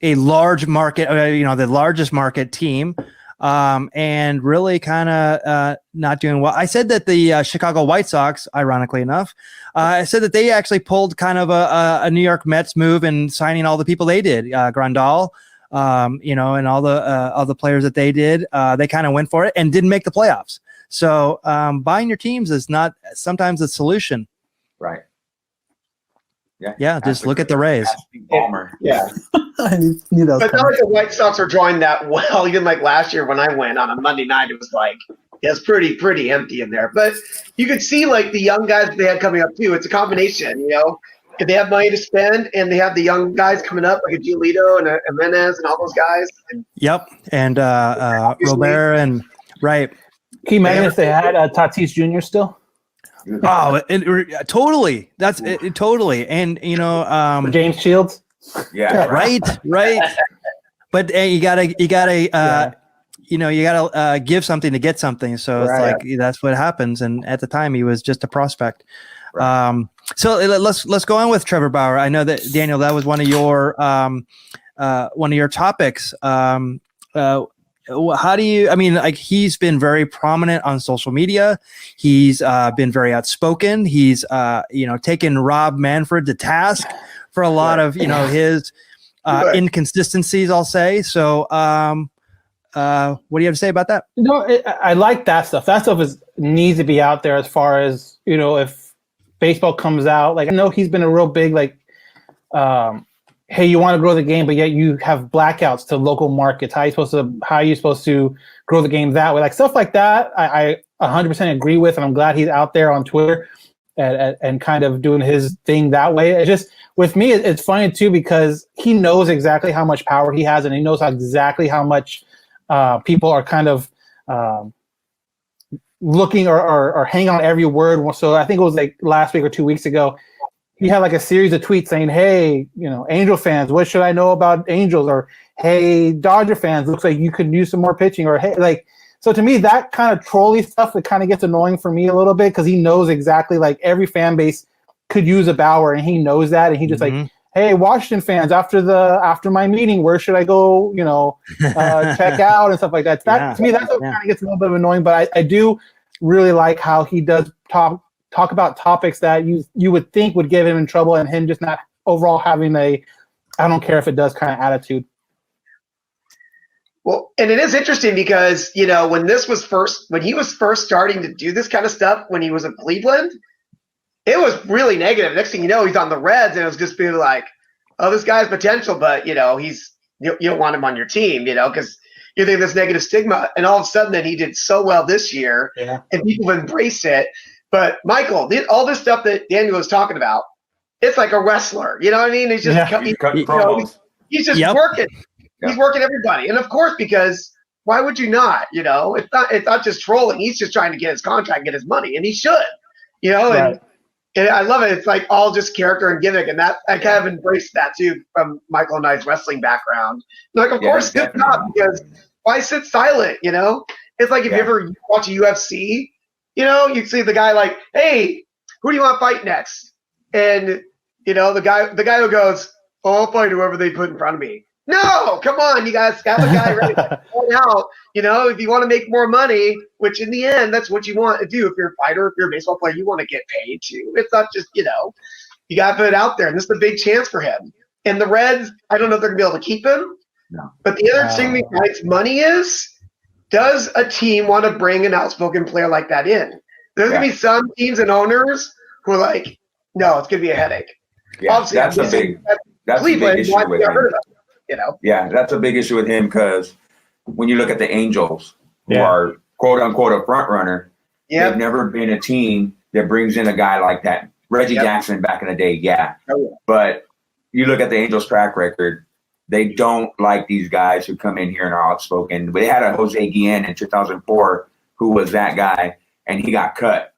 large market, the largest market team, and really kind of not doing well. I said that the Chicago White Sox, ironically enough, I said that they actually pulled kind of a New York Mets move in signing all the people they did, Grandal, and all the players that they did. They kind of went for it and didn't make the playoffs. So buying your teams is not sometimes the solution. Right. Yeah. Yeah. Just look at the Rays. Yeah. I knew that was But not like the White Sox are drawing that well. Even like last year when I went on a Monday night, it was like it's pretty empty in there. But you could see like the young guys they had coming up too. It's a combination, If they have money to spend and they have the young guys coming up like a Giolito and a Jimenez and all those guys. Yep. And Robert and right. Can you imagine if they had Tatis Jr. still? Oh, totally. That's it, totally. And James Shields. Yeah. Right. But you gotta give something to get something. So it's like that's what happens. And at the time, he was just a prospect. Right. So let's go on with Trevor Bauer. I know that Daniel, that was one of your topics. How do you? I mean, like he's been very prominent on social media. He's been very outspoken. He's taken Rob Manfred to task for a lot of his inconsistencies. I'll say. So, what do you have to say about that? I like that stuff. That stuff needs to be out there as far as if baseball comes out. Like I know he's been a real big hey, you want to grow the game, but yet you have blackouts to local markets. How are you supposed to grow the game that way? Like stuff like that, I 100% agree with, and I'm glad he's out there on Twitter and kind of doing his thing that way. It's just with me, it's funny too because he knows exactly how much power he has, and he knows exactly how much people are kind of looking or hanging on every word. So I think it was like last week or 2 weeks ago. He had like a series of tweets saying, hey, Angel fans, what should I know about Angels? Or, hey, Dodger fans, looks like you could use some more pitching. Or, hey, so to me, that kind of trolly stuff, it kind of gets annoying for me a little bit because he knows exactly like every fan base could use a Bauer and he knows that. And he just like, hey, Washington fans, after my meeting, where should I go, check out and stuff like that. To me, that's what kind of gets a little bit annoying. But I do really like how he does talk about topics that you would think would get him in trouble and him just not overall having I don't care if it does kind of attitude. Well, and it is interesting because, when he was first starting to do this kind of stuff when he was in Cleveland, it was really negative. Next thing you know, he's on the Reds and it was just being like, oh, this guy's potential, but you don't want him on your team, because you think this negative stigma. And all of a sudden then he did so well this year and people embraced it. But Michael, all this stuff that Daniel was talking about, it's like a wrestler. You know what I mean? He's just he's just working. He's working everybody, and of course, because why would you not? It's not just trolling. He's just trying to get his contract, get his money, and he should. And I love it. It's like all just character and gimmick, and that I kind of embraced that too from Michael and I's wrestling background. Like, of course, good job, because why sit silent? It's like if you ever watch a UFC. You see the guy like, hey, who do you want to fight next? And, the guy who goes, oh, I'll fight whoever they put in front of me. No, come on, you guys got the guy ready to point out. You know, if you want to make more money, which in the end, that's what you want to do. If you're a fighter, if you're a baseball player, you want to get paid too. It's not just, you know, you got to put it out there. And this is a big chance for him. And the Reds, I don't know if they're going to be able to keep him. No. But the other thing besides money is, does a team want to bring an outspoken player like that in? There's going to be some teams and owners who are like, no, it's going to be a headache. Yeah, Obviously, that's a big issue with him. You know? Yeah, that's a big issue with him because when you look at the Angels, who are quote unquote a front runner, they've never been a team that brings in a guy like that. Reggie Jackson back in the day, but you look at the Angels' track record, they don't like these guys who come in here and are outspoken. But they had a Jose Guillen in 2004 who was that guy, and he got cut.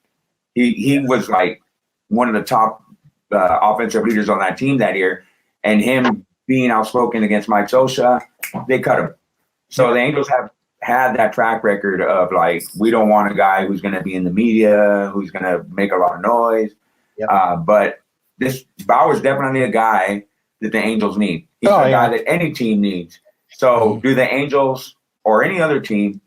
He was like one of the top offensive leaders on that team that year, and him being outspoken against Mike Sosa, they cut him. So the Angels have had that track record of like, we don't want a guy who's going to be in the media, who's going to make a lot of noise. But this Bauer's definitely a guy that the Angels need. He's a guy that any team needs. So do the Angels or any other team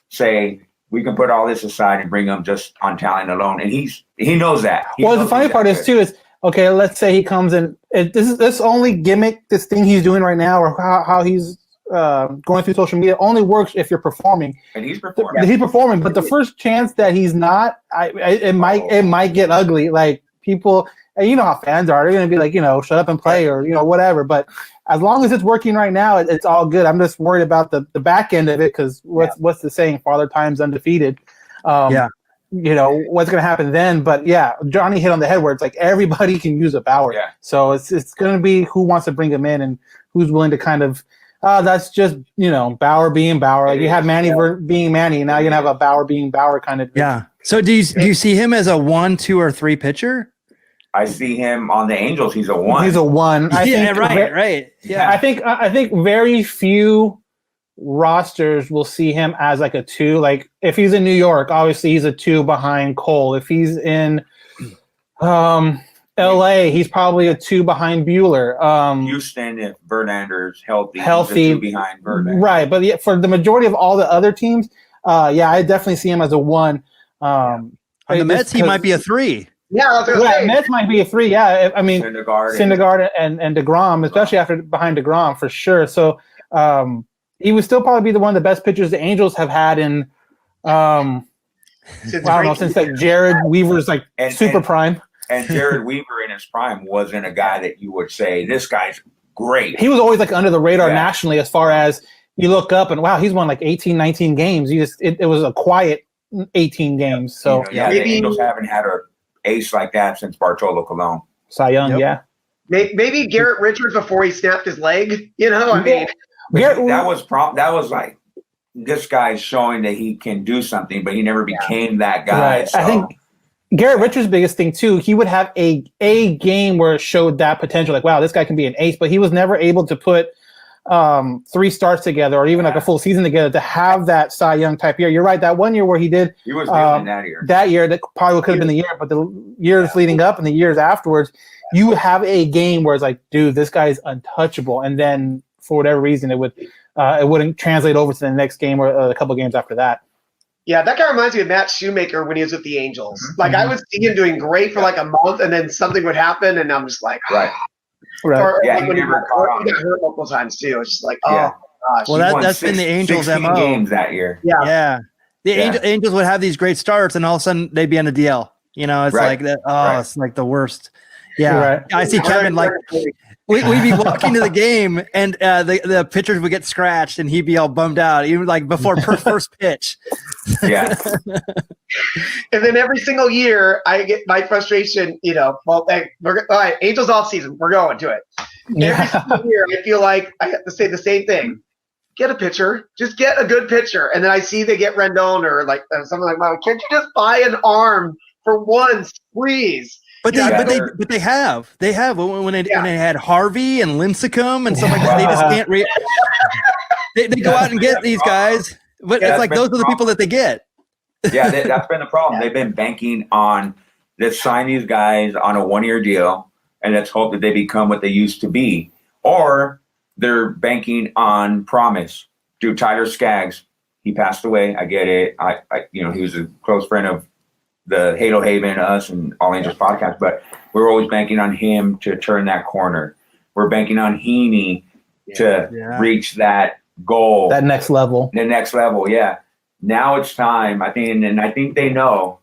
say, we can put all this aside and bring him just on talent alone? And he knows that. The funny part is too is, okay, let's say he comes in. This only gimmick, this thing he's doing right now, or how he's going through social media, only works if you're performing. And he's performing. He's performing, but the first chance that he's not, it might get ugly. Like people, and you know how fans are. They're gonna be like, you know, shut up and play, or you know, whatever. But as long as it's working right now, it's all good. I'm just worried about the back end of it because what's the saying? Father Time's undefeated. You know what's going to happen then, but Johnny hit on the head where it's like everybody can use a Bauer. So it's going to be who wants to bring him in and who's willing to kind of. That's just, you know, Bauer being Bauer. Like you have Manny being Manny, now you're gonna have a Bauer being Bauer kind of. Yeah. So do you see him as a 1, 2, or 3 pitcher? I see him on the Angels. He's a 1. He's a 1. Right. Yeah. I think very few rosters will see him as like a 2. Like if he's in New York, obviously he's a 2 behind Cole. If he's in LA, he's probably a 2 behind Bueller. Houston, if Verlander's healthy, he's a 2 behind Verlander. Right, but for the majority of all the other teams, I definitely see him as a 1. On the Mets, he might be a 3. Yeah, I was gonna say. Mets might be a 3. Yeah, I mean Syndergaard and DeGrom, especially after behind DeGrom for sure. So he would still probably be one of the best pitchers the Angels have had in. Since like Jared Weaver's like super prime. And Jared Weaver in his prime wasn't a guy that you would say, this guy's great. He was always like under the radar nationally as far as you look up and, wow, he's won like 18, 19 games. It was a quiet 18 games. So the Angels haven't had an ace like that since Bartolo Colon. Cy Young, Maybe Garrett Richards before he snapped his leg. You know, I mean. That was like, this guy's showing that he can do something, but he never became that guy. Right. So. I think Garrett Richards' biggest thing too, he would have a game where it showed that potential, like, wow, this guy can be an ace, but he was never able to put 3 starts together or even like a full season together to have that Cy Young type year. You're right, that one year where he did was in that year. That year, that probably could have been the year, but the years leading up and the years afterwards, you have a game where it's like, dude, this guy's untouchable. And then for whatever reason, it wouldn't translate over to the next game or a couple games after that. Yeah, that guy reminds me of Matt Shoemaker when he was with the Angels. Like I would see him doing great for like a month, and then something would happen, and I'm just like, right. Or, yeah, like when he got hurt multiple times too. It's just like, oh gosh. Well, that's been the Angels' 16 MO. games that year. Yeah. The Angels would have these great starts, and all of a sudden they'd be on the DL. You know, it's like that. Oh, it's like the worst. Yeah, I see Kevin like. We'd be walking to the game, and the pitchers would get scratched, and he'd be all bummed out, even like before first pitch. Yeah. And then every single year, I get my frustration. You know, well, hey, all right, Angels off season, we're going to it. Every single year, I feel like I have to say the same thing. Get a pitcher, just get a good pitcher, and then I see they get Rendon or like something like that. Can't you just buy an arm for once, please? But they have when they had Harvey and Lincecum and stuff like that. They just can't they go out and get these guys, but it's like those are the people that they get. Yeah, that's been the problem. They've been banking on let's sign these guys on a 1-year deal and let's hope that they become what they used to be, or they're banking on promise. Dude, Tyler Skaggs, he passed away. I get it. He was a close friend of the Halo Haven, us, and All Angels podcast, but we're always banking on him to turn that corner. We're banking on Heaney to reach that goal. That next level. The next level, yeah. Now it's time, I think, and I think they know,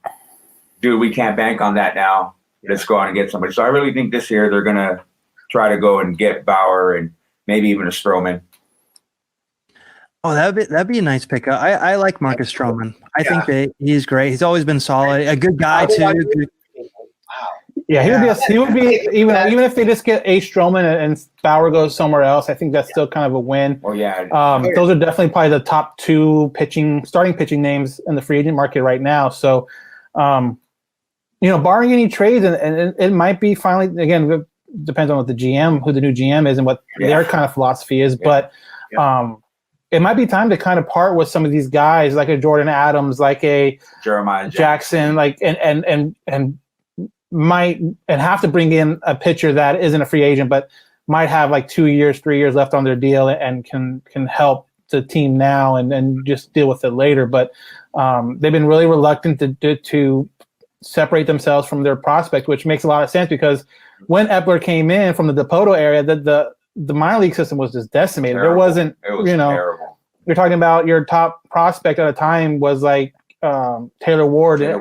dude, we can't bank on that now. Let's go out and get somebody. So I really think this year they're going to try to go and get Bauer and maybe even a Stroman. Oh, that'd be a nice pickup. I like Marcus Stroman. I think that he's great. He's always been solid. A good guy too. Yeah, he would be even if they just get a Stroman and Bauer goes somewhere else. I think that's still kind of a win. Oh yeah. Those are definitely probably the top two starting pitching names in the free agent market right now. So, barring any trades, and it might be finally, again, it depends on what who the new GM is and what their kind of philosophy is. Yeah. But it might be time to kind of part with some of these guys, like a Jordan Adams, like a Jeremiah Jackson, like and might have to bring in a pitcher that isn't a free agent, but might have like 2 years, 3 years left on their deal and can help the team now and just deal with it later. But they've been really reluctant to separate themselves from their prospect, which makes a lot of sense because when Epler came in from the Dipoto area, the minor league system was just decimated. Terrible. There wasn't, terrible. You're talking about your top prospect at a time was like Taylor Ward and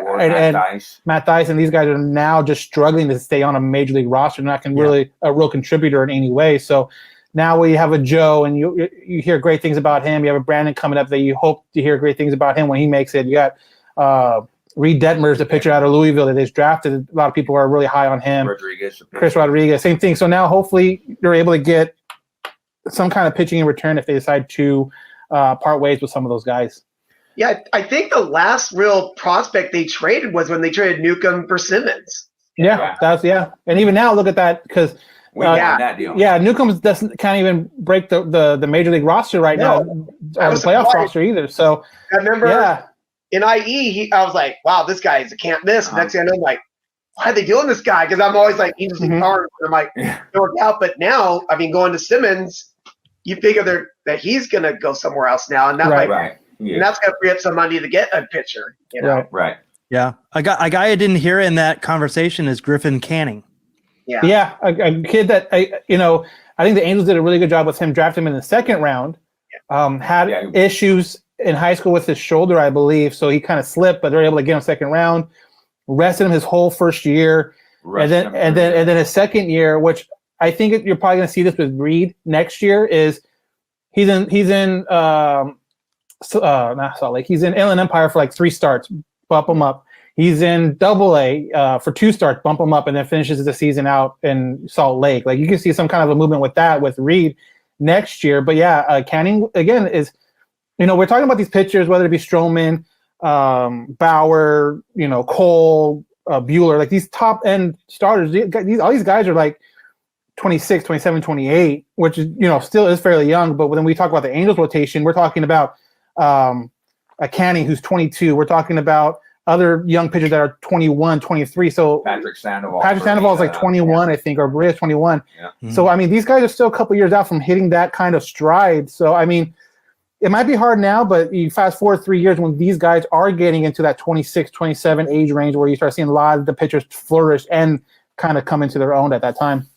Matt Dice, and these guys are now just struggling to stay on a major league roster, not really a real contributor in any way. So now we have a Joe, and you hear great things about him. You have a Brandon coming up that you hope to hear great things about him when he makes it. You got Reed Detmers, the pitcher out of Louisville that they drafted. A lot of people are really high on him. Chris Rodriguez, same thing. So now hopefully you're able to get some kind of pitching in return if they decide to part ways with some of those guys. Yeah, I think the last real prospect they traded was when they traded Newcomb for Simmons. And even now, look at that because we won that deal. Yeah, Newcomb can't even break the major league roster right now, or the playoff roster either. So I remember in IE, I was like, wow, this guy is a can't miss. Next thing I know, I'm like, why are they doing this guy? Because I'm always like, he's just hard. I'm like, it worked out. But now, I mean, going to Simmons, you figure that he's going to go somewhere else now, and that and that's going to free up some money to get a pitcher. Right. Yeah, a guy I didn't hear in that conversation is Griffin Canning. Yeah, a kid that I think the Angels did a really good job with him, drafting him in the second round. Had issues in high school with his shoulder, I believe, so he kind of slipped, but they're able to get him second round. Rested him his whole first year, and then his second year, which I think you're probably going to see this with Reed next year. Is he's in not Salt Lake. He's in Inland Empire for like 3 starts, bump him up. He's in AA for 2 starts, bump him up, and then finishes the season out in Salt Lake. Like you can see some kind of a movement with that with Reed next year. But Canning again is, we're talking about these pitchers, whether it be Stroman, Bauer, Cole, Bueller, like these top end starters. All these guys are like 26, 27, 28, which is still is fairly young. But when we talk about the Angels rotation, we're talking about a Canning who's 22. We're talking about other young pitchers that are 21, 23. So Patrick Sandoval is like 21, I think, or Bria's 21. Yeah. Mm-hmm. So, I mean, these guys are still a couple years out from hitting that kind of stride. So, I mean, it might be hard now, but you fast forward 3 years when these guys are getting into that 26, 27 age range where you start seeing a lot of the pitchers flourish and kind of come into their own at that time.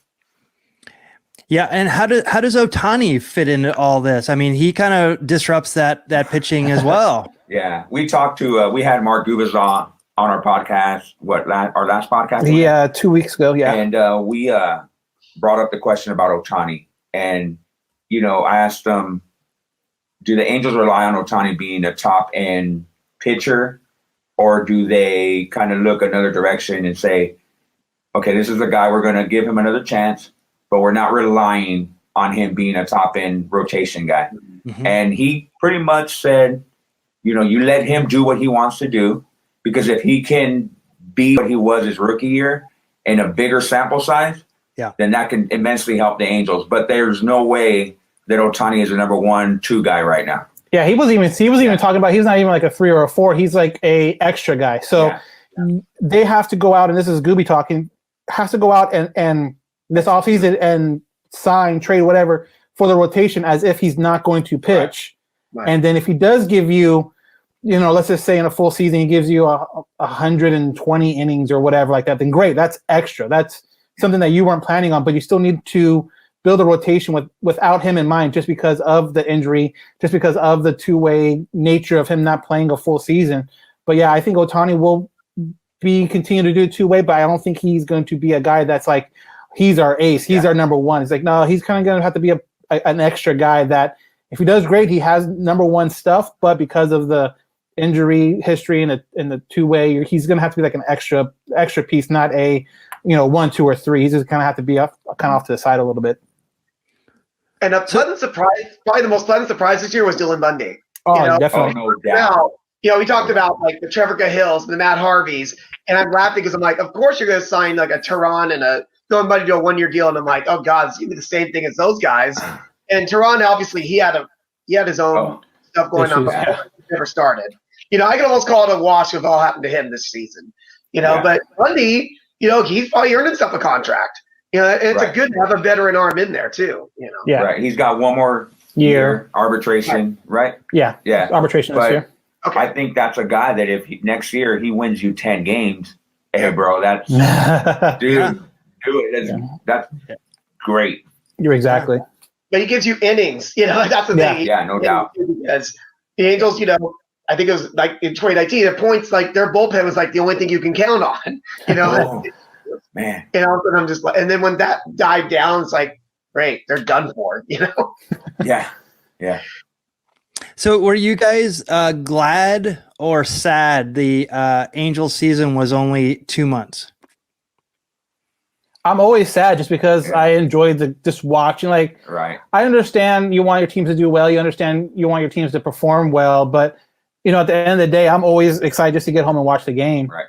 Yeah, and how does Ohtani fit into all this? I mean, he kind of disrupts that pitching as well. Yeah, we talked to we had Mark Gubas on our podcast. Our last podcast? Yeah, 2 weeks ago. Yeah, and we brought up the question about Ohtani, and I asked him, do the Angels rely on Ohtani being a top end pitcher, or do they kind of look another direction and say, okay, this is the guy, we're going to give him another chance, but we're not relying on him being a top end rotation guy. Mm-hmm. And he pretty much said, you let him do what he wants to do, because if he can be what he was his rookie year in a bigger sample size, then that can immensely help the Angels. But there's no way that Ohtani is a number 1, 2 guy right now. Yeah, he was even talking about, he's not even like a 3 or a 4. He's like a extra guy. So they have to go out, and this is Gooby talking, has to go out and this offseason and sign, trade, whatever, for the rotation as if he's not going to pitch. Right. And then if he does give you, let's just say in a full season, he gives you 120 innings or whatever like that, then great. That's extra. That's something that you weren't planning on, but you still need to build a rotation without him in mind, just because of the injury, just because of the two-way nature of him not playing a full season. But yeah, I think Ohtani will continue to do two-way, but I don't think he's going to be a guy that's like, he's our ace, he's our number one. It's like, no, he's kind of going to have to be an extra guy that if he does great, he has number one stuff, but because of the injury history and the two-way, he's going to have to be like an extra piece, not a 1, 2, or 3. He's just kind of have to be kind of off to the side a little bit. And a pleasant surprise, probably the most pleasant surprise this year was Dylan Bundy. Oh, definitely. Oh, no doubt. Now, we talked about like the Trevor Cahills and the Matt Harveys, and I'm laughing because I'm like, of course you're going to sign like a Tehran and a Dylan Bundy to a 1-year deal, and I'm like, oh God, it's going to be the same thing as those guys. And Tehran, obviously, he had his own stuff going on before he ever started. I can almost call it a wash with all happened to him this season. But Bundy, he's probably earned himself a contract. And it's a good to have a veteran arm in there too. Yeah, right. He's got one more year arbitration, right? Yeah, arbitration this year. Okay. I think that's a guy that if next year he wins you 10 games, hey bro, that's dude, do it. That's great. You're exactly. But he gives you innings. That's the thing. Yeah, no doubt. Because the Angels, I think it was like in 2019, at points like their bullpen was like the only thing you can count on. Man. And I'm just like, and then when that died down, it's like, great, they're done for. Yeah. So were you guys glad or sad the Angels season was only 2 months? I'm always sad just because I enjoyed just watching. Like, right. I understand you want your teams to do well. You understand you want your teams to perform well. But, at the end of the day, I'm always excited just to get home and watch the game. Right.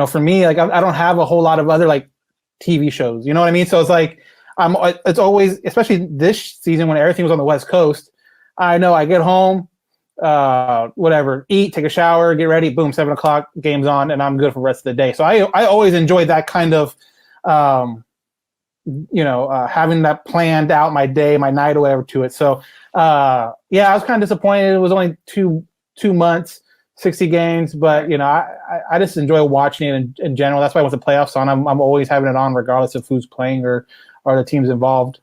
For me, like, I don't have a whole lot of other, like, TV shows. You know what I mean? So it's like, it's always, especially this season when everything was on the West Coast, I know I get home, whatever, eat, take a shower, get ready, boom, 7 o'clock, game's on, and I'm good for the rest of the day. So I always enjoy that kind of, having that planned out my day, my night, or whatever to it. So, I was kind of disappointed. It was only 2 months, 60 games, but I just enjoy watching it in general. That's why with the playoffs on, I'm always having it on, regardless of who's playing or the teams involved.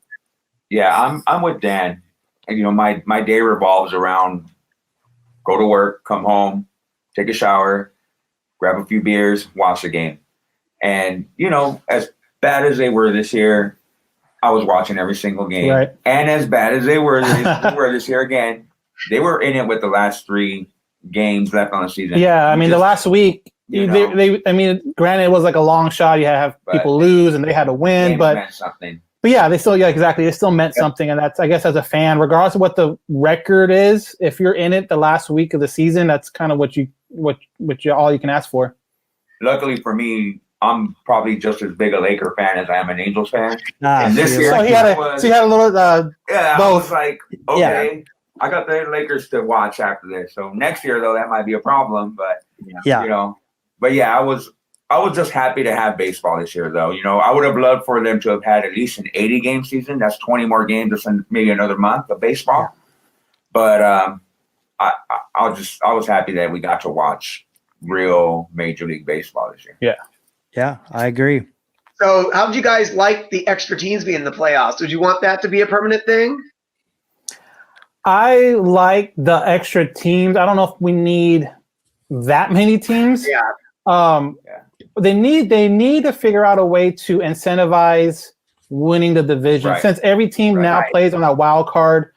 Yeah, I'm with Dan. My day revolves around go to work, come home, take a shower, grab a few beers, watch the game. And, as bad as they were this year, I was watching every single game. Right. And as bad as they were this year again, they were in it with the last 3 games left on the season. Yeah, I mean, the last week, granted, it was like a long shot. You have people lose and they had to win, but meant something. But yeah, they still, exactly. They still meant something. And that's, I guess, as a fan, regardless of what the record is, if you're in it the last week of the season, that's kind of what all you can ask for. Luckily for me, I'm probably just as big a Laker fan as I am an Angels fan. And this year, so he had a little both. I was like, okay, Yeah. I got the Lakers to watch after this. So next year, though, that might be a problem. But I was just happy to have baseball this year, though. I would have loved for them to have had at least an 80-game season. That's 20 more games, just in maybe another month of baseball. But I was happy that we got to watch real Major League Baseball this year. Yeah, I agree. So how did you guys like the extra teams being in the playoffs? Did you want that to be a permanent thing? I like the extra teams. I don't know if we need that many teams. Yeah. They need to figure out a way to incentivize winning the division. Since every team now plays on a wild card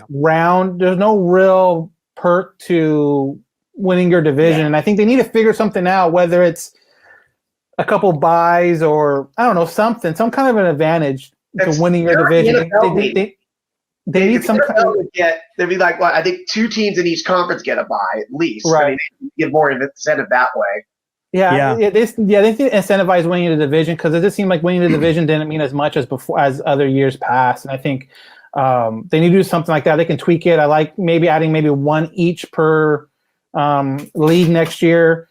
round, there's no real perk to winning your division. And I think they need to figure something out, whether it's a couple buys or I don't know, some kind of an advantage to winning your division. They need some kind of there'd be like I think 2 teams in each conference get a bye at least. Right. I mean, they get more incentive that way. They need to incentivize winning the division, because it just seemed like winning the division didn't mean as much as before as other years past. And I think they need to do something like that. They can tweak it. I like maybe adding 1 each per league next year.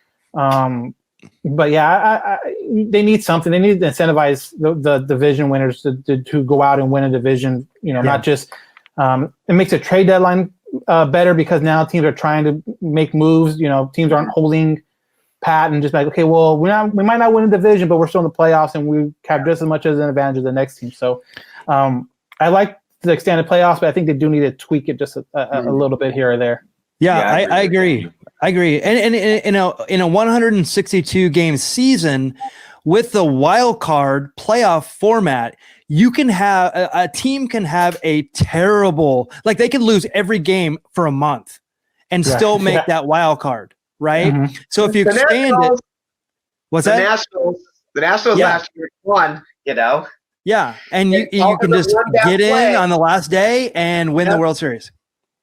But yeah, they need something. They need to incentivize the division winners to go out and win a division. Not just it makes a trade deadline better because now teams are trying to make moves. Teams aren't holding pat and just like, okay, well, we might not win a division, but we're still in the playoffs and we have just as much as an advantage as the next team. So I like the extended playoffs, but I think they do need to tweak it just a little bit here or there. Yeah, I agree. I agree. And in a 162 game season with the wild card playoff format, you can have a team can have a terrible, like they could lose every game for a month and still make that wild card, right? Mm-hmm. So if you expand it, what's that? The Nationals last year won, Yeah, and you can just get in on the last day and win the World Series.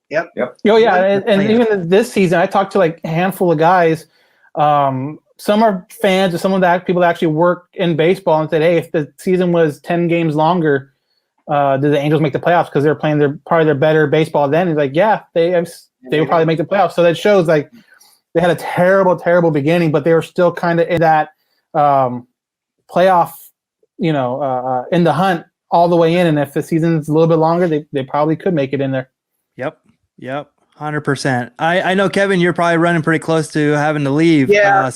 Yep. Oh yeah, and even this season, I talked to like a handful of guys. Some are fans of some of the people that actually work in baseball, and said, "Hey, if the season was 10 games longer, did the Angels make the playoffs because they're playing their better baseball then?" He's like, "Yeah, they would probably make the playoffs." So that shows like they had a terrible, terrible beginning, but they were still kind of in that playoff, in the hunt all the way in. And if the season's a little bit longer, they probably could make it in there. Yep. 100%. I know, Kevin, you're probably running pretty close to having to leave. Yeah.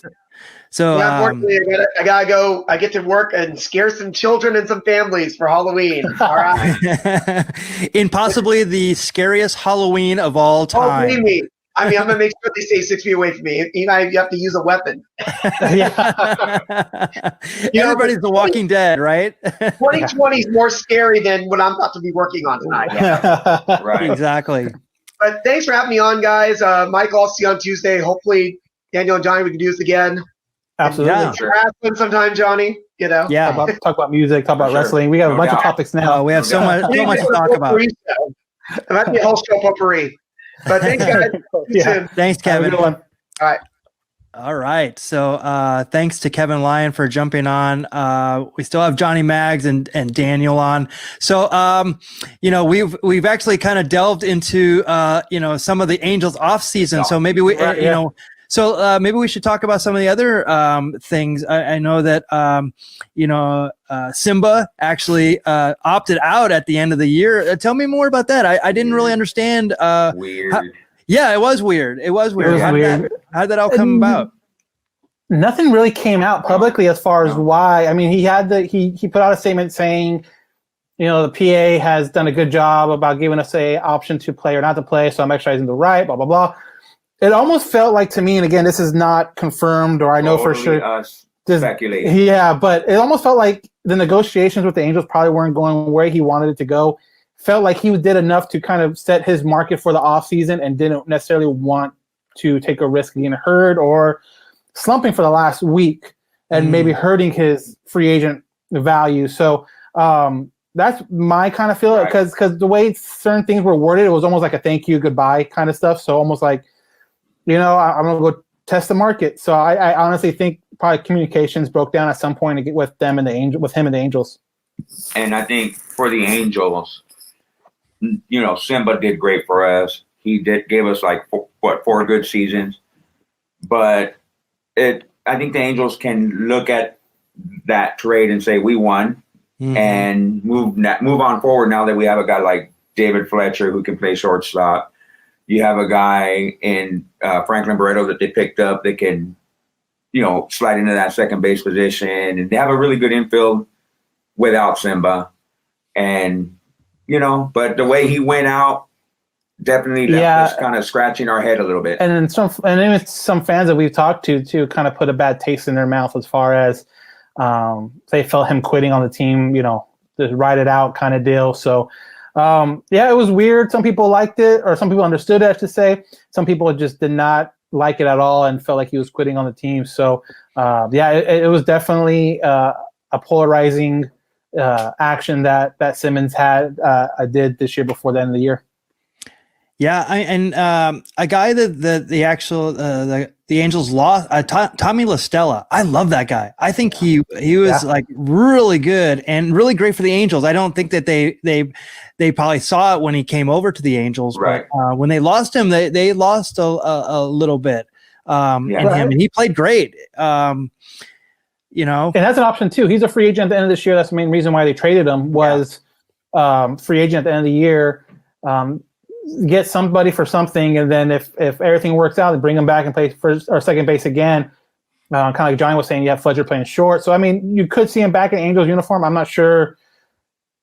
Unfortunately, I gotta go. I get to work and scare some children and some families for Halloween. All right. In possibly the scariest Halloween of all time. Oh, believe me. I mean, I'm gonna make sure they stay 6 feet away from me. You have to use a weapon. Everybody's The Walking Dead, right? 2020 is more scary than what I'm about to be working on tonight. Right. Exactly. But thanks for having me on, guys. Mike, I'll see you on Tuesday. Hopefully, Daniel and Johnny, we can do this again. Absolutely. Wrestling sometime, Johnny. Yeah. Talk about music, talk about wrestling. We have a bunch of topics now. We have so much to talk about. It might be a whole show potpourri. But thanks, guys. Thanks, Kevin. All right. All right. So thanks to Kevin Lyon for jumping on. We still have Johnny Maggs and Daniel on. So we've actually kind of delved into some of the Angels off season. So maybe maybe we should talk about some of the other things. I know that Simba actually opted out at the end of the year. Tell me more about that. I didn't really understand. Weird. It was weird. How did that all come about? Nothing really came out publicly as far as why. I mean, he put out a statement saying, the PA has done a good job about giving us a option to play or not to play, so I'm exercising the right, blah, blah, blah. It almost felt like to me, and again, this is not confirmed or I know for sure. Speculating. Yeah, but it almost felt like the negotiations with the Angels probably weren't going where he wanted it to go. Felt like he did enough to kind of set his market for the offseason and didn't necessarily want to take a risk of getting hurt or slumping for the last week and maybe hurting his free agent value. So that's my kind of feel, because the way certain things were worded, it was almost like a thank you, goodbye kind of stuff. So almost like, I'm going to go test the market. So I honestly think probably communications broke down at some point with him and the Angels. And I think for the Angels, Simba did great for us. He gave us like 4 good seasons. But I think the Angels can look at that trade and say we won and move on forward now that we have a guy like David Fletcher who can play shortstop. You have a guy in Franklin Barreto that they picked up that can, slide into that second base position. And they have a really good infield without Simba. And, but the way he went out definitely left us kind of scratching our head a little bit. And even some fans that we've talked to kind of put a bad taste in their mouth as far as they felt him quitting on the team, to ride it out kind of deal. So, it was weird. Some people liked it, or some people understood it, I should say. Some people just did not like it at all and felt like he was quitting on the team. So, it was definitely a polarizing action that Simmons did this year before the end of the year. Yeah, a guy that the Angels lost, Tommy LaStella. I love that guy. I think he was like really good and really great for the Angels. I don't think that they probably saw it when he came over to the Angels, right? But when they lost him, they lost a little bit. in him, and he played great. You know, and that's an option too. He's a free agent at the end of this year. That's the main reason why they traded him was free agent at the end of the year. Get somebody for something, and then if everything works out, they bring him back and play first or second base again. Kind of like Johnny was saying, you have Fletcher playing short. So I mean, you could see him back in Angels uniform. I'm not sure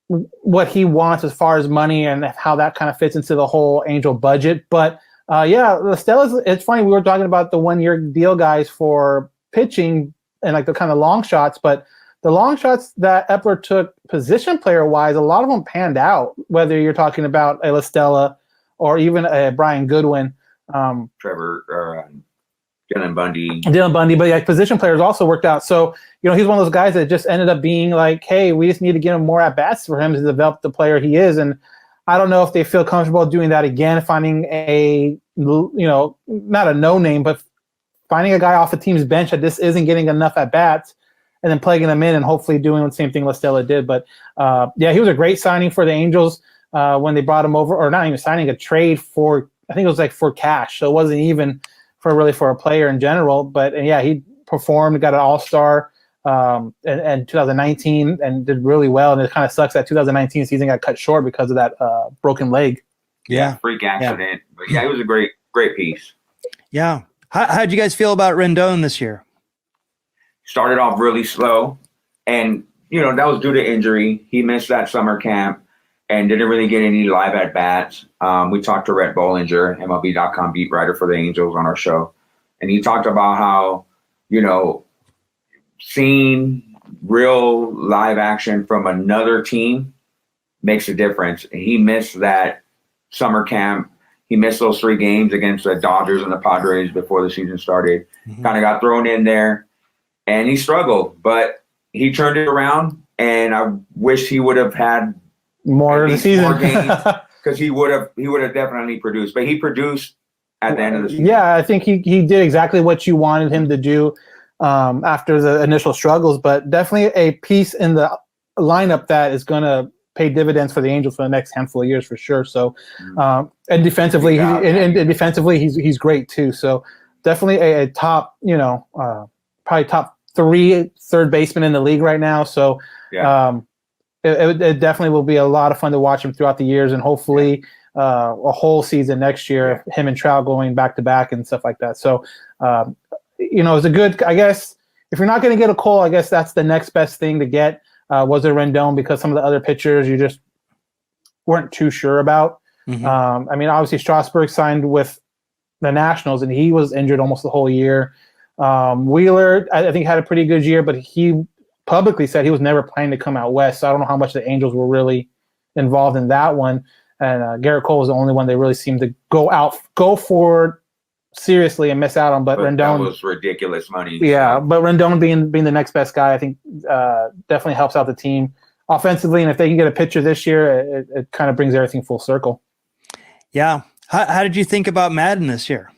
what he wants as far as money and how that kind of fits into the whole Angel budget. But Lestella's. It's funny, we were talking about the 1-year deal guys for pitching and like the kind of long shots, but the long shots that Epler took position player wise, a lot of them panned out, whether you're talking about a Lestella or even a Brian Goodwin. Trevor or Dylan Bundy. But yeah, position players also worked out. So, you know, he's one of those guys that just ended up being like, hey, we just need to give him more at-bats for him to develop the player he is. And I don't know if they feel comfortable doing that again, finding a, you know, not a no-name, but finding a guy off the team's bench that just isn't getting enough at-bats and then plugging them in and hopefully doing the same thing Lestella did. But, yeah, he was a great signing for the Angels when they brought him over, or not even signing, a trade for, I think it was like for cash. So it wasn't even for a player in general. But, yeah, he performed, got an all-star in 2019 and did really well. And it kind of sucks that 2019 season got cut short because of that broken leg. Yeah, freak accident. Yeah. But, yeah, it was a great piece. Yeah. How'd you guys feel about Rendon this year? Started off really slow, and, you know, that was due to injury. He missed that summer camp and didn't really get any live at-bats. We talked to Rhett Bollinger, MLB.com beat writer for the Angels, on our show, and he talked about how, you know, seeing real live action from another team makes a difference. He missed that summer camp. He missed those 3 games against the Dodgers and the Padres before the season started. Mm-hmm. Kind of got thrown in there, and he struggled, but he turned it around, and I wish he would have had more of the season, more games, because he would have definitely produced. But he produced at the end of the season. Yeah, I think he did exactly what you wanted him to do after the initial struggles, but definitely a piece in the lineup that is going to pay dividends for the Angels for the next handful of years for sure. So, and defensively, he's great too. So definitely a top, you know, probably top 3 third baseman in the league right now. So it definitely will be a lot of fun to watch him throughout the years, and hopefully a whole season next year, him and Trout going back to back and stuff like that. So, you know, it's a good, I guess, if you're not going to get a Cole, I guess that's the next best thing to get. Was it Rendon, because some of the other pitchers you just weren't too sure about. Mm-hmm. I mean, obviously Strasburg signed with the Nationals, and he was injured almost the whole year. Wheeler, I think, had a pretty good year, but he publicly said he was never planning to come out west. So I don't know how much the Angels were really involved in that one. And Garrett Cole was the only one they really seemed to go for seriously and miss out on. But Rendon, that was ridiculous money. Yeah, but Rendon being the next best guy, I think definitely helps out the team offensively. And if they can get a pitcher this year, it kind of brings everything full circle. Yeah. How did you think about Madden this year?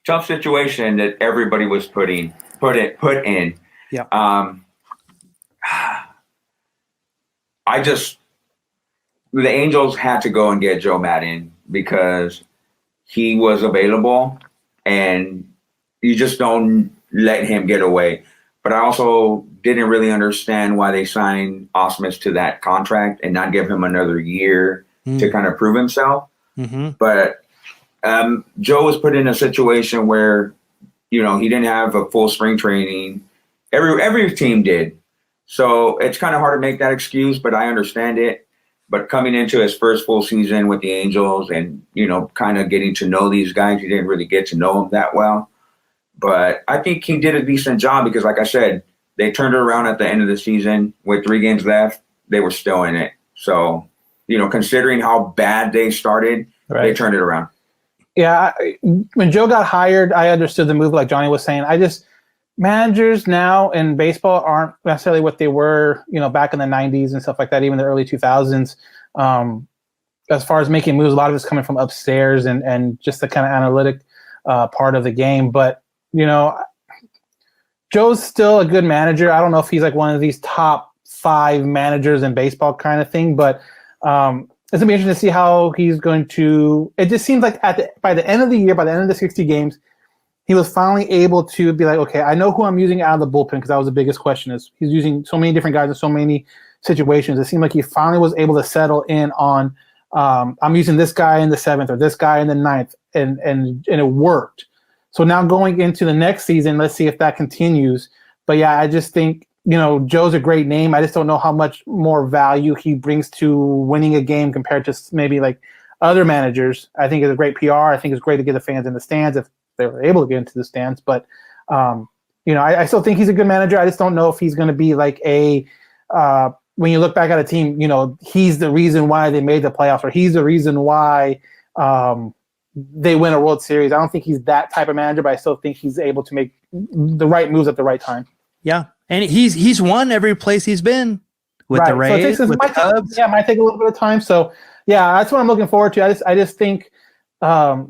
Tough situation that everybody was put in. Yeah. The Angels had to go and get Joe Madden because he was available, and you just don't let him get away. But I also didn't really understand why they signed Osmus to that contract and not give him another year to kind of prove himself. Mm-hmm. But Joe was put in a situation where, you know, he didn't have a full spring training. Every team did. So it's kind of hard to make that excuse, but I understand it. But coming into his first full season with the Angels and, you know, kind of getting to know these guys, you didn't really get to know them that well. But I think he did a decent job because, like I said, they turned it around at the end of the season. With 3 games left, they were still in it. So, you know, considering how bad they started, They turned it around. Yeah, when Joe got hired, I understood the move, like Johnny was saying. Managers now in baseball aren't necessarily what they were, you know, back in the 90s and stuff like that, even the early 2000s. As far as making moves, a lot of it's coming from upstairs and just the kind of analytic part of the game. But, you know, Joe's still a good manager. I don't know if he's like one of these top 5 managers in baseball kind of thing, but it's gonna be interesting to see how he's going to. It just seems like by the end of the year, by the end of the 60 games, he was finally able to be like, okay, I know who I'm using out of the bullpen, because that was the biggest question. Is he's using so many different guys in so many situations. It seemed like he finally was able to settle in on, I'm using this guy in the 7th or this guy in the 9th, and it worked. So now going into the next season, let's see if that continues. But yeah, I just think, Joe's a great name. I just don't know how much more value he brings to winning a game compared to maybe like other managers. I think it's a great PR. I think it's great to get the fans in the stands if they were able to get into the stands. But, I still think he's a good manager. I just don't know if he's going to be like when you look back at a team, he's the reason why they made the playoffs, or he's the reason why they win a World Series. I don't think he's that type of manager, but I still think he's able to make the right moves at the right time. Yeah, and he's won every place he's been with the Rays, with the Cubs. Yeah, it might take a little bit of time. So yeah, that's what I'm looking forward to. I just think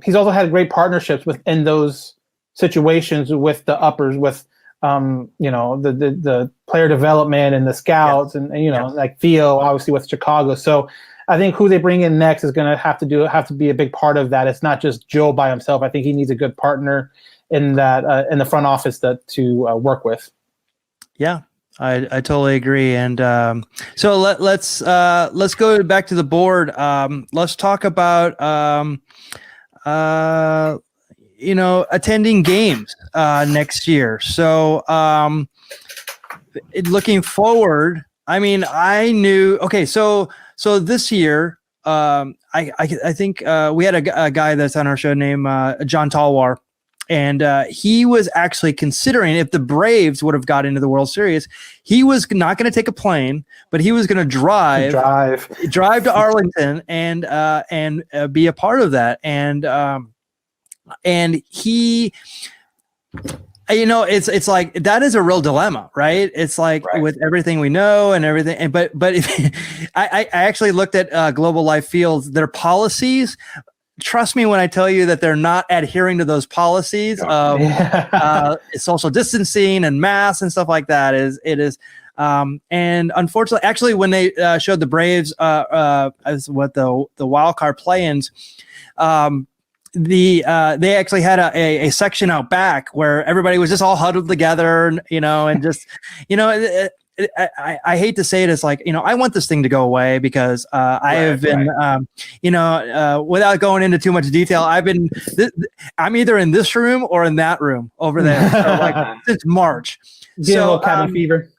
he's also had great partnerships in those situations with the uppers, with the player development and the scouts, and like Theo obviously with Chicago. So I think who they bring in next is going to have to be a big part of that. It's not just Joe by himself. I think he needs a good partner in that in the front office to work with. Yeah, I totally agree. And so let's go back to the board. Let's talk about attending games next year. So looking forward, I mean, I knew. Okay, so this year, I think we had a guy that's on our show named John Talwar. And he was actually considering, if the Braves would have got into the World Series, he was not going to take a plane, but he was going to drive to Arlington and be a part of that. And he, it's like, that is a real dilemma, right? It's like with everything we know and everything. But if I actually looked at Global Life Fields, their policies. Trust me when I tell you that they're not adhering to those policies of social distancing and masks and stuff like that. And unfortunately, actually, when they showed the Braves as what the wild card play-ins, they actually had a section out back where everybody was just all huddled together, and just I hate to say it, it's like, I want this thing to go away because I have been, without going into too much detail, I'm either in this room or in that room over there. So like since March. Getting a little cabin fever.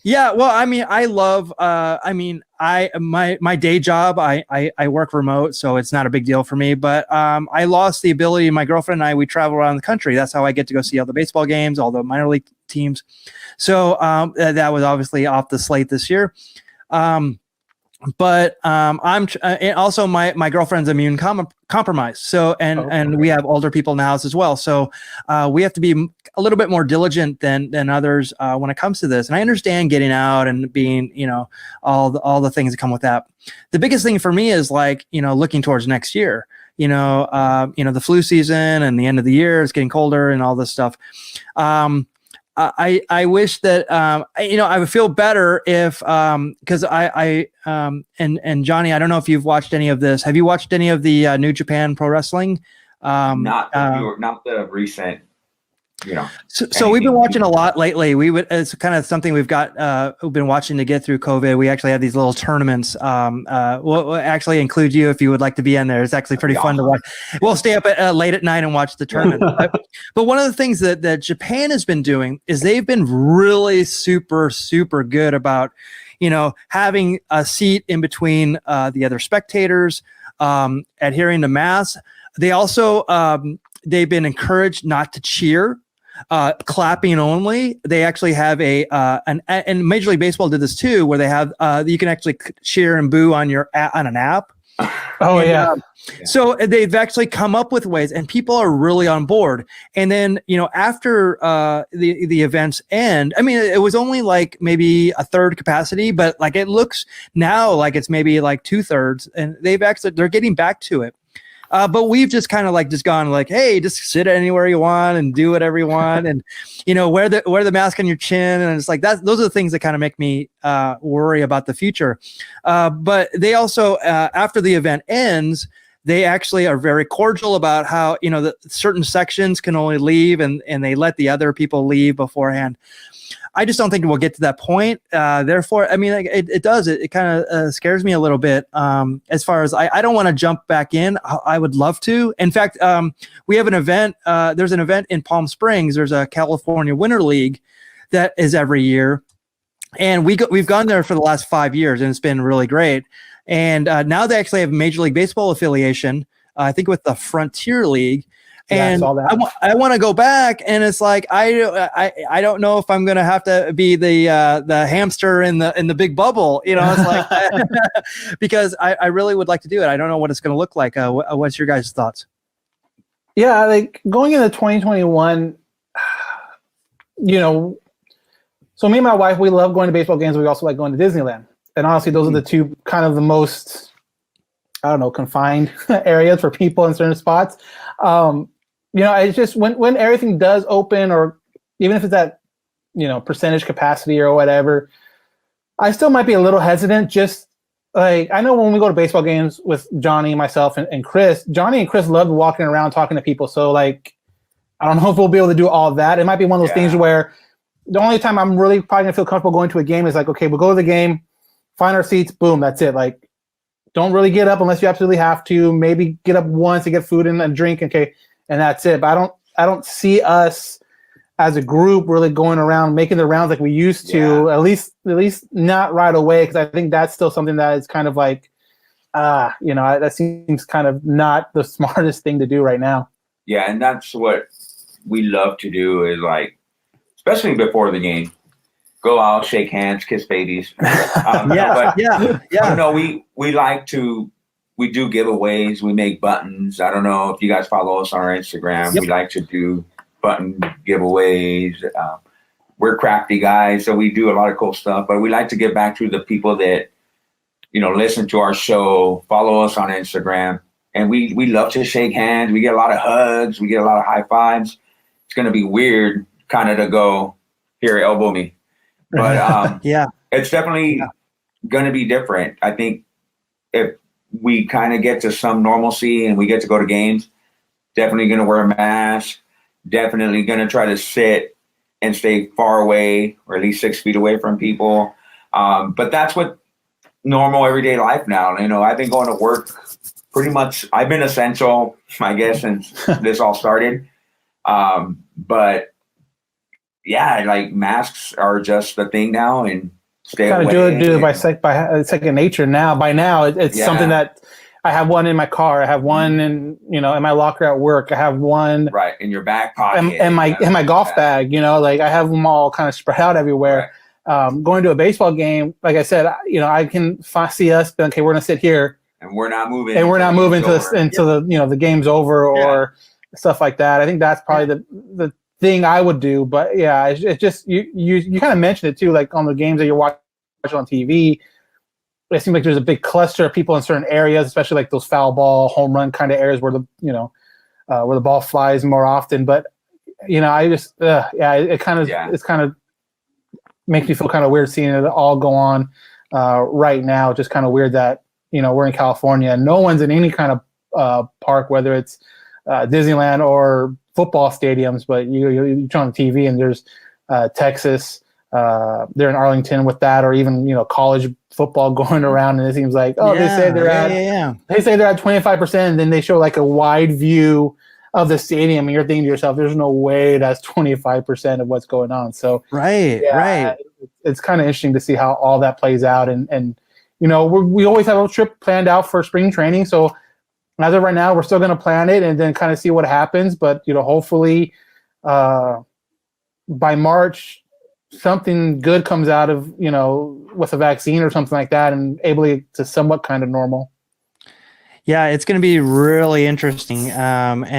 Yeah. Well, I mean, I love, my day job, I work remote, so it's not a big deal for me, but I lost the ability, my girlfriend and I, we travel around the country. That's how I get to go see all the baseball games, all the minor league teams. So that was obviously off the slate this year. But and also my girlfriend's immune compromised. So and we have older people in the house as well. So we have to be a little bit more diligent than others when it comes to this. And I understand getting out and being, all the things that come with that. The biggest thing for me is like, looking towards next year. The flu season and the end of the year is getting colder and all this stuff. I wish that I would feel better if because and Johnny, I don't know if you've watched any of this. Have you watched any of the New Japan Pro Wrestling? Not the recent. So we've been watching a lot lately. It's kind of something we've been watching to get through COVID. We actually have these little tournaments. We'll actually include you if you would like to be in there. It's actually pretty fun to watch. We'll stay up late at night and watch the tournament. But one of the things that Japan has been doing is they've been really super, super good about, having a seat in between the other spectators, adhering to masks. They also, they've been encouraged not to cheer. Clapping only. They actually have and Major League Baseball did this too, where they have you can actually cheer and boo on an app. Oh, yeah. So they've actually come up with ways, and people are really on board. And then after the events end, I mean, it was only like maybe a third capacity, but like it looks now like it's maybe like 2/3, and they're getting back to it. But we've just kind of like just gone like, hey, just sit anywhere you want and do whatever you want, and wear the mask on your chin, and it's like that. Those are the things that kind of make me worry about the future. But they also, after the event ends, they actually are very cordial about how the certain sections can only leave, and they let the other people leave beforehand. I just don't think we'll get to that point. Therefore, I mean, it does. It kind of scares me a little bit. As far as I don't want to jump back in. I would love to. In fact, we have an event. There's an event in Palm Springs. There's a California Winter League that is every year, and we've gone there for the last 5 years, and it's been really great. And now they actually have Major League Baseball affiliation. I think with the Frontier League. And I want to go back, and it's like I don't know if I'm going to have to be the hamster in the big bubble, It's like because I really would like to do it. I don't know what it's going to look like. What's your guys' thoughts? Yeah, like going into 2021, so me and my wife, we love going to baseball games. We also like going to Disneyland, and honestly, those are the two kind of the most confined areas for people in certain spots. It's just when everything does open, or even if it's at, percentage capacity or whatever, I still might be a little hesitant. Just like, I know when we go to baseball games with Johnny, myself, and Chris, Johnny and Chris love walking around talking to people. So like, I don't know if we'll be able to do all of that. It might be one of those things where the only time I'm really probably gonna feel comfortable going to a game is like, okay, we'll go to the game, find our seats, boom, that's it. Like, don't really get up unless you absolutely have to. Maybe get up once to get food and a drink, okay, and that's it. But I don't see us as a group really going around making the rounds like we used to. At least not right away, because I think that's still something that is kind of like, that seems kind of not the smartest thing to do right now. Yeah, and that's what we love to do is like, especially before the game. Go out, shake hands, kiss babies. We do giveaways. We make buttons. I don't know if you guys follow us on our Instagram. Yep. We like to do button giveaways. We're crafty guys, so we do a lot of cool stuff. But we like to give back to the people that, listen to our show, follow us on Instagram. And we love to shake hands. We get a lot of hugs. We get a lot of high fives. It's going to be weird kind of to go, here, elbow me. But it's definitely going to be different. I think if we kind of get to some normalcy and we get to go to games, definitely going to wear a mask, definitely going to try to sit and stay far away, or at least 6 feet away from people. But that's what normal everyday life now. I've been going to work pretty much. I've been essential, I guess, since this all started. But yeah, like masks are just the thing now, and stay away. Kind of do it by second nature now. By now, it's something that I have one in my car. I have one in my locker at work. I have one in your back pocket, and my golf bag. Like I have them all kind of spread out everywhere. Right. Going to a baseball game, like I said, I can see us. Okay, we're gonna sit here, and we're not moving. And we're not moving until the game's over or stuff like that. I think that's probably the thing I would do. But yeah, it's just you kind of mentioned it too, like on the games that you're watching on TV. It seems like there's a big cluster of people in certain areas, especially like those foul ball, home run kind of areas where where the ball flies more often. But I just it's kind of makes me feel kind of weird seeing it all go on right now. Just kind of weird that we're in California and no one's in any kind of park, whether it's Disneyland or football stadiums. But you turn on TV and there's Texas. They're in Arlington with that, or even college football going around, and it seems like they say they're at 25%, and then they show like a wide view of the stadium, and you're thinking to yourself, "There's no way that's 25% of what's going on." So it's kind of interesting to see how all that plays out, and we always have a trip planned out for spring training, so as of right now, we're still going to plan it and then kind of see what happens, but hopefully by March something good comes out of with a vaccine or something like that, and able to somewhat kind of normal. Yeah, it's going to be really interesting. But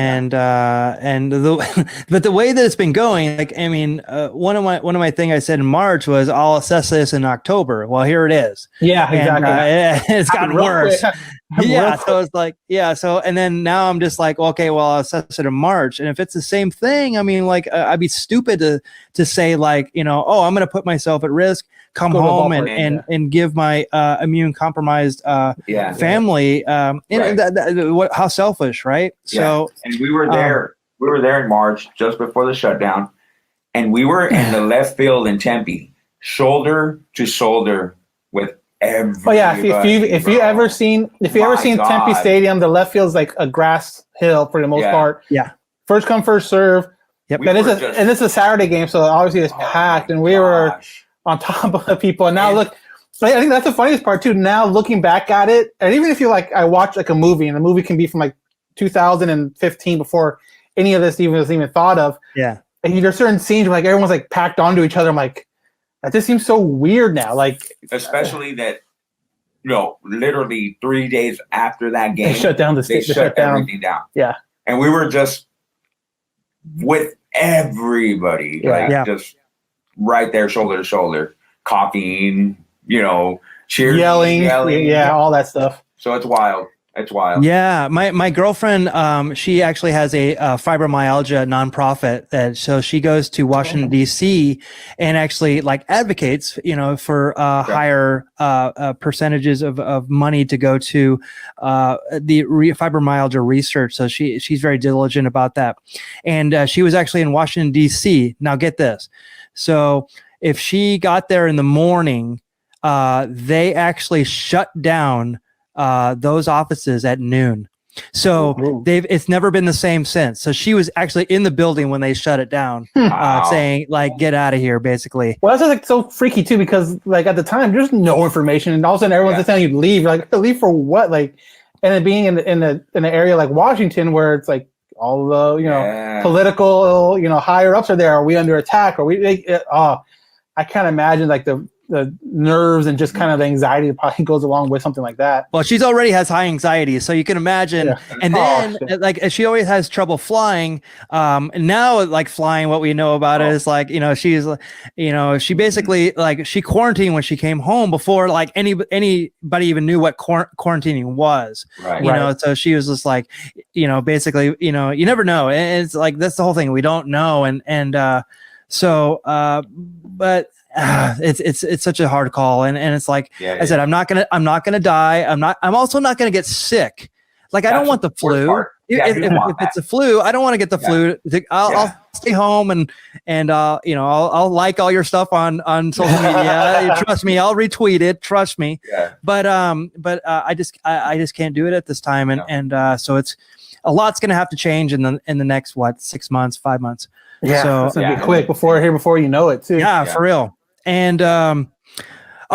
the way that it's been going, like, I mean, one of my thing I said in March was I'll assess this in October. Well, here it is. Yeah, exactly. And, it's gotten worse. Yeah. So it's like, yeah. So, and then now I'm just like, okay, well, I'll assess it in March. And if it's the same thing, I mean, like, I'd be stupid to say like, you know, oh, I'm going to put myself at risk, come home and give my immune compromised family. How selfish, right? So, and we were there. We were there in March, just before the shutdown, and we were in the left field in Tempe, shoulder to shoulder with everybody. Oh yeah, if you ever seen Tempe Stadium, the left field is like a grass hill for the most part. Yeah, first come, first serve. Yep. And this is a Saturday game, so obviously it's packed, and we were on top of the people. And now look, I think that's the funniest part too. Now looking back at it, and even if you like, I watch like a movie, and the movie can be from like 2015 before any of this was even thought of. Yeah. And there's certain scenes where like everyone's like packed onto each other. I'm like, that just seems so weird now. Like, especially that, you know, literally 3 days after that game, they shut down they shut everything down. Yeah. And we were just with everybody, just right there, shoulder to shoulder, copying, you know, cheering, yelling, all that stuff. So it's wild. It's wild. Yeah, my girlfriend, she actually has a fibromyalgia nonprofit, so she goes to Washington D.C. and actually like advocates, you know, for higher percentages of money to go to the fibromyalgia research. So she's very diligent about that, and she was actually in Washington D.C. Now get this, so if she got there in the morning, they actually shut down those offices at noon. So it's never been the same since. So she was actually in the building when they shut it down, saying like, get out of here, basically. Well, that's like so freaky too, because like at the time there's no information, and all of a sudden everyone's just telling you to leave. You're like, leave for what? Like, and then being in the area like Washington, where it's like all the, you know, political, you know, higher ups are there. Are we under attack? Are we? I can't imagine like the nerves and just kind of the anxiety that probably goes along with something like that. Well, she's already has high anxiety, so you can imagine. Yeah. And then like she always has trouble flying. And now like flying, what we know about it is like, you know, she's, you know, she basically like she quarantined when she came home before like anybody even knew what quarantining was. Right. You know, so she was just like, you know, basically, you know, you never know. And it's like that's the whole thing. We don't know. But it's such a hard call, and it's like I said, I'm not gonna die. I'm also not gonna get sick. Like I don't want the flu. If it's a flu, I don't want to get the flu. I'll stay home and you know, I'll like all your stuff on social media. Trust me, I'll retweet it. Trust me. Yeah. But I just can't do it at this time, and so it's a lot's gonna have to change in the next 6 months, 5 months. Yeah, so it's gonna be quick before you know it too. Yeah, for real. And all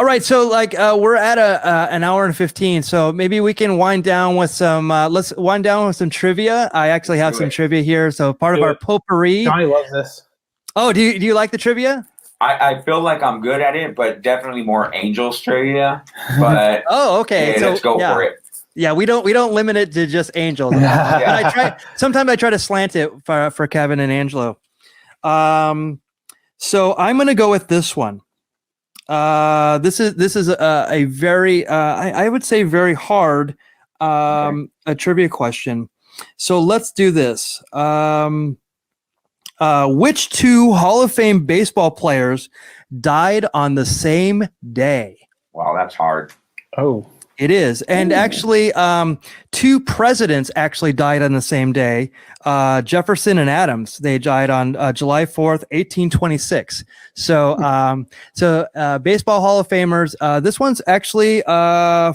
right, so like we're at an hour and 15, so maybe we can wind down with some. Let's wind down with some trivia. I actually have some trivia here, so part of our potpourri. Johnny loves this. Oh, do you like the trivia? I feel like I'm good at it, but definitely more Angels trivia. But okay, so let's go for it. Yeah, we don't limit it to just Angels. But sometimes I try to slant it for Kevin and Angelo. So I'm going to go with this one. This is a very I would say very hard a trivia question. So let's do this. Which two Hall of Fame baseball players died on the same day? Wow, that's hard. Oh. It is. And actually, two presidents actually died on the same day, Jefferson and Adams. They died on July 4th, 1826. So Baseball Hall of Famers. This one's actually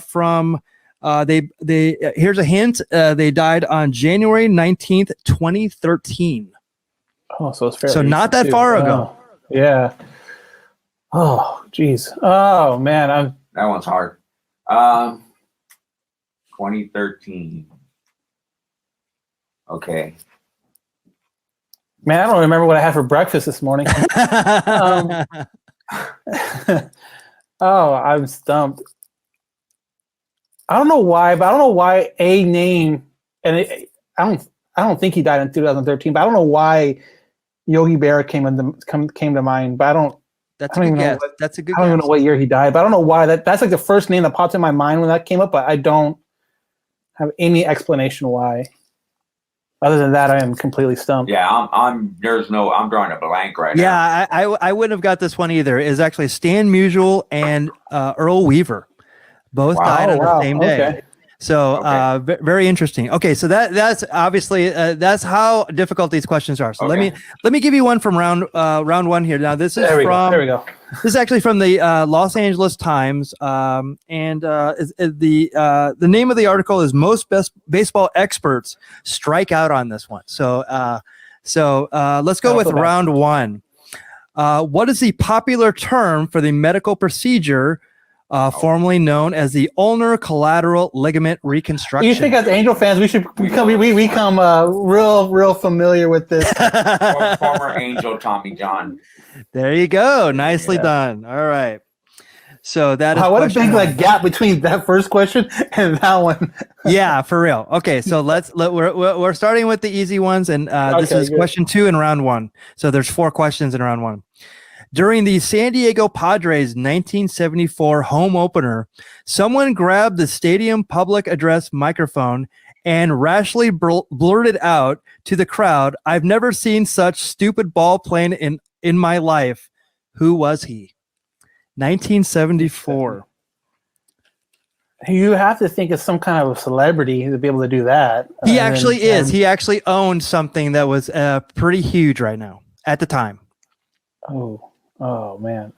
from, here's a hint. They died on January 19th, 2013. Oh, so it's fairly so not that far ago. Yeah. Oh, geez. Oh, man. That one's hard. 2013. Okay. Man, I don't remember what I had for breakfast this morning. I'm stumped. I don't know why, but I don't know why a name, and I don't think he died in 2013, but I don't know why Yogi Berra came to mind, but I don't. That's a good guess. That's a good guess. I don't even know what year he died, but I don't know why. That's like the first name that popped in my mind when that came up, but I don't have any explanation why. Other than that, I am completely stumped. Yeah, I'm drawing a blank right now. Yeah, I wouldn't have got this one either. Is actually Stan Musial and Earl Weaver. Both died on the same day. Okay. So very interesting. Okay, so that's obviously that's how difficult these questions are. So let me give you one from round one here. Now this is There we go. This is actually from the Los Angeles Times, and the name of the article is "Most Baseball Experts Strike Out on This One." So let's go with round one. What is the popular term for the medical procedure formerly known as the ulnar collateral ligament reconstruction? You think as Angel fans we should become real familiar with this? Former Angel Tommy John. There you go. Nicely done. All right. So that is what a big gap between that first question and that one. Yeah, for real. Okay, so we're starting with the easy ones, and this is question 2 in round 1. So there's 4 questions in round 1. During the San Diego Padres 1974 home opener, someone grabbed the stadium public address microphone and rashly blurted out to the crowd, "I've never seen such stupid ball playing in my life." Who was he? 1974. You have to think of some kind of a celebrity to be able to do that. He actually is. He actually owned something that was pretty huge right now at the time. Oh man.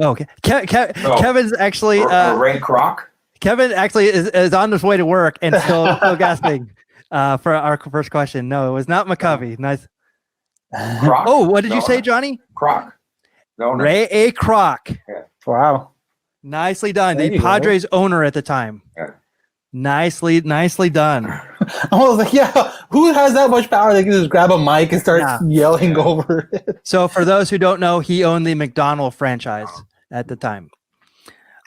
Okay. Kevin's actually Ray Kroc. Kevin actually is on his way to work and still guessing for our first question. No, it was not McCovey. Nice. Kroc. Oh, what did you say, Johnny? Kroc. Ray A. Kroc. Yeah. Wow. Nicely done. There The Padres owner at the time. Yeah. Nicely done. I was like, yeah, who has that much power? They can just grab a mic and start yelling over it. So for those who don't know, he owned the McDonald franchise at the time.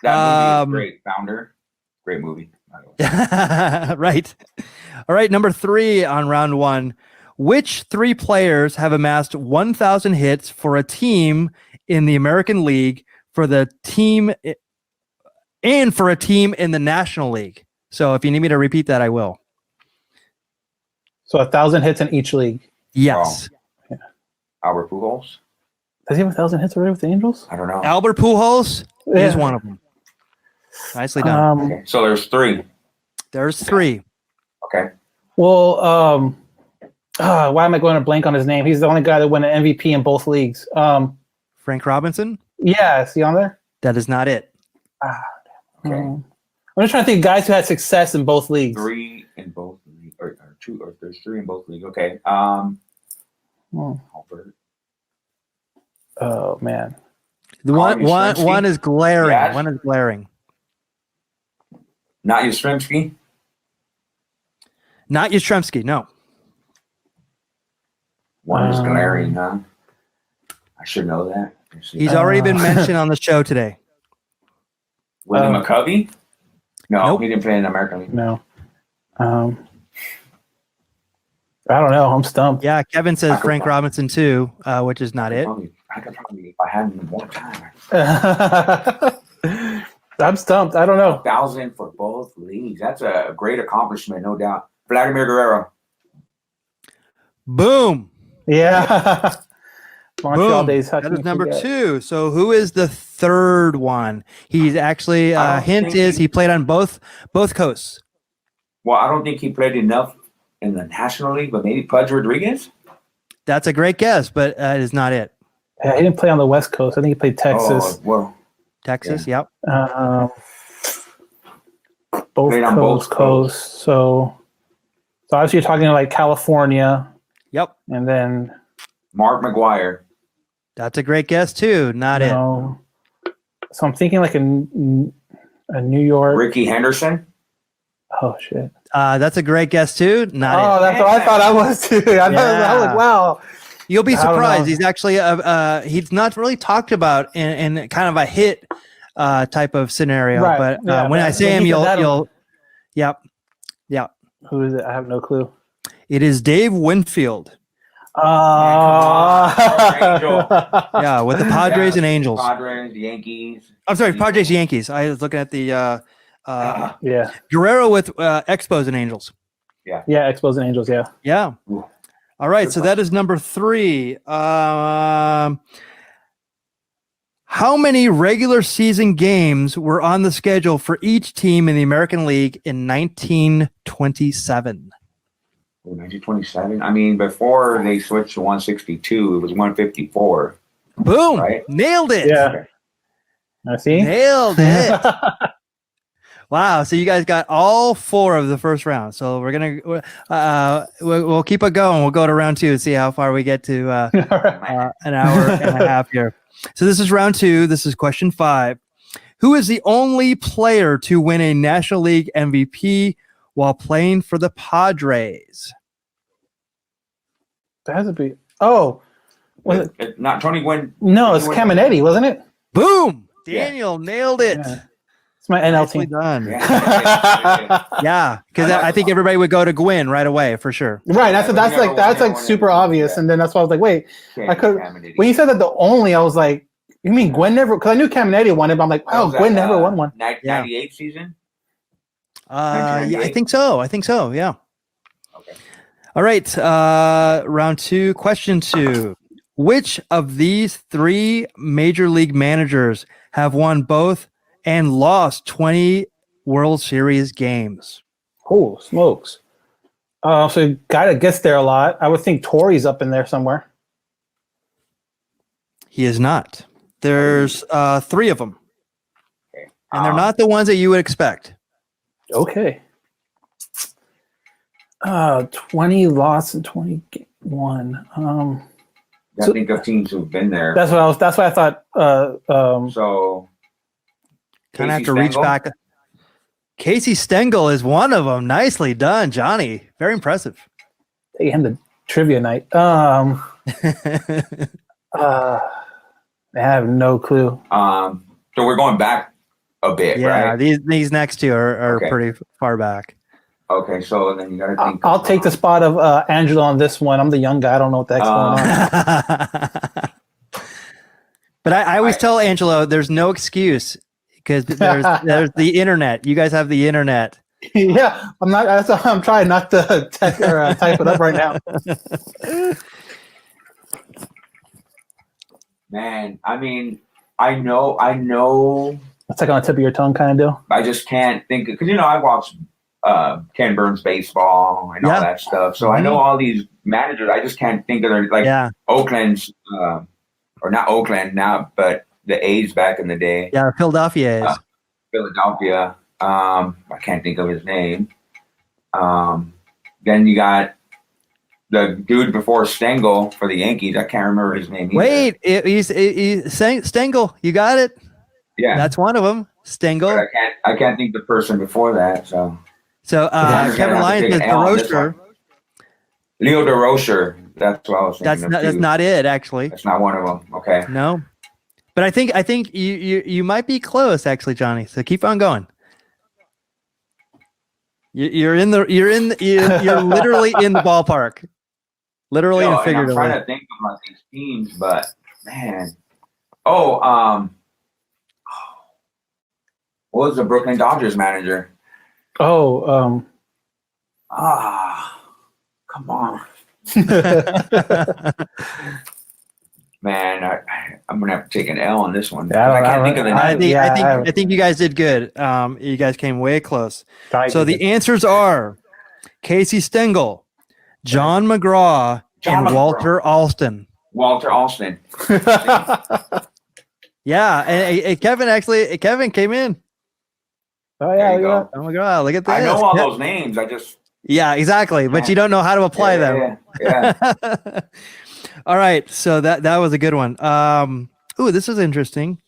That movie is great. Founder. Great movie. Right. All right. Number 3 on round 1. Which 3 players have amassed 1,000 hits for a team in the American League, for the team and for a team in the National League? So if you need me to repeat that, I will. So 1,000 hits in each league. Yes. Yeah. Albert Pujols. Does he have 1,000 hits already with the Angels? I don't know. Albert Pujols is one of them. Nicely done. Okay. So there's 3. There's 3. Okay. Well, why am I going to blank on his name? He's the only guy that won an MVP in both leagues. Frank Robinson? Yeah, is he on there? That is not it. Okay. I'm just trying to think of guys who had success in both leagues. 3 in both leagues, or 2, or there's 3 in both leagues. Okay. Albert. Oh man. The one is glaring. Yes. One is glaring. Not Yastrzemski. Not Yastrzemski, no. One is glaring, huh? I should know that. He's already been mentioned on the show today. Willie McCovey? No, Nope. he didn't play in the American League. No. I don't know. I'm stumped. Yeah, Kevin says Frank Robinson too, which is not it. I could probably, if I had more time. I'm stumped. I don't know. 1,000 for both leagues. That's a great accomplishment, no doubt. Vladimir Guerrero. Boom. Yeah. Montreal Boom. days. That is number 2. So who is the third one? He's actually hint is he played on both coasts. Well, I don't think he played enough in the National League, but maybe Pudge Rodriguez. That's a great guess, but it is not it. Yeah, he didn't play on the West Coast. I think he played Texas. Oh, well, Texas, yep. Both Played on both coasts. So obviously you're talking like California. Yep. And then Mark McGuire. That's a great guess too. Not it. So I'm thinking like a New York. Ricky Henderson. Oh shit. That's a great guess too. Not it. That's what I thought I was too. I was like, wow. You'll be I don't surprised. know. He's actually he's not really talked about in kind of a hit type of scenario. Right. But Yeah, when I say him, you'll yep. Who is it? I have no clue. It is Dave Winfield. Yeah, with the Padres and Angels. Padres, Yankees. I'm sorry, Padres, Yankees. I was looking at the Yeah. Guerrero with Expos and Angels. Yeah. Expos and Angels. Yeah. Yeah. Ooh. All right. Good So that is number 3. How many regular season games were on the schedule for each team in the American League in 1927? 1927. I mean, before they switched to 162, it was 154. Boom. Right? Nailed it. Yeah. I see. Nailed it. Wow. So you guys got all 4 of the first round. So we're going to, we'll keep it going. We'll go to round 2 and see how far we get to an hour and a half here. So this is round 2. This is question 5. Who is the only player to win a National League MVP while playing for the Padres? That has to be. Oh, was it? It's not Tony Gwynn. No, it's Caminetti, wasn't it? Boom. Yeah. Daniel nailed it. Yeah. It's my NL Nicely team. done. Yeah. Yeah, because I think everybody would go to Gwynn right away for sure. Right. That's like super obvious, and then that's why I was like, wait. I could. When you said that the only, I was like, you mean Gwynn never? Because I knew Caminetti won it, but I'm like, wow, Gwynn never won one. 98 season. Yeah, I think so. Yeah. Okay. All right. Round 2, question 2. Which of these 3 major league managers have won both and lost 20 World Series games? Oh, smokes. So you guy that gets there a lot. I would think Torrey's up in there somewhere. He is not. There's 3 of them, Okay. and they're not the ones that you would expect. Okay. 20 lost and 21. I think of teams who've been there. That's what I thought. So Kind of have Casey to reach Stengel? back. Casey Stengel is one of them. Nicely done, Johnny. Very impressive. Take him to trivia night. I have no clue. So we're going back a bit, Yeah, right? these next 2 are Okay. pretty far back. Okay, so then you got to think. I'll take the spot of Angelo on this one. I'm the young guy. I don't know what the heck's going on. But I always tell Angelo there's no excuse because there's the internet. You guys have the internet. Yeah, I'm not. I'm trying not to type it up right now. Man, I mean, I know. It's like on the tip of your tongue kind of deal. I just can't think because I watch Ken Burns baseball and all that stuff. So I know all these managers. I just can't think of their Oakland's or not Oakland now, but the A's back in the day. Yeah, Philadelphia is. Philadelphia. I can't think of his name. Then you got the dude before Stengel for the Yankees. I can't remember his name either. Wait, he's Stengel. You got it. Yeah, That's one of them. Stengel. but I can't think the person before that. So Kevin Lyons is DeRocher. Leo DeRocher. That's what I was thinking. That's not it actually. That's not one of them. Okay. No, but I think you might be close actually, Johnny. So keep on going. You're literally in the ballpark, literally and I'm figuratively. trying to think of these teams, but man, what was the Brooklyn Dodgers manager? Oh, Come on. Man, I'm gonna have to take an L on this one. Yeah, I can't think of the name. I think you guys did good. You guys came way close. So the answers are Casey Stengel, John McGraw, and Walter Alston. Walter Alston. Yeah, and Kevin came in. Oh There yeah, you go. Oh my God, look at this. I know all those names. I just Yeah, exactly. But you don't know how to apply them. Yeah. All right. So that was a good one. This is interesting.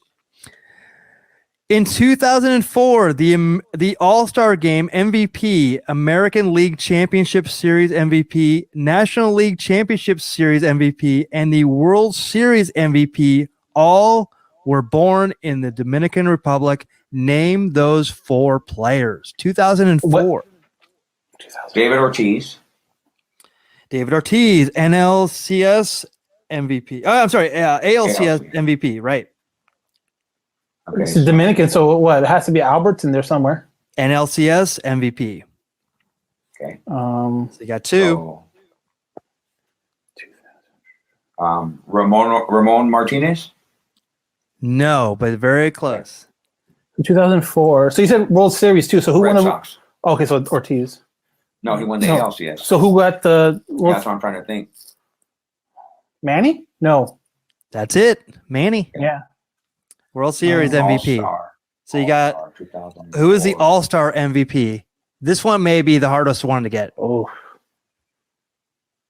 In 2004, the All-Star Game MVP, American League Championship Series MVP, National League Championship Series MVP, and the World Series MVP all were born in the Dominican Republic. Name those 4 players. 2004. David Ortiz. NLCS MVP. Oh, I'm sorry, ALCS MVP. Right. Okay. It's Dominican, so what? It has to be Albert's in there somewhere. NLCS MVP. Okay. So you got two. So, Ramon Martinez. No, but very close. 2004. So you said World Series too. So who Red won? Sox. Okay, so Ortiz. No, he won the No. ALCS. So who got the That's what I'm trying to think. Manny? No. That's it. Manny. Yeah. World Series MVP. All-Star. So you got All-Star 2004. who is the All-Star MVP? This one may be the hardest one to get. Oh.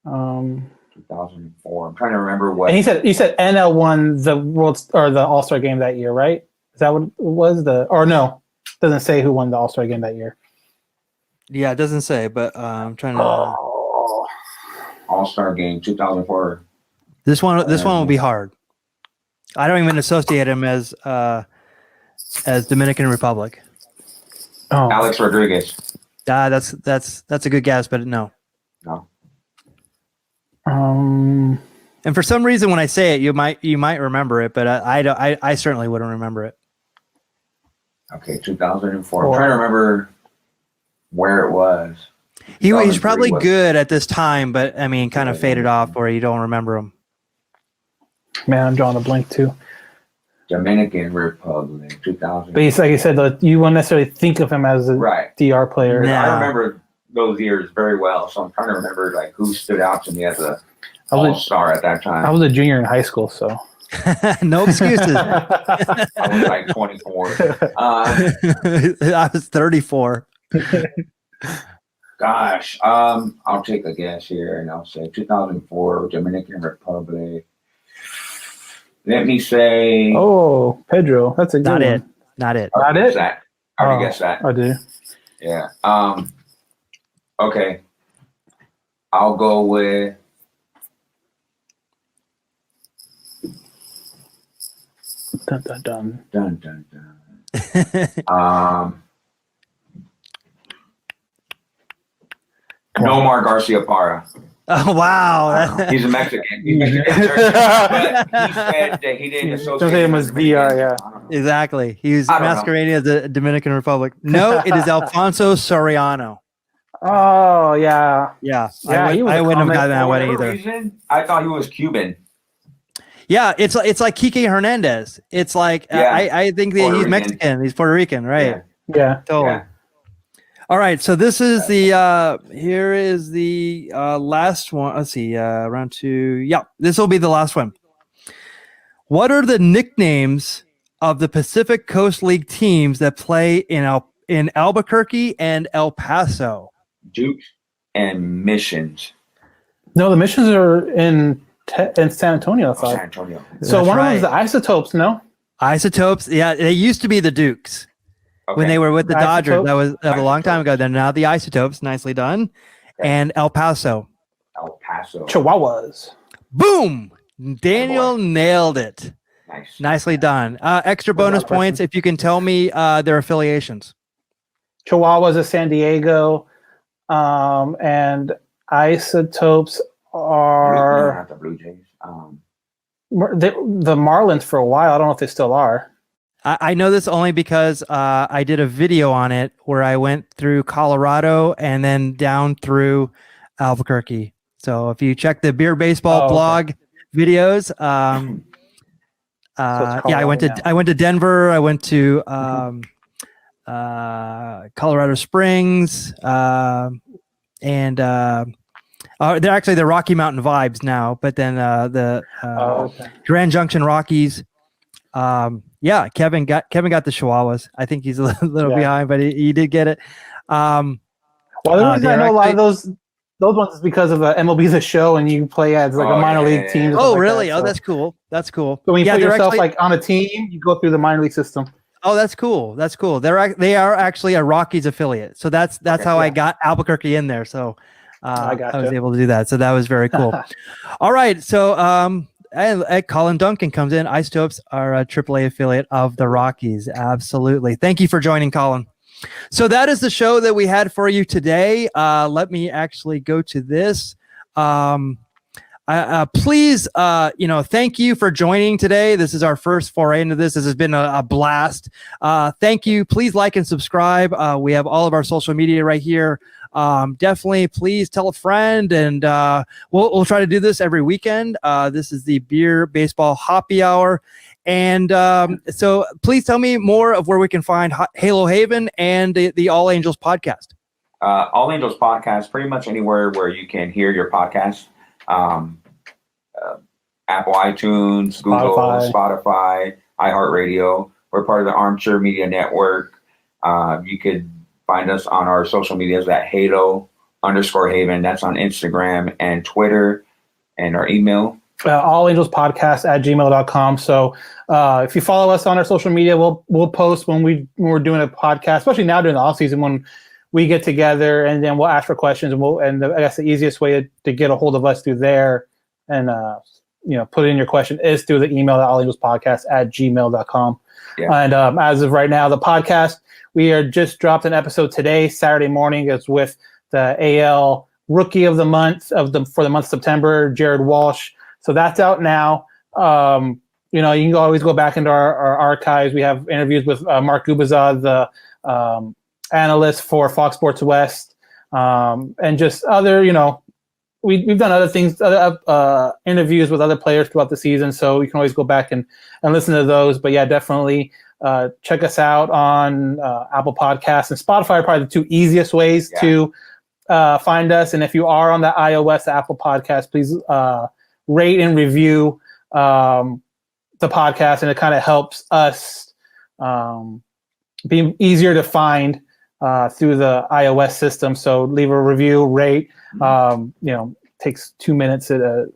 2004. I'm trying to remember what. And he said NL won the the All-Star game that year, right? Is that what it was? Or no? Doesn't say who won the All-Star game that year. Yeah, it doesn't say, but I'm trying to. All-Star game 2004. This one will be hard. I don't even associate him as Dominican Republic. Oh. Alex Rodriguez. That's a good guess, but no. No. And for some reason, when I say it, you might remember it, but I certainly wouldn't remember it. Okay, 2004. I'm trying to remember where it was. He's probably good at this time, but I mean, kind of faded off where you don't remember him. Man, I'm drawing a blank too. Dominican Republic, 2000. But he's like you said, you won't necessarily think of him as a DR player. No. I remember those years very well, so I'm trying to remember like who stood out to me as a all-star at that time. I was a junior in high school, so no excuses. I was like 24. I was 34. Gosh, I'll take a guess here, and I'll say 2004 Dominican Republic. Let me say. Oh, Pedro, that's a good one. Not it. Not it. I already guessed that. I do. Yeah. Okay. I'll go with. Dun dun dun. Dun dun dun. Nomar Garcia Parra. Oh wow! He's a Mexican. He's Mexican, but he said that he didn't associate him as VR. Yeah, exactly. He was masquerading as the Dominican Republic. No, it is Alfonso Soriano. Oh yeah, yeah. I wouldn't have gotten that one either. Reason, I thought he was Cuban. Yeah, it's like Kike Hernandez. It's like I think that he's Mexican. He's Puerto Rican, right? Yeah. Totally. Yeah. All right, so this is the here is the last one. Let's see, round two. Yeah, this will be the last one. What are the nicknames of the Pacific Coast League teams that play in Albuquerque and El Paso? Duke and Missions. No, the Missions are in San Antonio. San Antonio. So That's one right. of them is the Isotopes. No, Isotopes. Yeah, they used to be the Dukes. Okay. When they were with the Dodgers. Isotopes. That was a long time ago. They're now the Isotopes. Nicely done. Okay. And El Paso. El Paso. Chihuahuas. Boom! Daniel nailed it. Nice. Nicely done. Extra bonus points if you can tell me their affiliations. Chihuahuas is San Diego, and Isotopes are Not the Blue Jays. the Marlins for a while. I don't know if they still are. I know this only because I did a video on it where I went through Colorado and then down through Albuquerque. So if you check the Beer Baseball blog videos, I went to Denver. I went to Colorado Springs, and they're the Rocky Mountain Vibes now. But then the Grand Junction Rockies. Kevin got the Chihuahuas. I think he's a little behind, but he did get it. Well, the reason I know a lot of those ones is because of MLB The Show, and you play as like a minor league team. Oh, really? That, so. That's cool. That's cool. So when you put yourself like on a team, you go through the minor league system. Oh, that's cool. That's cool. They are actually a Rockies affiliate. So that's how I got Albuquerque in there. So I was able to do that. So that was very cool. All right. So and Colin Duncan comes in. Isotopes are a AAA affiliate of the Rockies. Absolutely. Thank you for joining, Colin. So that is the show that we had for you today. Let me actually go to this. Please, thank you for joining today. This is our first foray into this. This has been a blast. Thank you. Please like and subscribe. We have all of our social media right here. Definitely, please tell a friend, and we'll try to do this every weekend. This is the Beer Baseball Hoppy Hour. And so please tell me more of where we can find Halo Haven and the All Angels podcast. All Angels podcast, pretty much anywhere where you can hear your podcast. Apple iTunes, Google, Spotify, iHeartRadio. We're part of the Armchair Media Network. You could find us on our social medias at Halo_Haven. That's on Instagram and Twitter, and our email. allangelspodcast@gmail.com. So if you follow us on our social media, we'll post when we're doing a podcast, especially now during the off season when we get together, and then we'll ask for questions, and I guess the easiest way to get a hold of us through there and put in your question is through the email at allangelspodcast@gmail.com. Yeah. And as of right now, the podcast, we are just dropped an episode today, Saturday morning. It's with the AL Rookie of the Month for the month of September, Jared Walsh. So that's out now. You can always go back into our archives. We have interviews with Mark Gubaza, the analyst for Fox Sports West, and just other, we've done other things, other interviews with other players throughout the season. So you can always go back and listen to those. But yeah, definitely check us out on Apple Podcasts and Spotify are probably the two easiest ways to find us. And if you are on the iOS, the Apple Podcast, please rate and review the podcast, and it kind of helps us be easier to find through the iOS system. So leave a review, rate. Takes 2 minutes,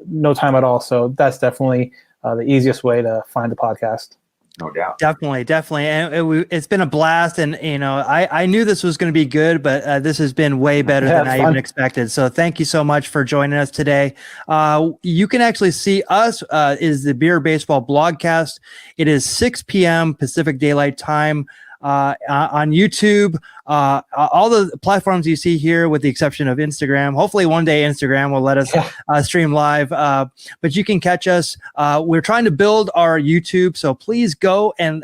no time at all. So that's definitely the easiest way to find the podcast. No doubt. Definitely. And it's been a blast. And, I knew this was going to be good, but this has been way better than I even expected. So thank you so much for joining us today. You can actually see us is the Beer Baseball Blogcast. It is 6 p.m. Pacific Daylight Time on YouTube. All the platforms you see here, with the exception of Instagram. Hopefully one day Instagram will let us stream live, but you can catch us. We're trying to build our YouTube, so please go and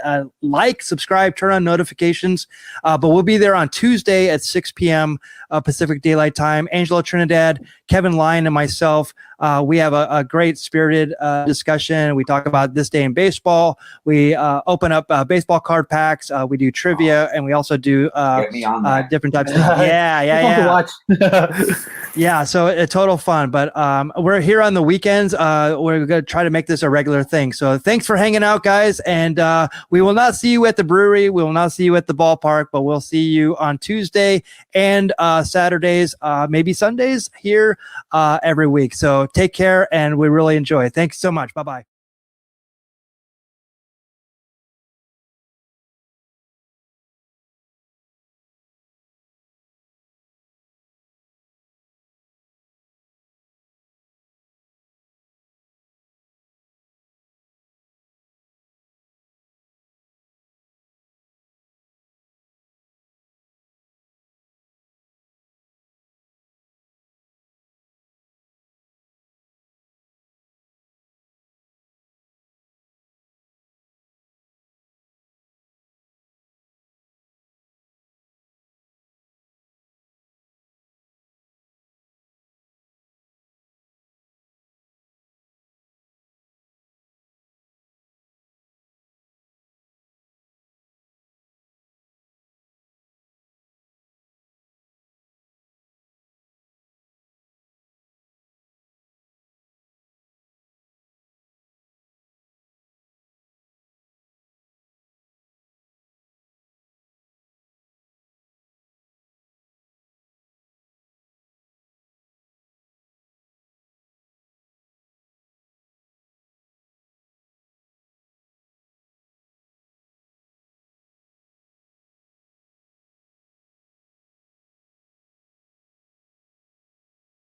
subscribe, turn on notifications, but we'll be there on Tuesday at 6 p.m. Pacific Daylight Time. Angelo, Trinidad, Kevin, Lyon, and myself, we have a great spirited discussion. We talk about this day in baseball. We open up baseball card packs. We do trivia, and we also do different types of watch. Yeah, so a total fun. But we're here on the weekends. We're going to try to make this a regular thing. So thanks for hanging out, guys. And we will not see you at the brewery. We will not see you at the ballpark, but we'll see you on Tuesday and Saturdays, maybe Sundays here every week. So take care, and we really enjoy it. Thanks so much. Bye-bye.